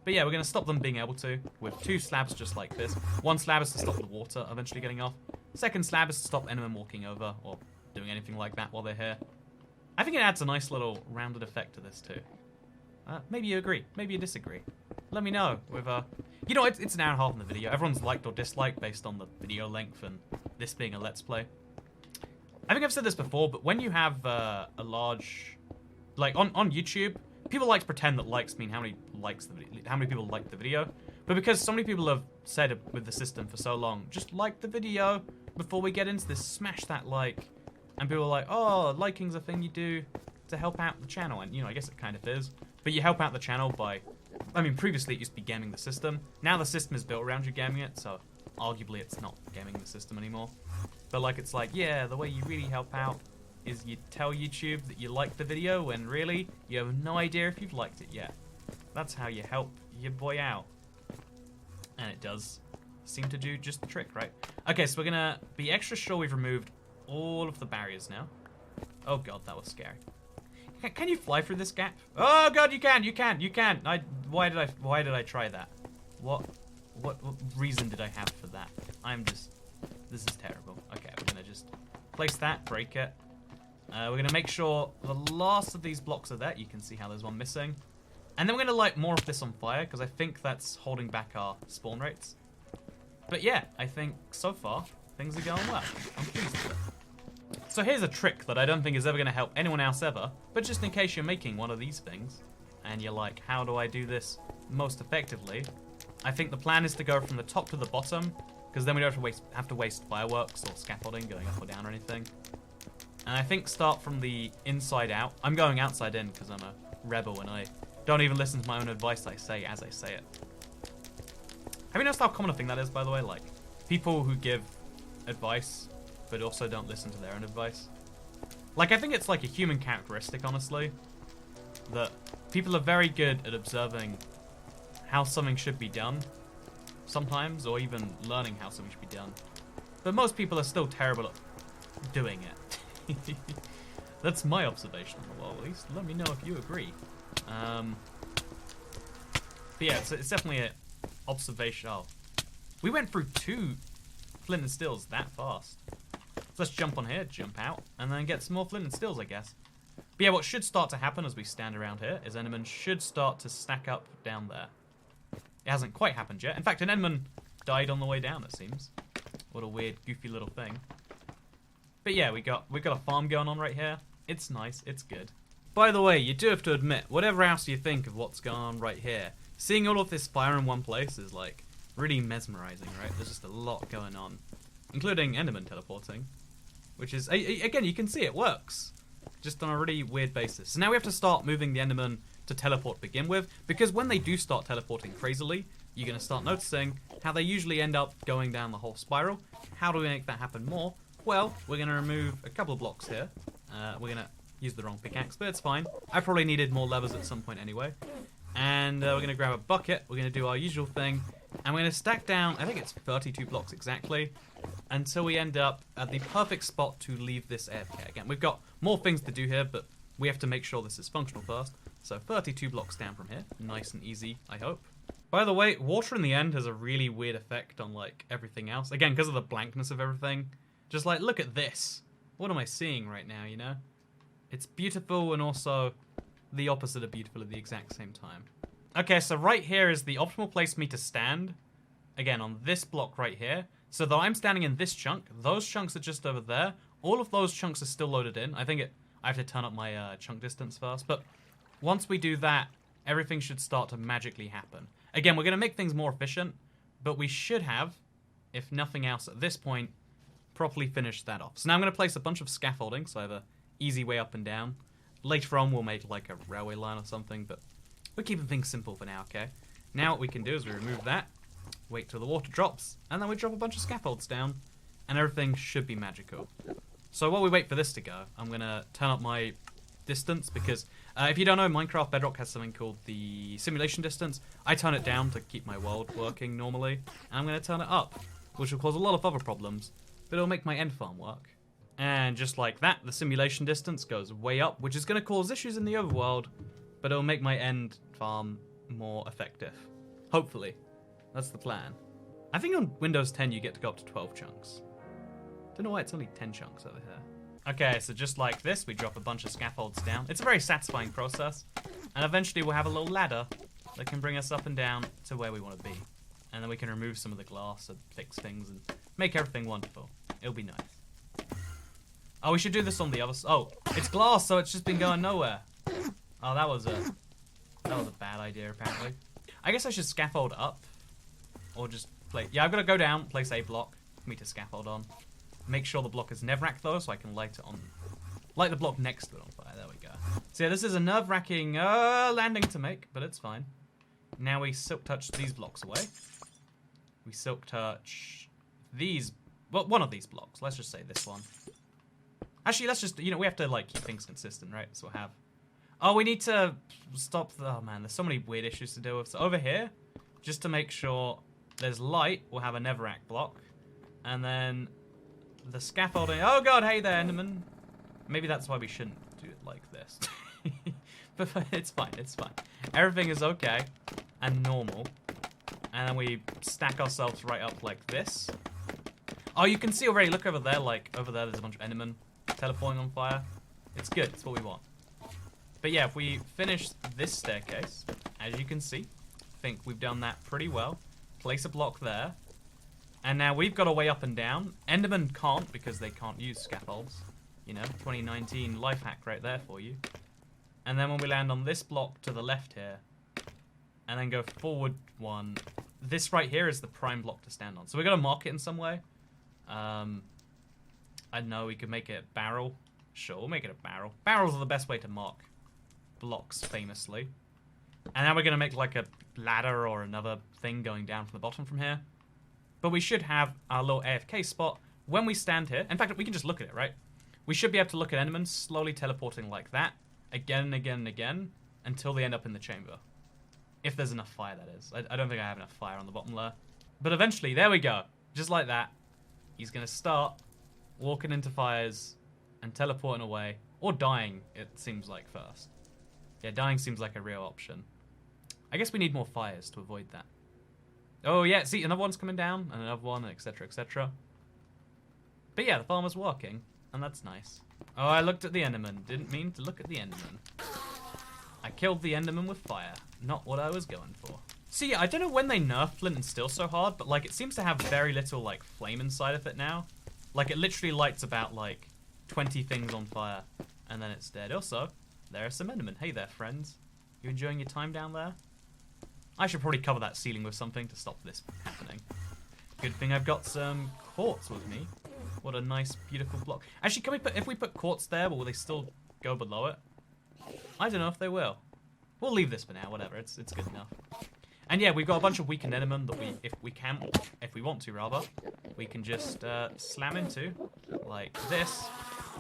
But yeah, we're going to stop them being able to with 2 slabs just like this. 1 slab is to stop the water eventually getting off. 2nd slab is to stop Endermen walking over or doing anything like that while they're here. I think it adds a nice little rounded effect to this too. Maybe you agree, maybe you disagree. Let me know with you know, it's an hour and a half in the video. Everyone's liked or disliked based on the video length and this being a let's play. I think I've said this before, but when you have a large, like on YouTube, people like to pretend that likes mean how many people like the video. But because so many people have said it with the system for so long, just like the video before we get into this, smash that like. And people are like, oh, liking's a thing you do to help out the channel. And, you know, I guess it kind of is. But you help out the channel by, I mean, previously it used to be gaming the system. Now the system is built around you gaming it, so arguably it's not gaming the system anymore. But, like, it's like, yeah, the way you really help out is you tell YouTube that you like the video when really you have no idea if you've liked it yet. That's how you help your boy out. And it does seem to do just the trick, right? Okay, so we're going to be extra sure we've removed all of the barriers now. Oh god, that was scary. Can you fly through this gap? Oh god, you can. Why did I try that? What reason did I have for that? This is terrible. Okay, we're gonna just place that, break it. We're gonna make sure the last of these blocks are there. You can see how there's one missing. And then we're gonna light more of this on fire, because I think that's holding back our spawn rates. But yeah, I think so far things are going well. I'm pleased with it. So here's a trick that I don't think is ever going to help anyone else ever, but just in case you're making one of these things, and you're like, how do I do this most effectively? I think the plan is to go from the top to the bottom, because then we don't have to waste fireworks or scaffolding going up or down or anything. And I think start from the inside out. I'm going outside in because I'm a rebel and I don't even listen to my own advice I say as I say it. Have you noticed how common a thing that is, by the way? Like, people who give advice but also don't listen to their own advice. Like, I think it's like a human characteristic, honestly, that people are very good at observing how something should be done sometimes, or even learning how something should be done. But most people are still terrible at doing it. That's my observation on the world, at least. Let me know if you agree. But yeah, it's definitely an observation. Oh, we went through 2 flint and steels that fast. So let's jump on here, jump out, and then get some more flint and steels, I guess. But yeah, what should start to happen as we stand around here is Enderman should start to stack up down there. It hasn't quite happened yet. In fact, an Enderman died on the way down, it seems. What a weird, goofy little thing. But yeah, we got a farm going on right here. It's nice, it's good. By the way, you do have to admit, whatever else you think of what's going on right here, seeing all of this fire in one place is like really mesmerizing, right? There's just a lot going on, including Enderman teleporting, which is, again, you can see it works, just on a really weird basis. So now we have to start moving the Enderman to teleport to begin with, because when they do start teleporting crazily, you're going to start noticing how they usually end up going down the whole spiral. How do we make that happen more? Well, we're going to remove a couple of blocks here. We're going to use the wrong pickaxe, but it's fine. I probably needed more levers at some point anyway. And we're going to grab a bucket. We're going to do our usual thing. And we're going to stack down, I think it's 32 blocks exactly, until we end up at the perfect spot to leave this AFK. Again, we've got more things to do here, but we have to make sure this is functional first. So 32 blocks down from here. Nice and easy, I hope. By the way, water in the end has a really weird effect on, like, everything else. Again, because of the blankness of everything. Just, like, look at this. What am I seeing right now, you know? It's beautiful and also the opposite of beautiful at the exact same time. Okay, so right here is the optimal place for me to stand. Again, on this block right here. So that I'm standing in this chunk, those chunks are just over there. All of those chunks are still loaded in. I have to turn up my chunk distance first, but once we do that, everything should start to magically happen. Again, we're going to make things more efficient, but we should have, if nothing else at this point, properly finished that off. So now I'm going to place a bunch of scaffolding, so I have an easy way up and down. Later on, we'll make like a railway line or something, but we're keeping things simple for now, okay? Now what we can do is we remove that, wait till the water drops, and then we drop a bunch of scaffolds down, and everything should be magical. So while we wait for this to go, I'm going to turn up my distance, because if you don't know, Minecraft Bedrock has something called the simulation distance. I turn it down to keep my world working normally, and I'm going to turn it up, which will cause a lot of other problems, but it'll make my end farm work. And just like that, the simulation distance goes way up, which is going to cause issues in the overworld, but it'll make my end farm more effective. Hopefully. That's the plan. I think on Windows 10 you get to go up to 12 chunks. Don't know why it's only 10 chunks over here. Okay, so just like this, we drop a bunch of scaffolds down. It's a very satisfying process. And eventually we'll have a little ladder that can bring us up and down to where we want to be. And then we can remove some of the glass and fix things and make everything wonderful. It'll be nice. Oh, we should do this on the other side. Oh, it's glass, so it's just been going nowhere. Oh, that was a bad idea, apparently. I guess I should scaffold up. Or just place... Yeah, I've got to go down, place a block for me to scaffold on. Make sure the block is netherrack, though, so I can light it on... Light the block next to it on fire. There we go. So yeah, this is a nerve-wracking landing to make, but it's fine. Now we silk touch these blocks away. We silk touch these... Well, one of these blocks. Let's just say this one. Actually, let's just... You know, we have to, like, keep things consistent, right? So we'll have... Oh, we need to stop... Oh, man, there's so many weird issues to deal with. So over here, just to make sure there's light, we'll have a netherrack block. And then the scaffolding... Oh, God, hey there, Enderman. Maybe that's why we shouldn't do it like this. But it's fine, it's fine. Everything is okay and normal. And then we stack ourselves right up like this. Oh, you can see already, look over there, like, over there there's a bunch of Endermen teleporting on fire. It's good, it's what we want. But yeah, if we finish this staircase, as you can see, I think we've done that pretty well. Place a block there. And now we've got a way up and down. Endermen can't, because they can't use scaffolds. You know, 2019 life hack right there for you. And then when we land on this block to the left here, and then go forward one, this right here is the prime block to stand on. So we've got to mark it in some way. I don't know, we could make it a barrel. Sure, we'll make it a barrel. Barrels are the best way to mark blocks, famously. And now we're going to make like a ladder or another thing going down from the bottom from here. But we should have our little AFK spot when we stand here. In fact, we can just look at it, right? We should be able to look at Endermen slowly teleporting like that, again and again and again, until they end up in the chamber. If there's enough fire, that is. I don't think I have enough fire on the bottom layer. But eventually, there we go. Just like that. He's going to start walking into fires and teleporting away. Or dying, it seems like, first. Yeah, dying seems like a real option. I guess we need more fires to avoid that. Oh, yeah, see, another one's coming down, and another one, etc., etc. But yeah, the farmer's working, and that's nice. Oh, I looked at the Enderman. Didn't mean to look at the Enderman. I killed the Enderman with fire. Not what I was going for. See, I don't know when they nerfed Flint and Steel so hard, but, like, it seems to have very little, like, flame inside of it now. Like, it literally lights about, like, 20 things on fire, and then it's dead. Also, there are some Endermen. Hey there, friends. You enjoying your time down there? I should probably cover that ceiling with something to stop this happening. Good thing I've got some quartz with me. What a nice, beautiful block. Actually, can we put, if we put quartz there, will they still go below it? I don't know if they will. We'll leave this for now, whatever, it's good enough. And yeah, we've got a bunch of weakened Endermen that if we want to rather, we can just slam into, like this,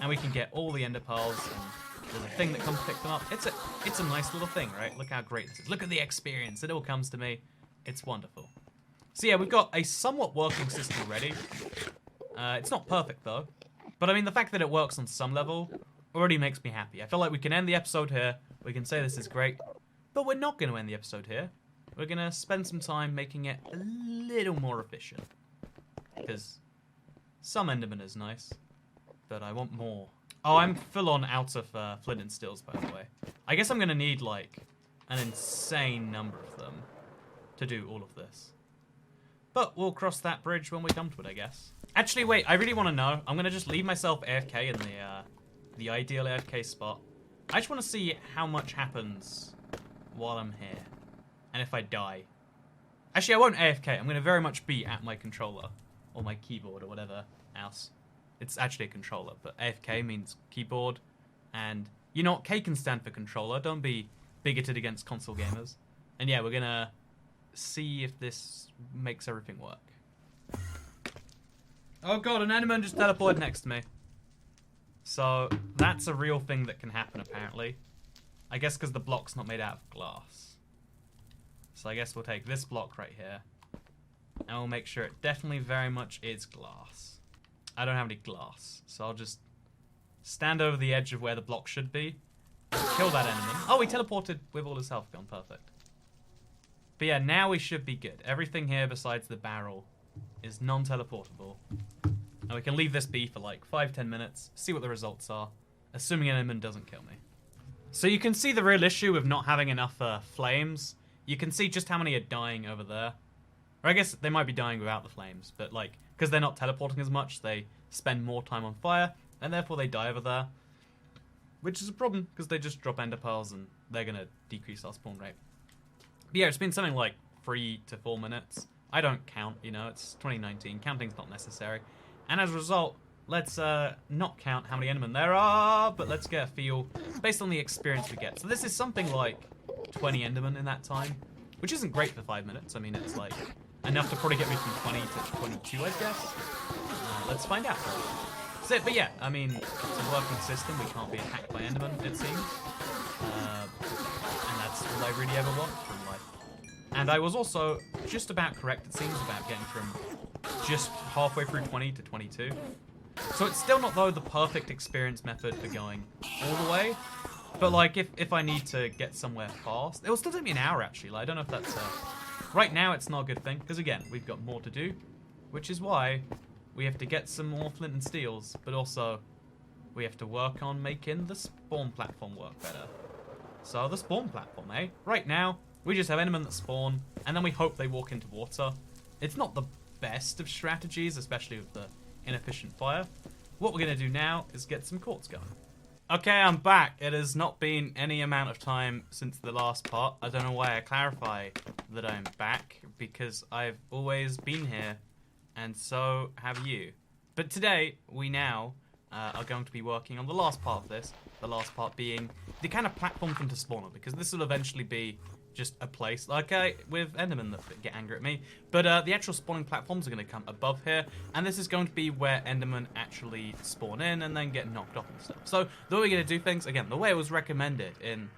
and we can get all the ender pearls, and there's a thing that comes to pick them up. It's a nice little thing, right? Look how great this is. Look at the experience, it all comes to me. It's wonderful. So yeah, we've got a somewhat working system already. It's not perfect though, but I mean the fact that it works on some level already makes me happy. I feel like we can end the episode here, we can say this is great, but we're not going to end the episode here. We're going to spend some time making it a little more efficient. Because some Enderman is nice, but I want more. Oh, I'm full on out of Flint and Steels, by the way. I guess I'm going to need, like, an insane number of them to do all of this. But we'll cross that bridge when we come to it, I guess. Actually, wait, I really want to know. I'm going to just leave myself AFK in the ideal AFK spot. I just want to see how much happens while I'm here. And if I die. Actually, I won't AFK. I'm going to very much be at my controller. Or my keyboard or whatever else. It's actually a controller, but AFK means keyboard. And you know what? K can stand for controller. Don't be bigoted against console gamers. And yeah, we're going to see if this makes everything work. Oh god, an Enderman just teleported next to me. So, that's a real thing that can happen, apparently. I guess because the block's not made out of glass. So I guess we'll take this block right here. And we'll make sure it definitely very much is glass. I don't have any glass, so I'll just stand over the edge of where the block should be. Kill that Enderman. Oh, he teleported with all his health gone. Perfect. But yeah, now we should be good. Everything here besides the barrel is non-teleportable. And we can leave this be for like 5-10 minutes, see what the results are, assuming an Enderman doesn't kill me. So you can see the real issue with not having enough flames. You can see just how many are dying over there. Or I guess they might be dying without the flames, but like, because they're not teleporting as much, they spend more time on fire, and therefore they die over there. Which is a problem, because they just drop ender pearls and they're going to decrease our spawn rate. But yeah, it's been something like 3 to 4 minutes. I don't count, you know, it's 2019. Counting's not necessary. And as a result, let's not count how many Endermen there are, but let's get a feel based on the experience we get. So this is something like 20 Endermen in that time, which isn't great for 5 minutes. I mean, it's like enough to probably get me from 20 to 22, I guess. Let's find out. That's it, but yeah, I mean, it's a working system. We can't be attacked by Endermen, it seems. And that's all I really ever want from life. And I was also just about correct, it seems, about getting from just halfway through 20 to 22. So it's still not, though, the perfect experience method for going all the way. But, like, if I need to get somewhere fast... It will still take me an hour, actually. Like, I don't know if that's... Right now, it's not a good thing. Because, again, we've got more to do. Which is why we have to get some more flint and steels. But also, we have to work on making the spawn platform work better. So, the spawn platform, eh? Right now, we just have Endermen that spawn. And then we hope they walk into water. It's not the best of strategies, especially with the inefficient fire. What we're going to do now is get some quartz going. Okay, I'm back. It has not been any amount of time since the last part. I don't know why I clarify that I'm back, because I've always been here, and so have you. But today, we now are going to be working on the last part of this, the last part being the kind of platform for them to spawn on, because this will eventually be just a place, like with Endermen that get angry at me. But the actual spawning platforms are going to come above here, and this is going to be where Endermen actually spawn in and then get knocked off and stuff. So the way we're going to do things, again, the way it was recommended in,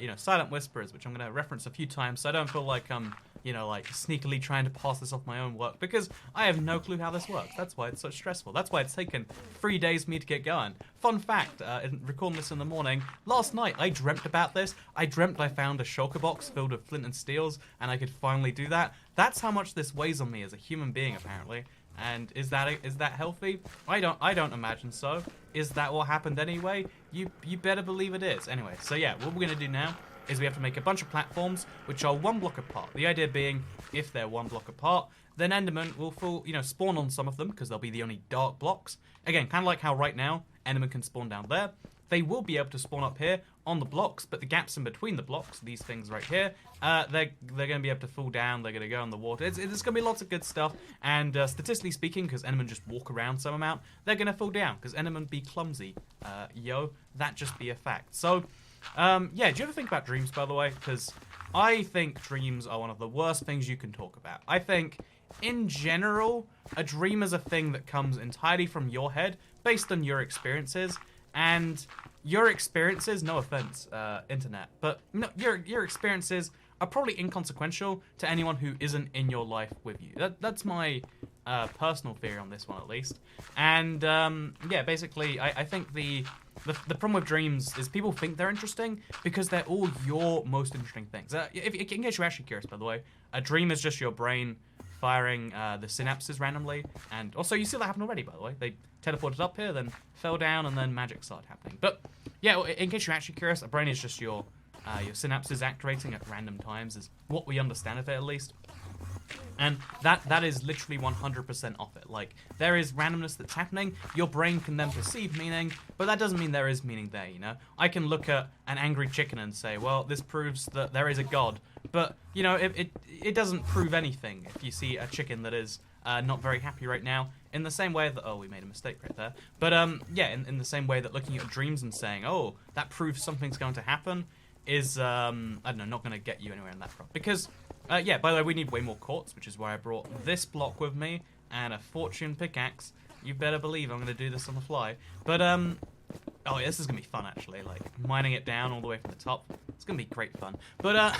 you know, Silent Whisperers, which I'm going to reference a few times, so I don't feel like I'm, you know, like sneakily trying to pass this off my own work, because I have no clue how this works. That's why it's so stressful. That's why it's taken 3 days for me to get going. Fun fact, recording this in the morning, last night I dreamt about this. I dreamt I found a shulker box filled with flint and steels, and I could finally do that. That's how much this weighs on me as a human being, apparently. And is that healthy? I don't imagine so. Is that what happened anyway? You better believe it is. Anyway, so yeah, what we're gonna do now is we have to make a bunch of platforms which are 1 block apart. The idea being, if they're 1 block apart, then Enderman will spawn on some of them, because they'll be the only dark blocks. Again, kind of like how right now Enderman can spawn down there. They will be able to spawn up here on the blocks, but the gaps in between the blocks, these things right here, they're going to be able to fall down, they're going to go in the water. There's going to be lots of good stuff, and statistically speaking, because Endermen just walk around some amount, they're going to fall down, because Endermen be clumsy. That just be a fact. So, yeah, do you ever think about dreams, by the way? Because I think dreams are one of the worst things you can talk about. I think, in general, a dream is a thing that comes entirely from your head, based on your experiences, and your experiences, no offense, internet, but no, your experiences are probably inconsequential to anyone who isn't in your life with you. That's my personal theory on this one, at least. And yeah, basically, I think the problem with dreams is people think they're interesting because they're all your most interesting things. In case you're actually curious, by the way, a dream is just your brain firing the synapses randomly, and also you see that happen already, by the way. They teleported up here, then fell down, and then magic started happening. But yeah, in case you're actually curious, a brain is just your synapses activating at random times, is what we understand of it, at least. And that is literally 100% off it. Like, there is randomness that's happening, your brain can then perceive meaning, but that doesn't mean there is meaning there, you know? I can look at an angry chicken and say, well, this proves that there is a god, but, you know, it doesn't prove anything if you see a chicken that is not very happy right now, in the same way that, oh, we made a mistake right there, but, yeah, in the same way that looking at dreams and saying, oh, that proves something's going to happen, is, I don't know, not going to get you anywhere in that front, because... yeah, by the way, we need way more quartz, which is why I brought this block with me, and a fortune pickaxe. You better believe I'm going to do this on the fly. But, oh yeah, this is going to be fun, actually, like, mining it down all the way from the top. It's going to be great fun. But,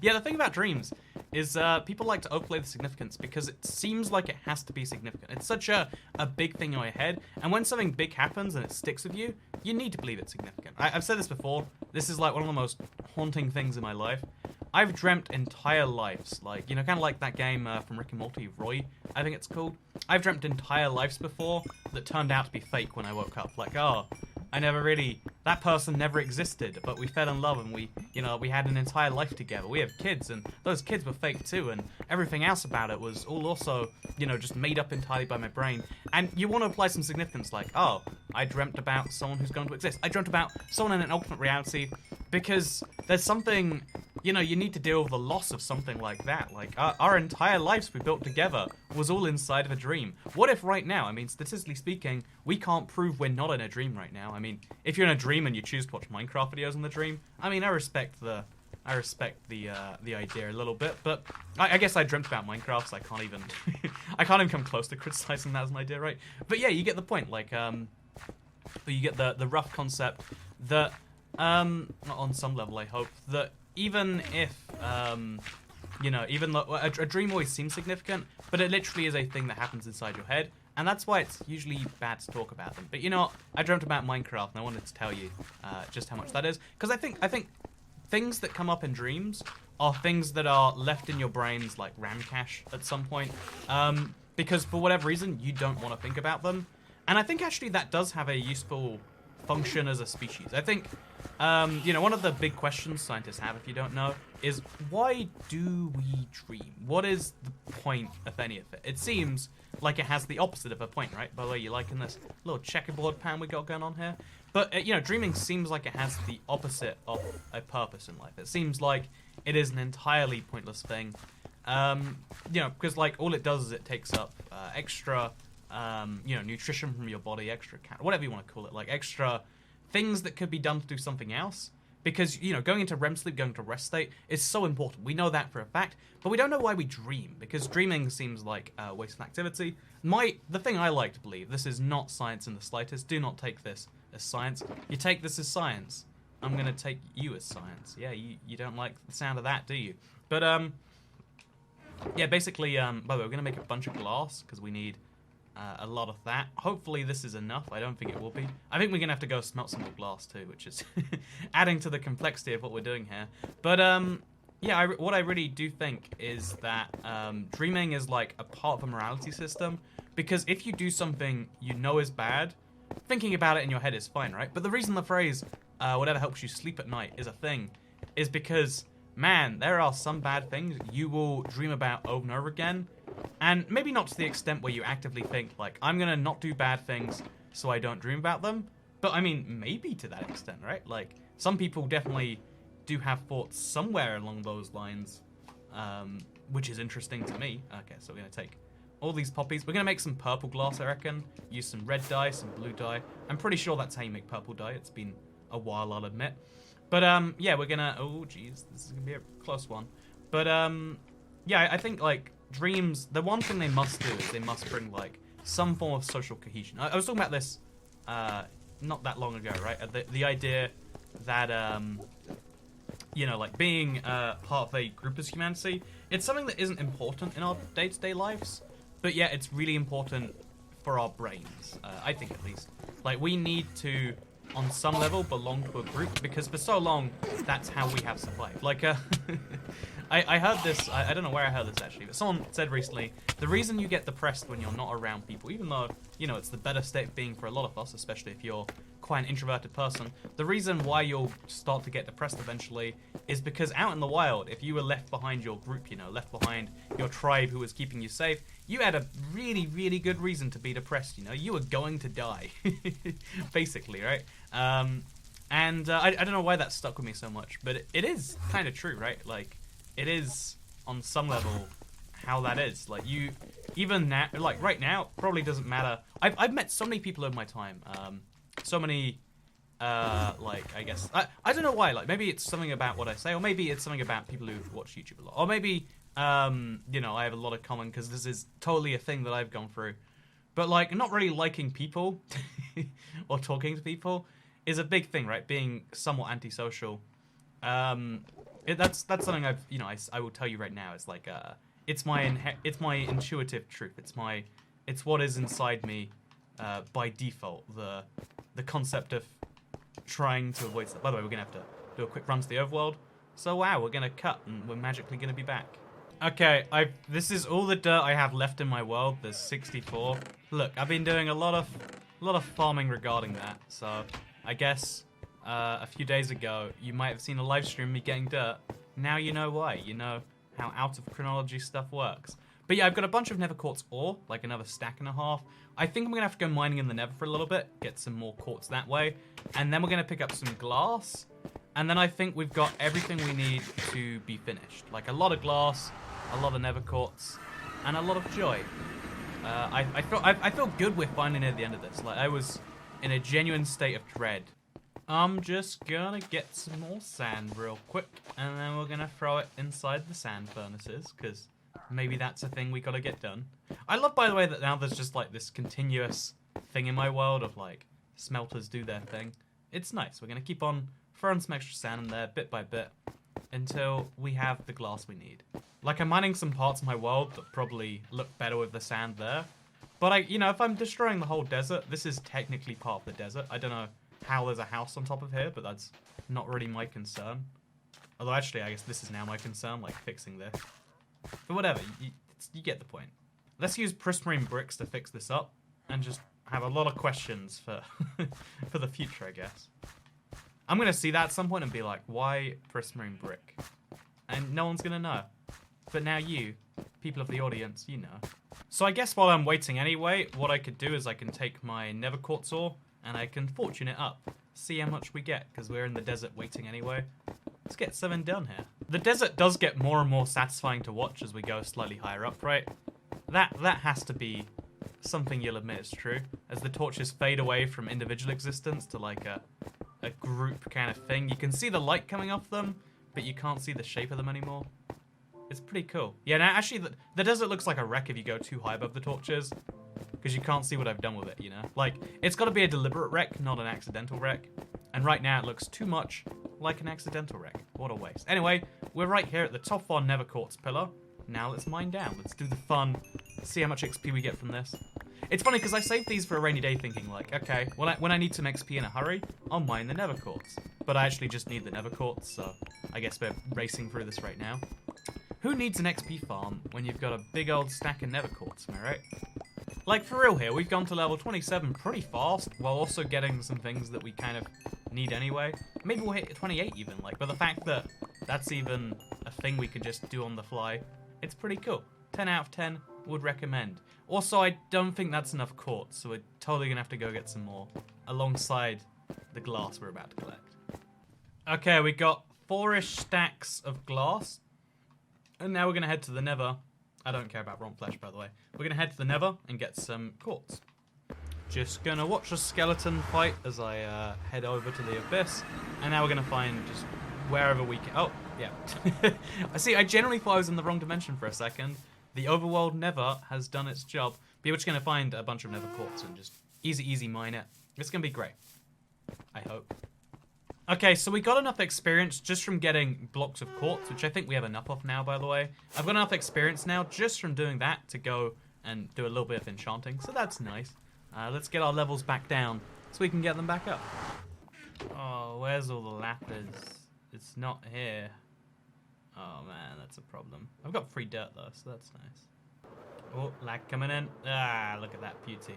yeah, the thing about dreams is, people like to overplay the significance because it seems like it has to be significant. It's such a big thing in your head, and when something big happens and it sticks with you, you need to believe it's significant. I've said this before, this is, like, one of the most haunting things in my life. I've dreamt entire lives, like, you know, kind of like that game from Rick and Morty, Roy, I think it's called. I've dreamt entire lives before that turned out to be fake when I woke up. Like, oh, that person never existed, but we fell in love and we, you know, we had an entire life together. We have kids, and those kids were fake too, and everything else about it was all also, you know, just made up entirely by my brain. And you want to apply some significance, like, oh, I dreamt about someone who's going to exist. I dreamt about someone in an alternate reality, because there's something, you know, you need to deal with the loss of something like that. Like, our entire lives we built together was all inside of a dream. What if right now, I mean, statistically speaking, we can't prove we're not in a dream right now. I mean, if you're in a dream and you choose to watch Minecraft videos in the dream, I mean, I respect the idea a little bit, but I guess I dreamt about Minecraft, so I can't even, I can't even come close to criticizing that as an idea, right? But yeah, you get the point, like, you get the rough concept that, on some level, I hope, that even if, you know, even though a dream always seems significant, but it literally is a thing that happens inside your head, and that's why it's usually bad to talk about them. But you know what? I dreamt about Minecraft, and I wanted to tell you just how much that is, because I think things that come up in dreams are things that are left in your brain's, like, RAM cache at some point, because for whatever reason, you don't want to think about them. And I think actually that does have a useful function as a species. I think, you know, one of the big questions scientists have, if you don't know, is why do we dream? What is the point of any of it? It seems like it has the opposite of a point, right? By the way, you liking this little checkerboard pan we got going on here? But, you know, dreaming seems like it has the opposite of a purpose in life. It seems like it is an entirely pointless thing. You know, because, like, all it does is it takes up extra, you know, nutrition from your body, extra, whatever you want to call it, like, extra things that could be done to do something else. Because, you know, going into REM sleep, going to rest state is so important. We know that for a fact, but we don't know why we dream, because dreaming seems like a waste of activity. The thing I like to believe, this is not science in the slightest. Do not take this as science. You take this as science, I'm going to take you as science. Yeah, you don't like the sound of that, do you? But, yeah, basically, by the way, we're going to make a bunch of glass, because we need a lot of that. Hopefully this is enough. I don't think it will be. I think we're going to have to go smelt some more glass too, which is adding to the complexity of what we're doing here. But, yeah, what I really do think is that dreaming is like a part of a morality system, because if you do something you know is bad, thinking about it in your head is fine, right? But the reason the phrase, whatever helps you sleep at night is a thing, is because, man, there are some bad things you will dream about over and over again. And maybe not to the extent where you actively think, like, I'm going to not do bad things so I don't dream about them. But, I mean, maybe to that extent, right? Like, some people definitely do have thoughts somewhere along those lines, which is interesting to me. Okay, so we're going to take all these poppies. We're going to make some purple glass, I reckon. Use some red dye, some blue dye. I'm pretty sure that's how you make purple dye. It's been a while, I'll admit. But, yeah, we're going to... Oh, jeez, this is going to be a close one. But, yeah, I think, like... dreams, the one thing they must do is they must bring, like, some form of social cohesion. I was talking about this not that long ago, right? The idea that, you know, like, being part of a group as humanity, it's something that isn't important in our day-to-day lives, but yeah, it's really important for our brains, I think at least. Like, we need to, on some level, belong to a group, because for so long, that's how we have survived. Like, I heard this, I don't know where I heard this actually, but someone said recently, the reason you get depressed when you're not around people, even though, you know, it's the better state of being for a lot of us, especially if you're quite an introverted person, the reason why you'll start to get depressed eventually is because out in the wild, if you were left behind your group, you know, left behind your tribe who was keeping you safe, you had a really, really good reason to be depressed, you know? You were going to die, basically, right? I don't know why that stuck with me so much, but it is kind of true, right? Like, it is, on some level, how that is. Like, you, even now, like, right now, probably doesn't matter. I've met so many people over my time, so many, like, I guess, I don't know why, like, maybe it's something about what I say, or maybe it's something about people who watch YouTube a lot, or maybe, you know, I have a lot of common, because this is totally a thing that I've gone through, but, like, not really liking people, or talking to people, is a big thing, right? Being somewhat antisocial. That's something I've, you know, I will tell you right now. It's like, it's my intuitive truth. It's what is inside me, by default. The concept of trying to avoid stuff. By the way, we're gonna have to do a quick run to the overworld. So wow, we're gonna cut and we're magically gonna be back. Okay, this is all the dirt I have left in my world. There's 64. Look, I've been doing a lot of farming regarding that. So I guess a few days ago you might have seen a live stream of me getting dirt. Now you know why. You know how out of chronology stuff works. But yeah, I've got a bunch of nether quartz ore, like another stack and a half. I think I'm gonna have to go mining in the nether for a little bit, get some more quartz that way, and then we're gonna pick up some glass, and then I think we've got everything we need to be finished. Like a lot of glass, a lot of nether quartz, and a lot of joy. I feel good we're finally near the end of this. Like I was in a genuine state of dread. I'm just gonna get some more sand real quick, and then we're gonna throw it inside the sand furnaces, because maybe that's a thing we gotta get done. I love, by the way, that now there's just like this continuous thing in my world of like smelters do their thing. It's nice. We're gonna keep on throwing some extra sand in there bit by bit until we have the glass we need. Like I'm mining some parts of my world that probably look better with the sand there. But you know, if I'm destroying the whole desert, this is technically part of the desert. I don't know how there's a house on top of here, but that's not really my concern. Although actually, I guess this is now my concern, like fixing this. But whatever, you get the point. Let's use prismarine bricks to fix this up, and just have a lot of questions for for the future, I guess. I'm gonna see that at some point and be like, why prismarine brick? And no one's gonna know. But now you, people of the audience, you know. So I guess while I'm waiting anyway, what I could do is I can take my nether quartz ore, and I can fortune it up. See how much we get, because we're in the desert waiting anyway. Let's get something done here. The desert does get more and more satisfying to watch as we go slightly higher up, right? That has to be something you'll admit is true. As the torches fade away from individual existence to like a group kind of thing, you can see the light coming off them, but you can't see the shape of them anymore. It's pretty cool. Yeah, now actually the desert looks like a wreck if you go too high above the torches, because you can't see what I've done with it, you know? Like, it's got to be a deliberate wreck, not an accidental wreck. And right now it looks too much like an accidental wreck. What a waste. Anyway, we're right here at the top of our nether quartz pillar. Now let's mine down. Let's do the fun. See how much XP we get from this. It's funny because I saved these for a rainy day thinking like, okay, when I need some XP in a hurry, I'll mine the nether quartz. But I actually just need the nether quartz, so I guess we're racing through this right now. Who needs an XP farm when you've got a big old stack of nether quartz, am I right? Like, for real here, we've gone to level 27 pretty fast, while also getting some things that we kind of need anyway. Maybe we'll hit 28 even, like, but the fact that that's even a thing we could just do on the fly, it's pretty cool. 10 out of 10, would recommend. Also, I don't think that's enough quartz, so we're totally gonna have to go get some more, alongside the glass we're about to collect. Okay, we got 4-ish stacks of glass, and now we're gonna head to the nether. I don't care about raw flesh, by the way. We're gonna head to the nether and get some quartz. Just gonna watch a skeleton fight as I head over to the abyss, and now we're gonna find just wherever we can. Oh, yeah. I see. I generally thought I was in the wrong dimension for a second. The overworld nether has done its job. But we're just gonna find a bunch of nether quartz and just easy mine it. It's gonna be great. I hope. Okay, so we got enough experience just from getting blocks of quartz, which I think we have enough of now, by the way. I've got enough experience now just from doing that to go and do a little bit of enchanting, so that's nice. Let's get our levels back down so we can get them back up. Oh, where's all the lapis? It's not here. Oh man, that's a problem. I've got free dirt though, so that's nice. Oh, lag coming in. Ah, look at that beauty.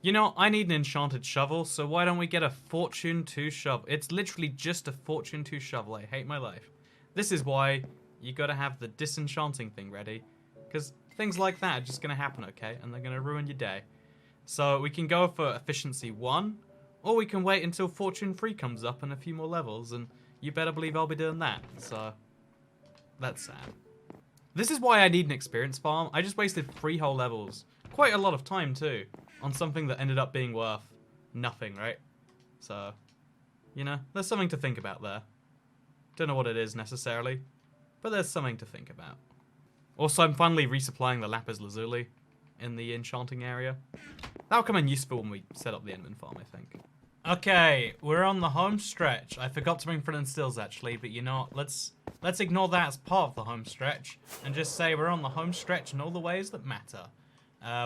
You know, I need an enchanted shovel, so why don't we get a Fortune 2 shovel? It's literally just a Fortune 2 shovel. I hate my life. This is why you gotta have the disenchanting thing ready, because things like that are just gonna happen, okay? And they're gonna ruin your day. So we can go for efficiency 1, or we can wait until Fortune 3 comes up and a few more levels, and you better believe I'll be doing that. So, that's sad. This is why I need an experience farm. I just wasted 3 whole levels. Quite a lot of time, too. On something that ended up being worth nothing, right? So, you know, there's something to think about there. Don't know what it is necessarily, but there's something to think about. Also, I'm finally resupplying the lapis lazuli in the enchanting area. That'll come in useful when we set up the Enderman farm, I think. Okay, we're on the home stretch. I forgot to bring flint and stills actually, but you know what? Let's ignore that as part of the home stretch and just say we're on the home stretch in all the ways that matter.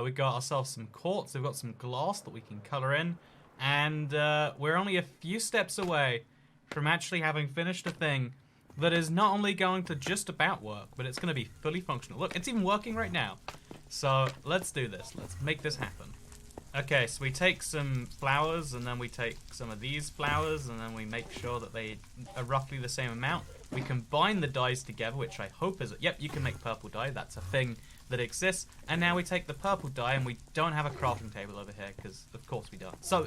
We've got ourselves some quartz, we've got some glass that we can colour in, and we're only a few steps away from actually having finished a thing that is not only going to just about work, but it's going to be fully functional. Look, it's even working right now. So let's do this. Let's make this happen. Okay, so we take some flowers, and then we take some of these flowers, and then we make sure that they are roughly the same amount. We combine the dyes together, which I hope is... Yep, you can make purple dye. That's a thing that exists. And now we take the purple dye, and we don't have a crafting table over here, because of course we don't. So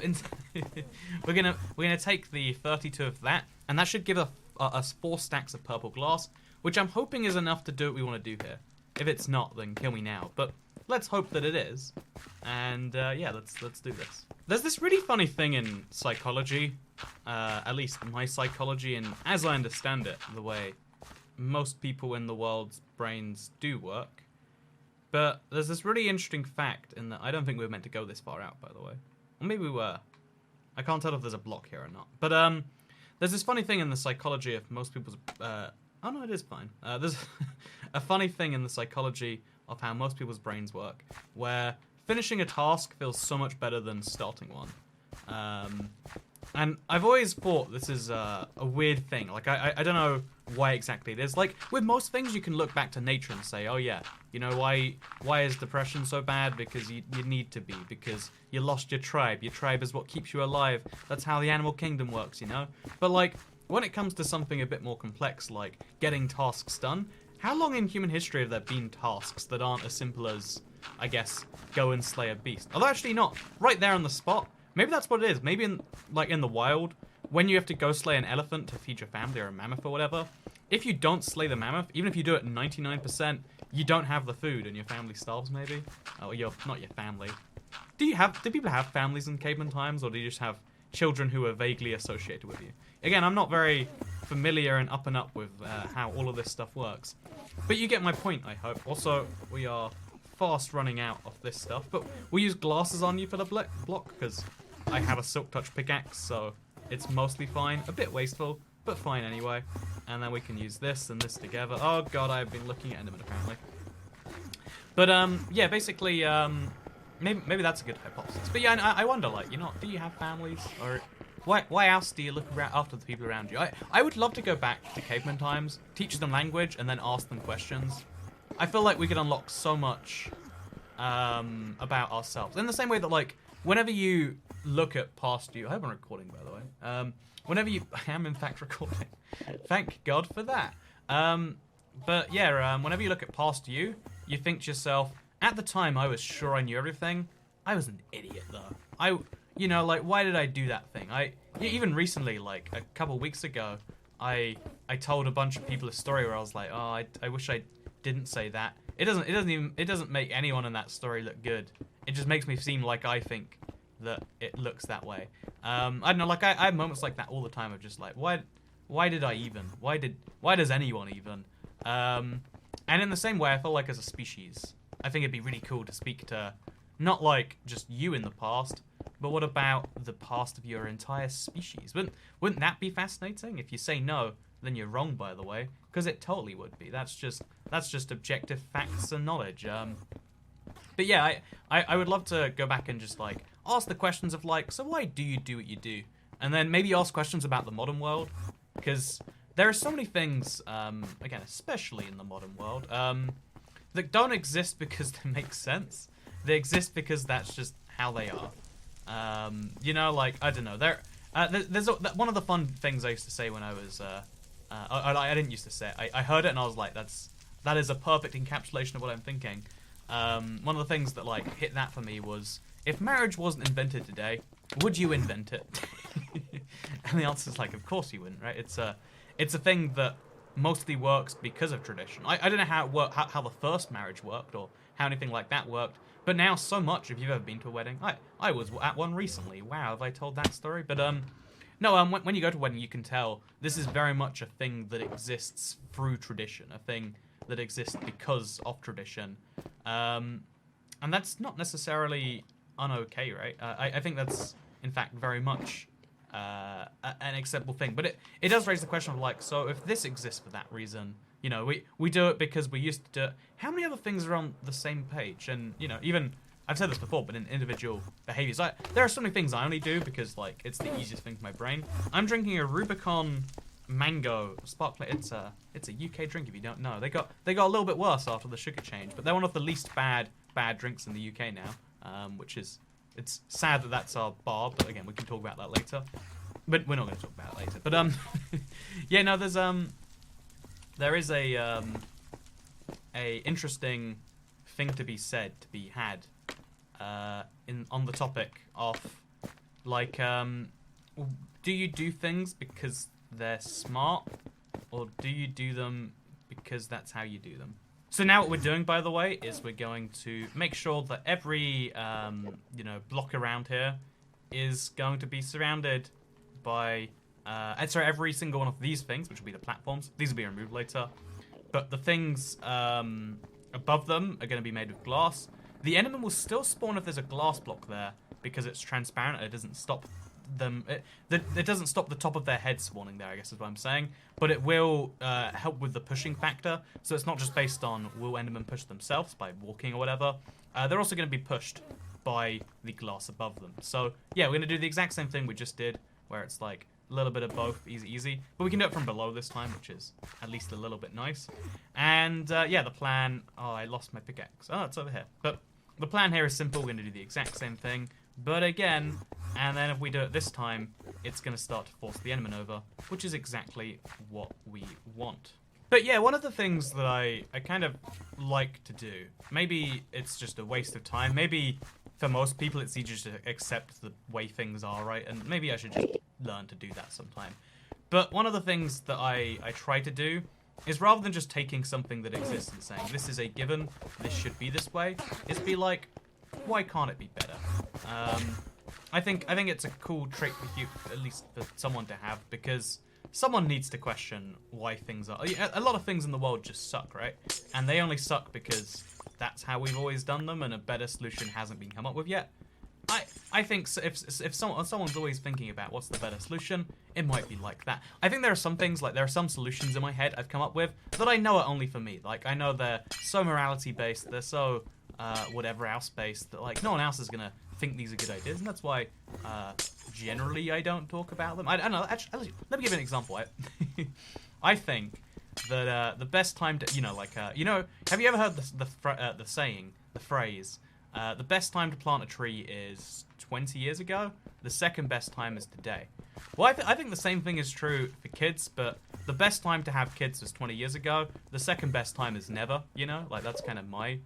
we're gonna take the 32 of that, and that should give us 4 stacks of purple glass, which I'm hoping is enough to do what we want to do here. If it's not, then kill me now. But let's hope that it is. And yeah, let's do this. There's this really funny thing in psychology, at least my psychology, and as I understand it, the way most people in the world's brains do work. But there's this really interesting fact in that I don't think we were meant to go this far out, by the way. Or maybe we were. I can't tell if there's a block here or not. But there's this funny thing in the psychology of most people's... oh no, it is fine. There's a funny thing in the psychology of how most people's brains work, where finishing a task feels so much better than starting one. And I've always thought this is a weird thing. Like, I don't know why exactly it is. Like, with most things, you can look back to nature and say, oh yeah, you know, why is depression so bad? Because you need to be. Because you lost your tribe. Your tribe is what keeps you alive. That's how the animal kingdom works, you know? But, like, when it comes to something a bit more complex, like getting tasks done, how long in human history have there been tasks that aren't as simple as, I guess, go and slay a beast? Although actually not. Right there on the spot. Maybe that's what it is. Maybe in the wild, when you have to go slay an elephant to feed your family or a mammoth or whatever, if you don't slay the mammoth, even if you do it 99%, you don't have the food and your family starves maybe. Oh, not your family. Do people have families in caveman times, or do you just have children who are vaguely associated with you? Again, I'm not very familiar and up with how all of this stuff works. But you get my point, I hope. Also, we are fast running out of this stuff, but we'll use glasses on you for the block, because I have a silk touch pickaxe, so it's mostly fine. A bit wasteful, but fine anyway. And then we can use this and this together. Oh god, I've been looking at Enderman apparently. But yeah, basically, maybe that's a good hypothesis. But yeah, I wonder, like, you know, do you have families, or why else do you look after the people around you? I would love to go back to caveman times, teach them language, and then ask them questions. I feel like we could unlock so much about ourselves. In the same way that, like, whenever you look at past you... I hope I'm recording, by the way. Whenever you... I am, in fact, recording. Thank God for that. But, yeah, whenever you look at past you, you think to yourself, at the time I was sure I knew everything. I was an idiot, though. You know, like, why did I do that thing? Even recently, like, a couple weeks ago, I told a bunch of people a story where I was like, oh, I wish I didn't say that. It doesn't make anyone in that story look good. It just makes me seem like I think that it looks that way. I don't know, like, I have moments like that all the time of just like, why did I even? Why does anyone even? And in the same way, I feel like as a species, I think it'd be really cool to speak to, not like just you in the past, but what about the past of your entire species? Wouldn't that be fascinating? If you say no, then you're wrong, by the way, because it totally would be. That's just objective facts and knowledge. But yeah, I would love to go back and just, like, ask the questions of, like, so why do you do what you do? And then maybe ask questions about the modern world, because there are so many things, again, especially in the modern world, that don't exist because they make sense. They exist because that's just how they are. You know, like, I don't know. There's one of the fun things I used to say when I was, I didn't used to say it. I heard it and I was like, that is a perfect encapsulation of what I'm thinking. One of the things that, like, hit that for me was, if marriage wasn't invented today, would you invent it? And the answer is, like, of course you wouldn't, right? It's a thing that mostly works because of tradition. I don't know how it worked, how the first marriage worked, or how anything like that worked, but now so much. If you've ever been to a wedding, I was at one recently. Wow, have I told that story? But no, when you go to a wedding, you can tell this is very much a thing that exists through tradition, a thing that exists because of tradition, and that's not necessarily un-okay, right? I think that's in fact very much an acceptable thing, but it does raise the question of, like, so if this exists for that reason, you know, we do it because we used to do it. How many other things are on the same page? And, you know, even I've said this before, but in individual behaviors, there are so many things I only do because, like, it's the easiest thing for my brain. I'm drinking a Rubicon mango sparkling. It's a UK drink if you don't know. They got a little bit worse after the sugar change, but they're one of the least bad drinks in the UK now, which is, it's sad that that's our bar, but again, we can talk about that later. But we're not going to talk about it later. But yeah, no, there is a interesting thing to be said, to be had, on the topic of, like, do you do things because they're smart, or do you do them because that's how you do them? So now what we're doing, by the way, is we're going to make sure that every you know, block around here is going to be surrounded by every single one of these things, which will be the platforms. These will be removed later, but the things above them are going to be made of glass. The Enderman will still spawn if there's a glass block there, because it's transparent and it doesn't stop them. It doesn't stop the top of their head spawning there, I guess is what I'm saying. But it will help with the pushing factor. So it's not just based on will Endermen push themselves by walking or whatever. They're also going to be pushed by the glass above them. So yeah, we're going to do the exact same thing we just did, where it's like a little bit of both, easy. But we can do it from below this time, which is at least a little bit nice. And yeah, the plan... Oh, I lost my pickaxe. Oh, it's over here. But the plan here is simple. We're going to do the exact same thing, but again, and then if we do it this time, it's going to start to force the Enderman over, which is exactly what we want. But yeah, one of the things that I kind of like to do, maybe it's just a waste of time, maybe for most people it's easier to accept the way things are, right? And maybe I should just learn to do that sometime. But one of the things that I try to do is, rather than just taking something that exists and saying, this is a given, this should be this way, is be like, why can't it be better? I think it's a cool trait for you, at least for someone to have, because someone needs to question why things are... A lot of things in the world just suck, right? And they only suck because that's how we've always done them, and a better solution hasn't been come up with yet. I think if someone's always thinking about what's the better solution, it might be like that. I think there are some things, like there are some solutions in my head I've come up with that I know are only for me. Like, I know they're so morality-based, they're so whatever else-based, that like no one else is gonna think these are good ideas, and that's why generally I don't talk about them. I don't know, actually, let me give you an example. I think that the best time to, you know, have you ever heard the saying, the phrase, the best time to plant a tree is 20 years ago, the second best time is today? Well, I think the same thing is true for kids, but the best time to have kids was 20 years ago, the second best time is never, you know? Like, that's kind of my...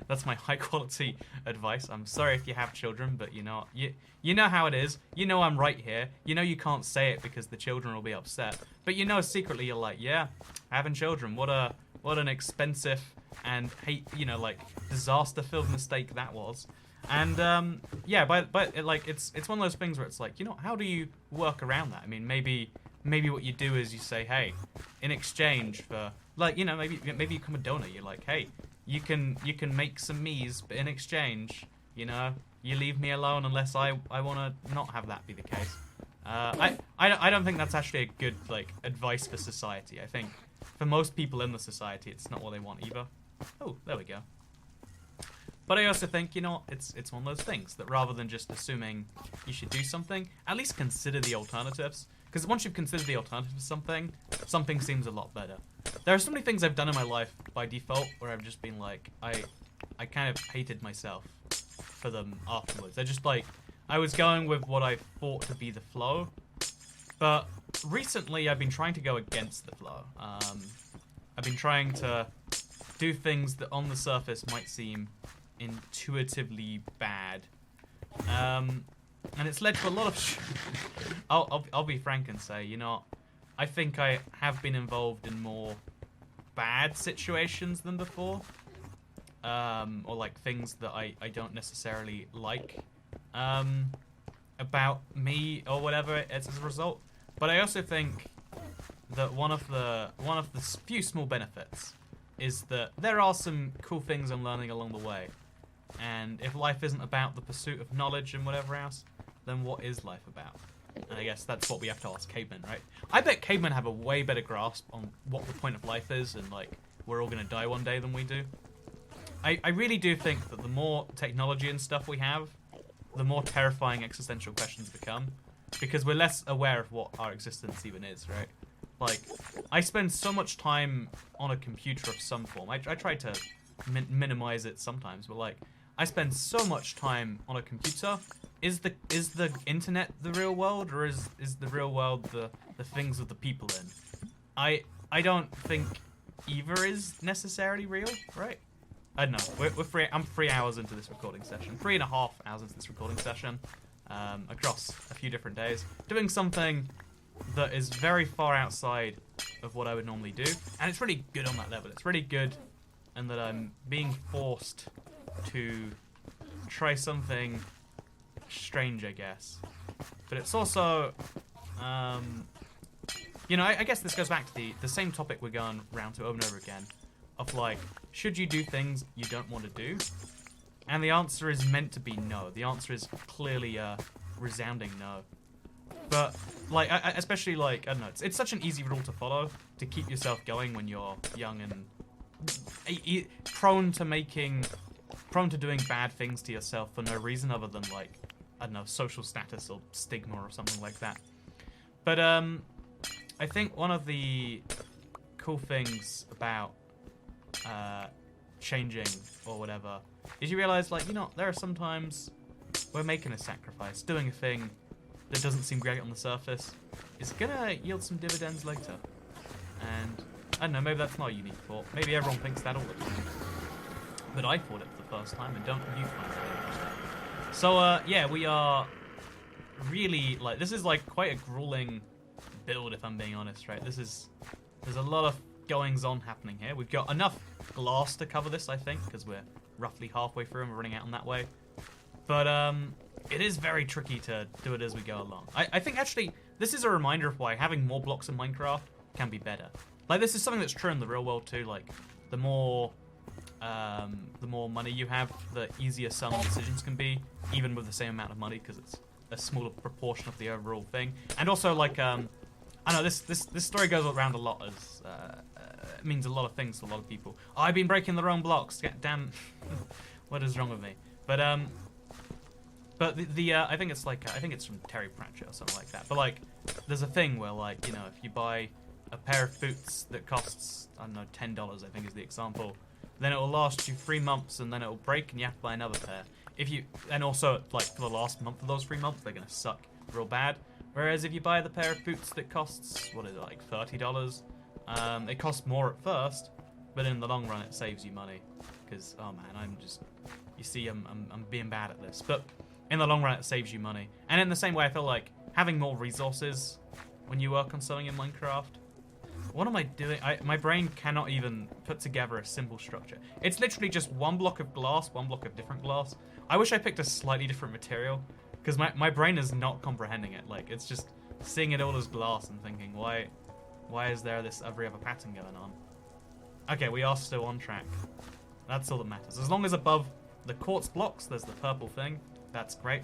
that's my high quality advice. I'm sorry if you have children, but you know how it is. You know I'm right here. You know you can't say it because the children will be upset. But you know secretly you're like, yeah, having children, what an expensive and disaster-filled mistake that was. And yeah, but it's one of those things where it's like, how do you work around that? I mean, maybe what you do is you say, hey, in exchange for, maybe you become a donor. You're like, hey, you can make some me's, but in exchange, you leave me alone unless I want to not have that be the case. I don't think that's actually a good advice for society. I think for most people in the society, it's not what they want either. Oh, there we go. But I also think, it's one of those things that rather than just assuming you should do something, at least consider the alternatives. Because once you've considered the alternative for something seems a lot better. There are so many things I've done in my life by default where I've just been like, I kind of hated myself for them afterwards. They're just like, I was going with what I thought to be the flow, but recently I've been trying to go against the flow. I've been trying to do things that on the surface might seem intuitively bad. And it's led to a lot of I'll be frank and say, you know, I think I have been involved in more bad situations than before. Or like things that I don't necessarily like about me or whatever as a result. But I also think that one of the few small benefits is that there are some cool things I'm learning along the way. And if life isn't about the pursuit of knowledge and whatever else, then what is life about? And I guess that's what we have to ask cavemen, right? I bet cavemen have a way better grasp on what the point of life is and, like, we're all going to die one day than we do. I really do think that the more technology and stuff we have, the more terrifying existential questions become. Because we're less aware of what our existence even is, right? Like, I spend so much time on a computer of some form. I try to minimize it sometimes, but, like, I spend so much time on a computer. Is the internet the real world, or is the real world the things with the people in? I don't think either is necessarily real, right? I don't know. I'm 3 hours into this recording session. 3.5 hours into this recording session, across a few different days, doing something that is very far outside of what I would normally do, and it's really good on that level. It's really good, and that I'm being forced to try something strange, I guess. But it's also, you know, I guess this goes back to the same topic we're going round to over and over again, of like, should you do things you don't want to do? And the answer is meant to be no. The answer is clearly a resounding no. But, like, especially, like, I don't know, it's such an easy rule to follow to keep yourself going when you're young and prone to doing bad things to yourself for no reason other than, like, I don't know, social status or stigma or something like that. But, I think one of the cool things about changing or whatever is you realize, like, you know, there are some times we're making a sacrifice, doing a thing that doesn't seem great on the surface is gonna yield some dividends later. And I don't know, maybe that's not a unique thought. Maybe everyone thinks that all the time. But I thought it for the first time, and don't you find it interesting? So, yeah, we are really, like, this is, like, quite a grueling build, if I'm being honest, right? There's a lot of goings-on happening here. We've got enough glass to cover this, I think, because we're roughly halfway through and we're running out on that way. But, it is very tricky to do it as we go along. I think, actually, this is a reminder of why having more blocks in Minecraft can be better. Like, this is something that's true in the real world, too. Like, the more money you have, the easier some decisions can be, even with the same amount of money, because it's a smaller proportion of the overall thing. And also, like, I know this story goes around a lot as it means a lot of things to a lot of people. Oh, I've been breaking the wrong blocks. Damn, what is wrong with me? But I think it's like, I think it's from Terry Pratchett or something like that. But, like, there's a thing where, like, you know, if you buy a pair of boots that costs, I don't know, $10, I think is the example, then it will last you 3 months, and then it will break, and you have to buy another pair. And also, like, for the last month of those 3 months, they're gonna suck real bad. Whereas if you buy the pair of boots that costs, what is it, like $30, it costs more at first, but in the long run, it saves you money. Because, oh man, you see, I'm being bad at this, but in the long run, it saves you money. And in the same way, I feel like having more resources when you work on something in Minecraft. What am I doing? My brain cannot even put together a simple structure. It's literally just one block of glass, one block of different glass. I wish I picked a slightly different material, because my brain is not comprehending it. Like, it's just seeing it all as glass and thinking, why is there this every other pattern going on? Okay, we are still on track. That's all that matters. As long as above the quartz blocks, there's the purple thing. That's great.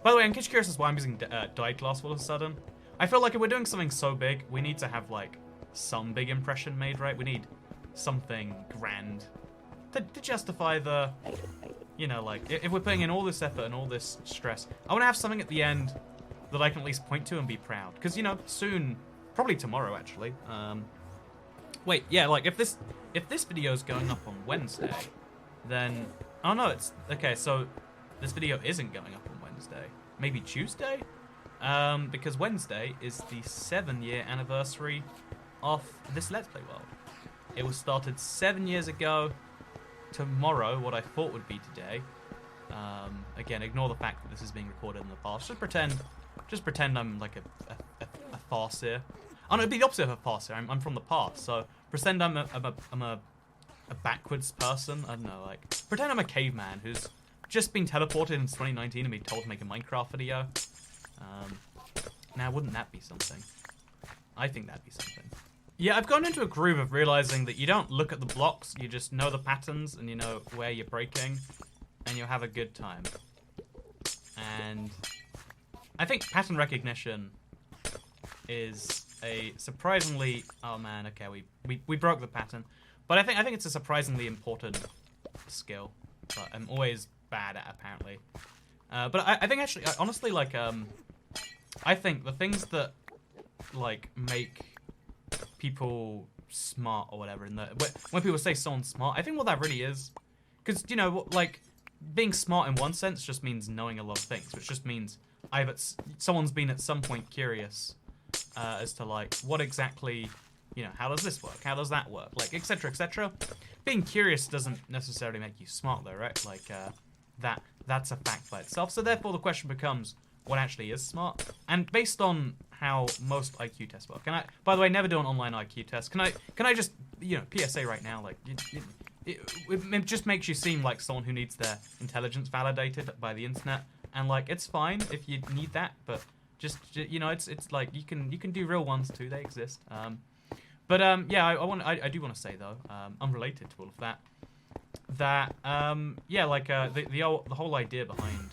By the way, in case you're curious as to why I'm using dyed glass all of a sudden, I feel like if we're doing something so big, we need to have, like, some big impression made, right? We need something grand to justify the, you know, like, if we're putting in all this effort and all this stress, I want to have something at the end that I can at least point to and be proud. Because, you know, soon, probably tomorrow, actually. Wait, yeah, like, if this video is going up on Wednesday, then, oh no, it's, okay, so this video isn't going up on Wednesday. Maybe Tuesday? Because Wednesday is the 7-year anniversary of this Let's Play world. It was started 7 years ago. Tomorrow, what I thought would be today. Again, ignore the fact that this is being recorded in the past. Just pretend I'm like a farseer. Oh no, it'd be the opposite of a farseer. I'm from the past, so pretend I'm a backwards person. I don't know, like pretend I'm a caveman who's just been teleported in 2019 and been told to make a Minecraft video. Now, wouldn't that be something? I think that'd be something. Yeah, I've gone into a groove of realizing that you don't look at the blocks, you just know the patterns and you know where you're breaking, and you'll have a good time. And I think pattern recognition is a surprisingly... Oh man, okay, we broke the pattern. But I think it's a surprisingly important skill, but I'm always bad at, apparently. But I think actually, honestly, like, I think the things that, like, make people smart or whatever, when people say someone's smart, I think what that really is, because, you know, like, being smart in one sense just means knowing a lot of things, which just means someone's been at some point curious as to, like, what exactly, you know, how does this work? How does that work? Like, etc., etc. Being curious doesn't necessarily make you smart, though, right? Like, that's a fact by itself. So therefore, the question becomes, what actually is smart? And based on how most IQ tests work, by the way, never do an online IQ test. Can I just, you know, PSA right now, like, it just makes you seem like someone who needs their intelligence validated by the internet, and like, it's fine if you need that, but just, you know, it's like you can do real ones too. They exist. Yeah, I do want to say though, unrelated to all of that, yeah, like the whole idea behind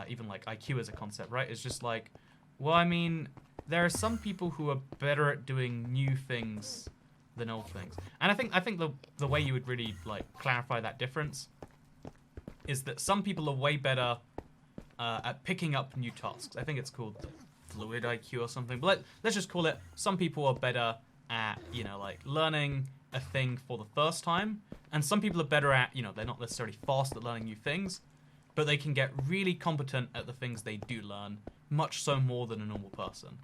even like IQ as a concept, right, is just like, well, I mean, there are some people who are better at doing new things than old things, and I think the way you would really like clarify that difference is that some people are way better at picking up new tasks. I think it's called the fluid IQ or something, but let's just call it, some people are better at, you know, like learning a thing for the first time, and some people are better at, you know, they're not necessarily fast at learning new things, but they can get really competent at the things they do learn, much so more than a normal person.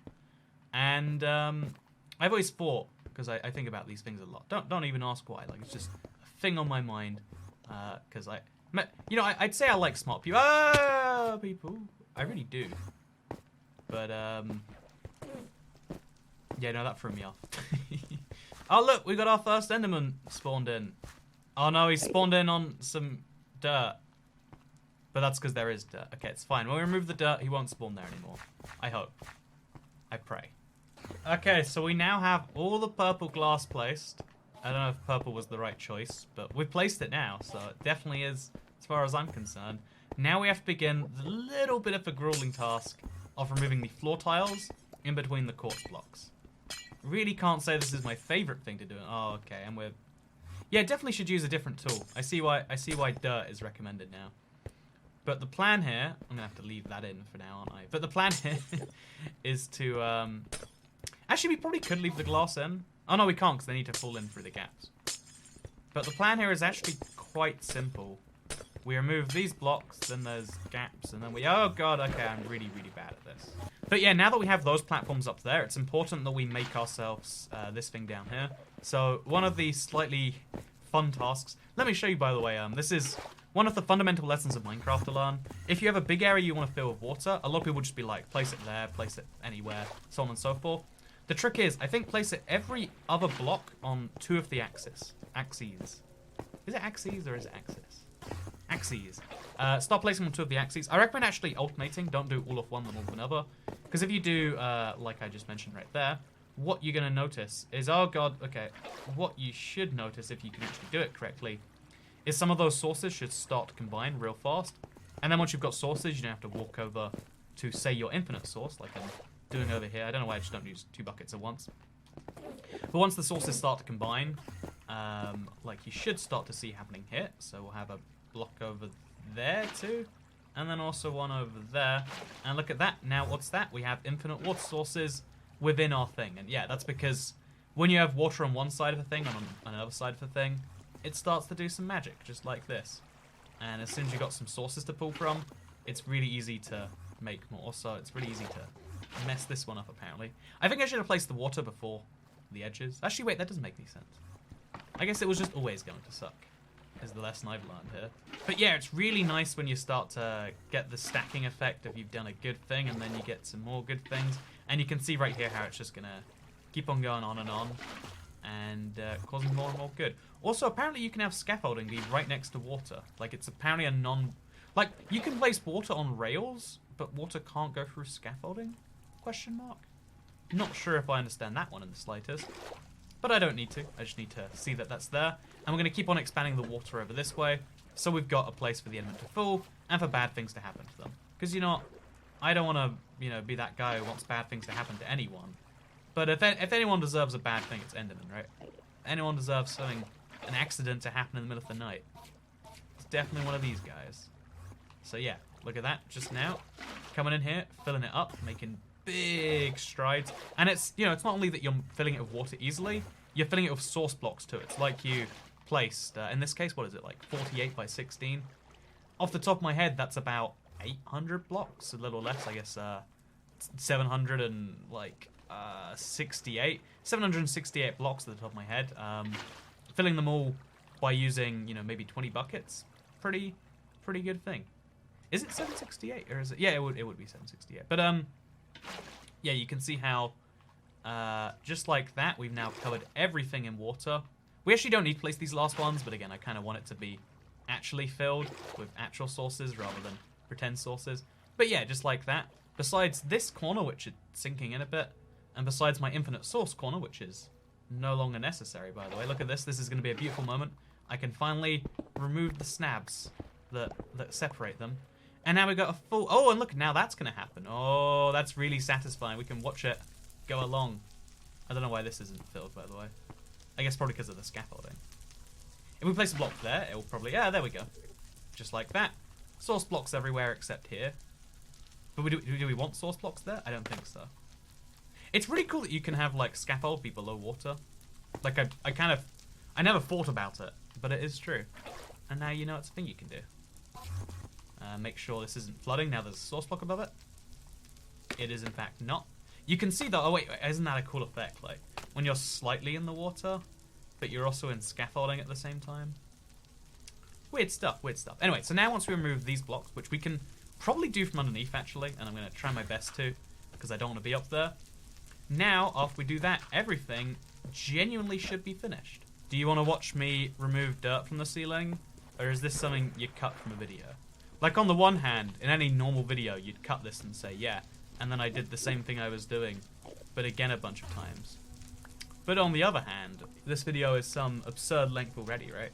And I've always thought, because I think about these things a lot, don't even ask why, like, it's just a thing on my mind, because you know, I'd say I like smart people. People, I really do, but yeah, no, that threw me off. Oh look, we got our first Enderman spawned in. Oh no, he spawned in on some dirt. But that's because there is dirt. Okay, it's fine. When we remove the dirt, he won't spawn there anymore. I hope. I pray. Okay, so we now have all the purple glass placed. I don't know if purple was the right choice, but we've placed it now, so it definitely is, as far as I'm concerned. Now we have to begin the little bit of a grueling task of removing the floor tiles in between the quartz blocks. Really can't say this is my favorite thing to do. Oh, okay, and we're... Yeah, definitely should use a different tool. I see why dirt is recommended now. But the plan here, I'm gonna have to leave that in for now, aren't I? But the plan here is to, actually, we probably could leave the glass in. Oh no, we can't, because they need to fall in through the gaps. But the plan here is actually quite simple. We remove these blocks, then there's gaps, and then we... Oh god, okay, I'm really, really bad at this. But yeah, now that we have those platforms up there, it's important that we make ourselves this thing down here. So one of the slightly fun tasks... Let me show you, by the way, this is one of the fundamental lessons of Minecraft to learn. If you have a big area you want to fill with water, a lot of people just be like, place it there, place it anywhere, so on and so forth. The trick is, I think, place it every other block on 2 of the axes. Axes. Is it axes or is it axis? Axes. Start placing on 2 of the axes. I recommend actually alternating. Don't do all of one then all of another. Because if you do, like I just mentioned right there, what you're going to notice is, oh god, okay, what you should notice if you can actually do it correctly is some of those sources should start to combine real fast. And then once you've got sources, you don't have to walk over to, say, your infinite source, like I'm doing over here. I don't know why I just don't use 2 buckets at once. But once the sources start to combine, like you should start to see happening here. So we'll have a block over there too, and then also one over there. And look at that. Now what's that? We have infinite water sources within our thing. And yeah, that's because when you have water on one side of a thing and on another side of a thing, it starts to do some magic, just like this. And as soon as you've got some sources to pull from, it's really easy to make more. So it's really easy to mess this one up, apparently. I think I should have placed the water before the edges. Actually, wait, that doesn't make any sense. I guess it was just always going to suck, is the lesson I've learned here. But yeah, it's really nice when you start to get the stacking effect of you've done a good thing, and then you get some more good things. And you can see right here how it's just going to keep on going on and causing more and more good. Also, apparently you can have scaffolding be right next to water. Like, it's apparently a non... Like, you can place water on rails, but water can't go through scaffolding? Question mark? Not sure if I understand that one in the slightest. But I don't need to. I just need to see that that's there. And we're going to keep on expanding the water over this way. So we've got a place for the Enderman to fall and for bad things to happen to them. Because, you know, I don't want to, you know, be that guy who wants bad things to happen to anyone. But if anyone deserves a bad thing, it's Enderman, right? Anyone deserves something, an accident to happen in the middle of the night. It's definitely one of these guys. So yeah, look at that just now. Coming in here, filling it up, making big strides. And it's, you know, it's not only that you're filling it with water easily, you're filling it with source blocks too. It's like you placed, in this case, what is it, like 48 by 16? Off the top of my head, that's about 800 blocks, a little less, I guess, 768 blocks at the top of my head. Filling them all by using, you know, maybe 20 buckets. Pretty good thing. Is it 768 or is it? Yeah, it would be 768. But yeah, you can see how just like that, we've now covered everything in water. We actually don't need to place these last ones, but again, I kind of want it to be actually filled with actual sources rather than pretend sources. But yeah, just like that. Besides this corner, which is sinking in a bit, and besides my infinite source corner, which is no longer necessary, by the way. Look at this. This is going to be a beautiful moment. I can finally remove the snabs that separate them. And now we've got a full... Oh, and look, now that's going to happen. Oh, that's really satisfying. We can watch it go along. I don't know why this isn't filled, by the way. I guess probably because of the scaffolding. If we place a block there, it will probably... Yeah, there we go. Just like that. Source blocks everywhere except here. But do we want source blocks there? I don't think so. It's really cool that you can have, like, scaffold be below water. Like, I never thought about it, but it is true. And now you know it's a thing you can do. Make sure this isn't flooding. Now there's a source block above it. It is, in fact, not. You can see that... Oh, wait, isn't that a cool effect? Like, when you're slightly in the water, but you're also in scaffolding at the same time. Weird stuff, weird stuff. Anyway, so now once we remove these blocks, which we can probably do from underneath, actually, and I'm going to try my best to, because I don't want to be up there. Now, after we do that, everything genuinely should be finished. Do you want to watch me remove dirt from the ceiling? Or is this something you cut from a video? Like, on the one hand, in any normal video, you'd cut this and say, yeah. And then I did the same thing I was doing, but again a bunch of times. But on the other hand, this video is some absurd length already, right?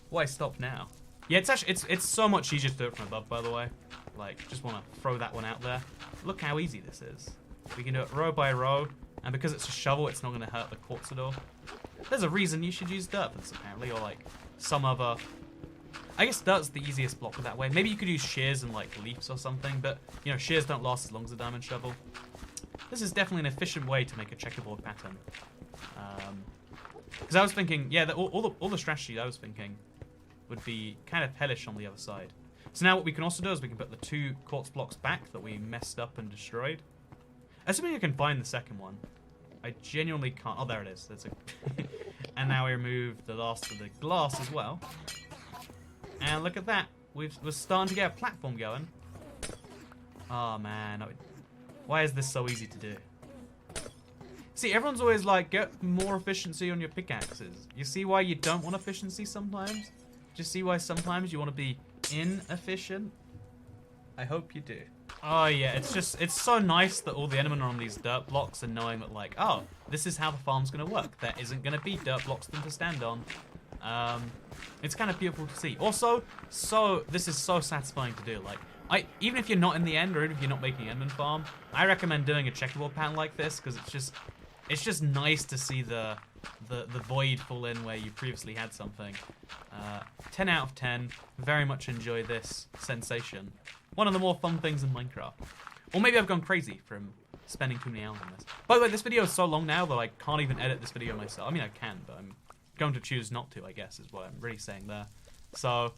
Why stop now? Yeah, it's actually, it's so much easier to do it from above, by the way. Like, just want to throw that one out there. Look how easy this is. We can do it row by row, and because it's a shovel, it's not going to hurt the quartz at all. There's a reason you should use dirt for this, apparently, or like some other... I guess dirt's the easiest block that way. Maybe you could use shears and like leaves or something, but you know, shears don't last as long as a diamond shovel. This is definitely an efficient way to make a checkerboard pattern. Because I was thinking, yeah, all the strategy I was thinking would be kind of hellish on the other side. So now what we can also do is we can put the 2 quartz blocks back that we messed up and destroyed. Assuming I can find the second one. I genuinely can't. Oh, there it is. That's a and now we remove the last of the glass as well. And look at that. We're starting to get a platform going. Oh, man. Why is this so easy to do? See, everyone's always like, get more efficiency on your pickaxes. You see why you don't want efficiency sometimes? Just see why sometimes you want to be inefficient? I hope you do. Oh, yeah. It's so nice that all the Endermen are on these dirt blocks and knowing that, like, oh, this is how the farm's going to work. There isn't going to be dirt blocks for them to stand on. It's kind of beautiful to see. Also, this is so satisfying to do. Like, even if you're not in the end, or even if you're not making an Enderman farm, I recommend doing a checkerboard pattern like this because it's just nice to see the void full in where you previously had something. 10 out of 10. Very much enjoy this sensation. One of the more fun things in Minecraft. Or maybe I've gone crazy from spending too many hours on this. By the way, this video is so long now that I can't even edit this video myself. I mean, I can, but I'm going to choose not to, I guess, is what I'm really saying there. So,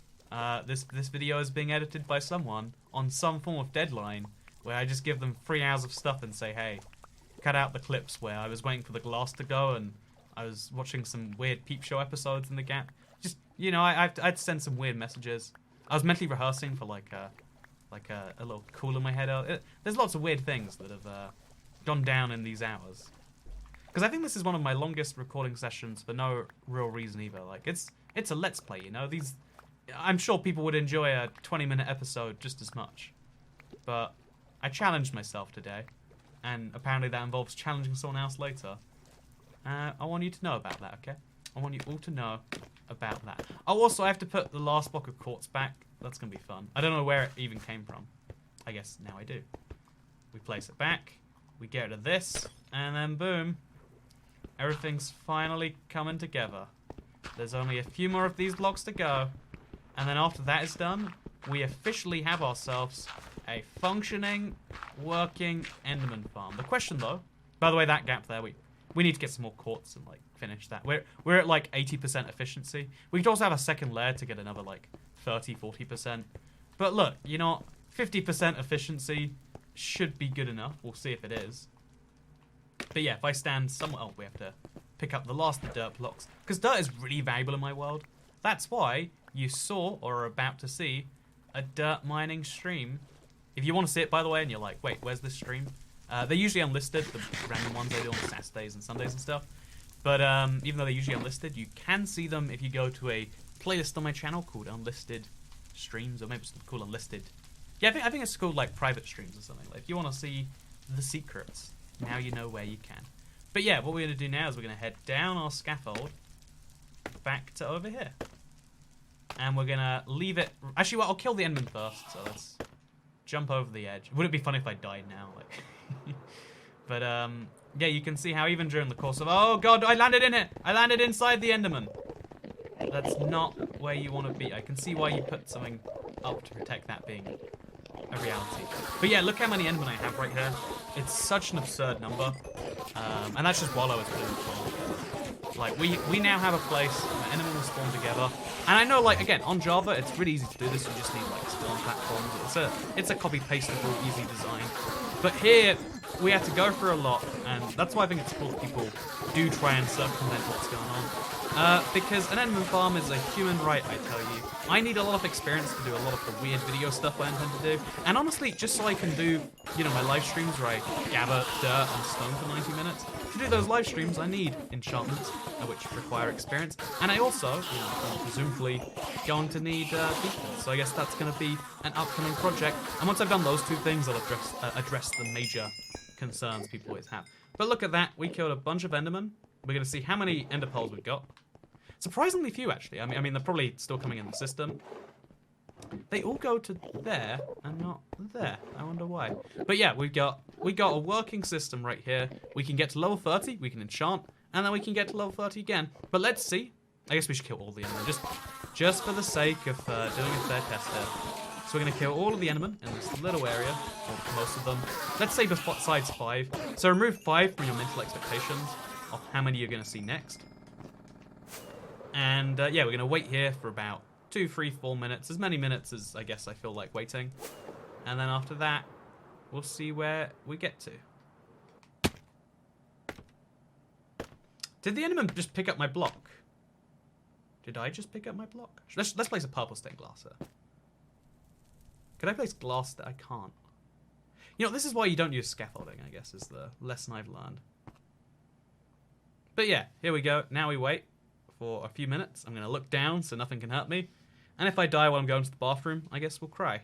This video is being edited by someone on some form of deadline where I just give them 3 hours of stuff and say, hey, cut out the clips where I was waiting for the glass to go and I was watching some weird Peep Show episodes in the gap. Just, you know, I'd send some weird messages. I was mentally rehearsing for like a little cool in my head. There's lots of weird things that have gone down in these hours. Because I think this is one of my longest recording sessions for no real reason either. Like, it's a Let's Play, you know? I'm sure people would enjoy a 20-minute episode just as much. But I challenged myself today, and apparently that involves challenging someone else later. I want you to know about that, okay? I want you all to know about that. Oh, also, I have to put the last block of quartz back. That's going to be fun. I don't know where it even came from. I guess now I do. We place it back. We get rid of this. And then boom. Everything's finally coming together. There's only a few more of these blocks to go. And then after that is done, we officially have ourselves a functioning, working Enderman farm. The question though, by the way, that gap there, we need to get some more quartz and like finish that. We're at like 80% efficiency. We could also have a second layer to get another like 30-40%. But look, you know, 50% efficiency should be good enough. We'll see if it is. But yeah, if I stand somewhere... Oh, we have to pick up the last of the dirt blocks. Because dirt is really valuable in my world. That's why you saw, or are about to see, a dirt mining stream. If you want to see it, by the way, and you're like, wait, where's this stream? They're usually unlisted, the random ones I do on Saturdays and Sundays and stuff. But even though they're usually unlisted, you can see them if you go to a playlist on my channel called Unlisted Streams, or maybe it's called Unlisted. Yeah, I think it's called like private streams or something. Like if you want to see the secrets, now you know where you can. But yeah, what we're going to do now is we're going to head down our scaffold back to over here. And we're going to leave it... Actually, well, I'll kill the Enderman first, so let's jump over the edge. Would it be funny if I died now? Like, but yeah, you can see how even during the course of... Oh god, I landed in it! I landed inside the Enderman! That's not where you want to be. I can see why you put something up to protect that being a reality. But yeah, look how many Endermen I have right here. It's such an absurd number. And that's just while I was doing it. Like, we now have a place where Endermen will spawn together. And I know, like, again, on Java, it's really easy to do this. You just need, like, spawn platforms. It's a copy-pastable, easy design. But here, we had to go through a lot. And that's why I think it's cool that people do try and circumvent what's going on. Because an Enderman farm is a human right, I tell you. I need a lot of experience to do a lot of the weird video stuff I intend to do. And honestly, just so I can do, you know, my live streams where I gather dirt and stone for 90 minutes. To do those live streams, I need enchantments, which require experience. And I also, you know, presumably going to need beacons. So I guess that's going to be an upcoming project. And once I've done those two things, I'll address the major concerns people always have. But look at that. We killed a bunch of Endermen. We're going to see how many ender pearls we've got. Surprisingly few, actually. I mean, they're probably still coming in the system. They all go to there and not there. I wonder why. But yeah, we got a working system right here. We can get to level 30, we can enchant, and then we can get to level 30 again. But let's see. I guess we should kill all the Endermen, just for the sake of doing a fair test here. So we're going to kill all of the Endermen in this little area, or most of them. Let's say besides 5. So remove 5 from your mental expectations of how many you're going to see next. And yeah, we're going to wait here for about 2, 3, 4 minutes. As many minutes as I guess I feel like waiting. And then after that, we'll see where we get to. Did the Enderman just pick up my block? Did I just pick up my block? Let's place a purple stained glass here. Could I place glass that I can't? You know, this is why you don't use scaffolding, I guess, is the lesson I've learned. But yeah, here we go. Now we wait for a few minutes. I'm going to look down so nothing can hurt me. And if I die while I'm going to the bathroom, I guess we'll cry.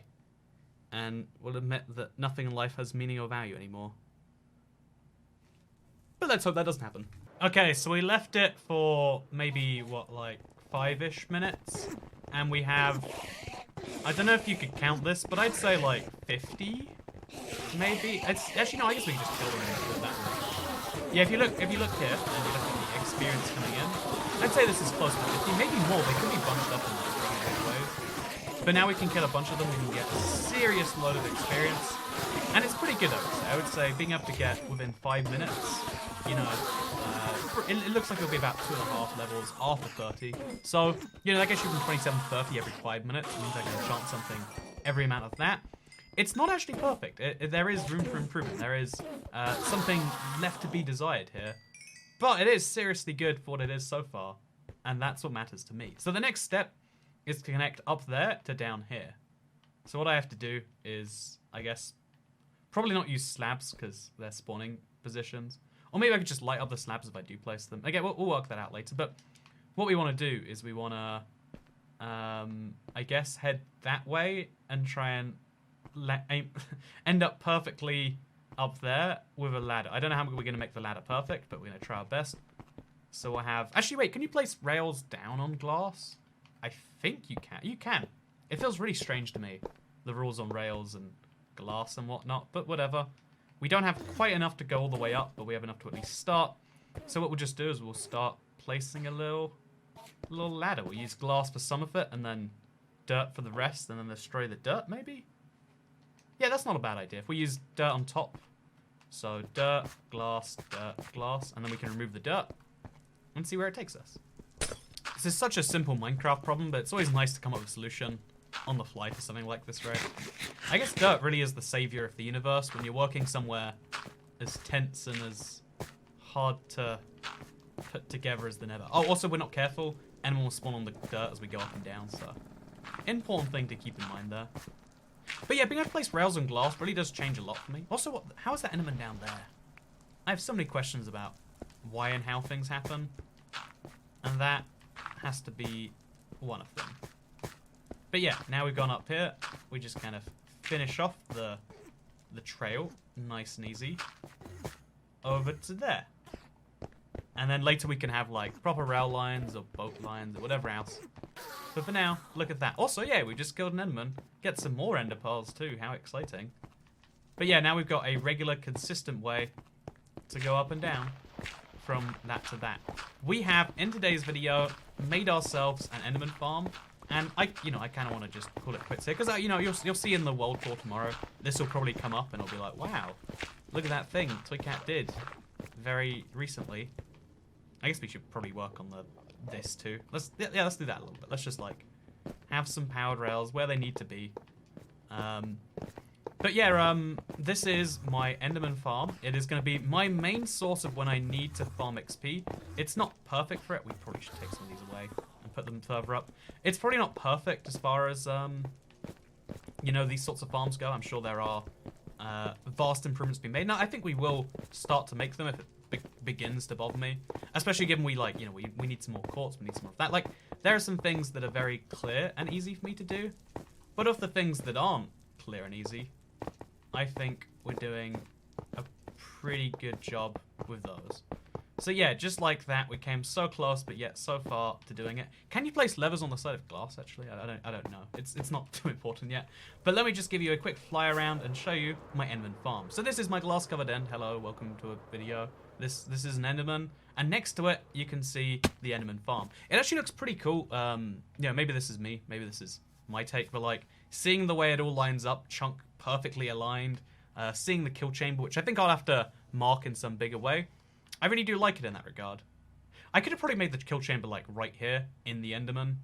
And we'll admit that nothing in life has meaning or value anymore. But let's hope that doesn't happen. Okay, so we left it for maybe, what, like 5-ish minutes? And we have... I don't know if you could count this, but I'd say like 50? Maybe? Actually, no, I guess we can just kill them with that rate. Yeah, if you look here, and you look at the experience coming in, I'd say this is close to 50, maybe more. They could be bunched up in like really ways. But now we can kill a bunch of them, we can get a serious load of experience. And it's pretty good, I would say. Being able to get within 5 minutes, you know, it looks like it'll be about 2.5 levels after 30. So, you know, that gets you from 27 to 30 every 5 minutes. It means I can enchant something every amount of that. It's not actually perfect. There is room for improvement. There is something left to be desired here. But it is seriously good for what it is so far. And that's what matters to me. So the next step is to connect up there to down here. So what I have to do is, I guess, probably not use slabs because they're spawning positions. Or maybe I could just light up the slabs if I do place them. Again, we'll work that out later. But what we want to do is we want to, I guess, head that way and try and end up perfectly up there with a ladder. I don't know how we're going to make the ladder perfect, but we're going to try our best. So we'll have... Actually, wait, can you place rails down on glass? I think you can. You can. It feels really strange to me, the rules on rails and glass and whatnot, but whatever. We don't have quite enough to go all the way up, but we have enough to at least start. So what we'll just do is we'll start placing a little ladder. We'll use glass for some of it, and then dirt for the rest, and then destroy the dirt, maybe? Yeah, that's not a bad idea. If we use dirt on top, so dirt, glass, and then we can remove the dirt and see where it takes us. This is such a simple Minecraft problem, but it's always nice to come up with a solution on the fly for something like this, right? I guess dirt really is the savior of the universe when you're working somewhere as tense and as hard to put together as the nether. Oh, also, we're not careful. Enderman will spawn on the dirt as we go up and down, so important thing to keep in mind there. But yeah, being able to place rails and glass really does change a lot for me. Also, how is that Enderman down there? I have so many questions about why and how things happen, and that has to be one of them. But yeah, now we've gone up here, we just kind of finish off the trail, nice and easy, over to there. And then later we can have like proper rail lines or boat lines or whatever else. But for now, look at that. Also, yeah, we just killed an Enderman. Get some more ender pearls too, how exciting. But yeah, now we've got a regular, consistent way to go up and down from that to that. We have, in today's video, made ourselves an Enderman farm. And I kind of want to just call it quits here. Because, you'll see in the world tour tomorrow, this will probably come up and it'll be like, wow, look at that thing Toycat did very recently. I guess we should probably work on this too. Let's do that a little bit. Let's just like have some powered rails where they need to be. But yeah, this is my Enderman farm. It is going to be my main source of when I need to farm XP. It's not perfect for it. We probably should take some of these away and put them further up. It's probably not perfect as far as these sorts of farms go. I'm sure there are vast improvements being made. Now I think we will start to make them if it begins to bother me, especially given we need some more quartz, we need some more of that. Like, there are some things that are very clear and easy for me to do, but of the things that aren't clear and easy, I think we're doing a pretty good job with those. So yeah, just like that, we came so close, but yet so far to doing it. Can you place levers on the side of glass? Actually, I don't know. It's not too important yet. But let me just give you a quick fly around and show you my Enderman farm. So this is my glass covered end. Hello, welcome to a video. This is an Enderman, and next to it you can see the Enderman farm. It actually looks pretty cool. Maybe this is me. Maybe this is my take, but like seeing the way it all lines up, chunk perfectly aligned. Seeing the kill chamber, which I think I'll have to mark in some bigger way. I really do like it in that regard. I could have probably made the kill chamber like right here in the Enderman.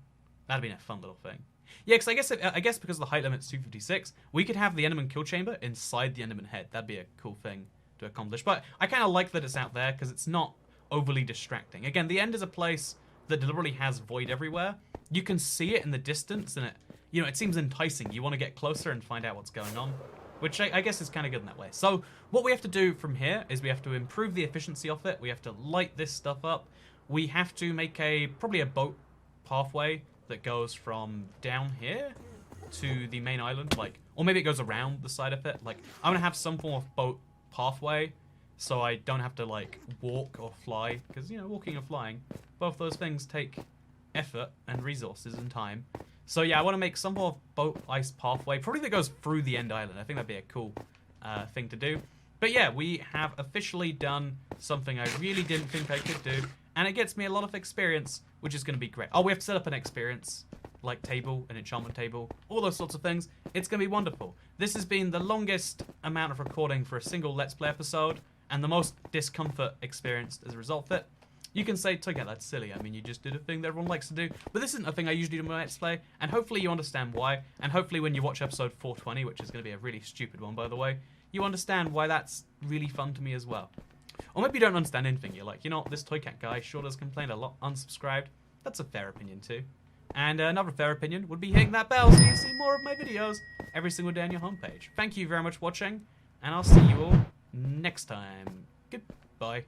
That'd been a fun little thing. Yeah, because I guess because the height limit's 256, we could have the Enderman kill chamber inside the Enderman head. That'd be a cool thing to accomplish. But I kind of like that it's out there because it's not overly distracting. Again, the end is a place that deliberately has void everywhere. You can see it in the distance, and it seems enticing. You want to get closer and find out what's going on, which I guess is kind of good in that way. So what we have to do from here is we have to improve the efficiency of it. We have to light this stuff up. We have to make probably a boat pathway that goes from down here to the main island, or maybe it goes around the side of it. Like, I'm gonna have some form of boat pathway so I don't have to walk or fly, because walking and flying, both those things take effort and resources and time. So yeah, I want to make some more boat ice pathway, probably that goes through the end island. I think that'd be a cool thing to do. But yeah, we have officially done something I really didn't think I could do, and it gets me a lot of experience, which is going to be great. Oh, we have to set up an experience table, an enchantment table, all those sorts of things. It's going to be wonderful. This has been the longest amount of recording for a single Let's Play episode, and the most discomfort experienced as a result of it. You can say, Toy Cat, that's silly. I mean, you just did a thing that everyone likes to do. But this isn't a thing I usually do in my Let's Play, and hopefully you understand why. And hopefully when you watch episode 420, which is going to be a really stupid one, by the way, you understand why that's really fun to me as well. Or maybe you don't understand anything. You're like, you know, this Toy Cat guy sure does complain a lot, unsubscribed. That's a fair opinion too. And another fair opinion would be hitting that bell so you see more of my videos every single day on your homepage. Thank you very much for watching, and I'll see you all next time. Goodbye.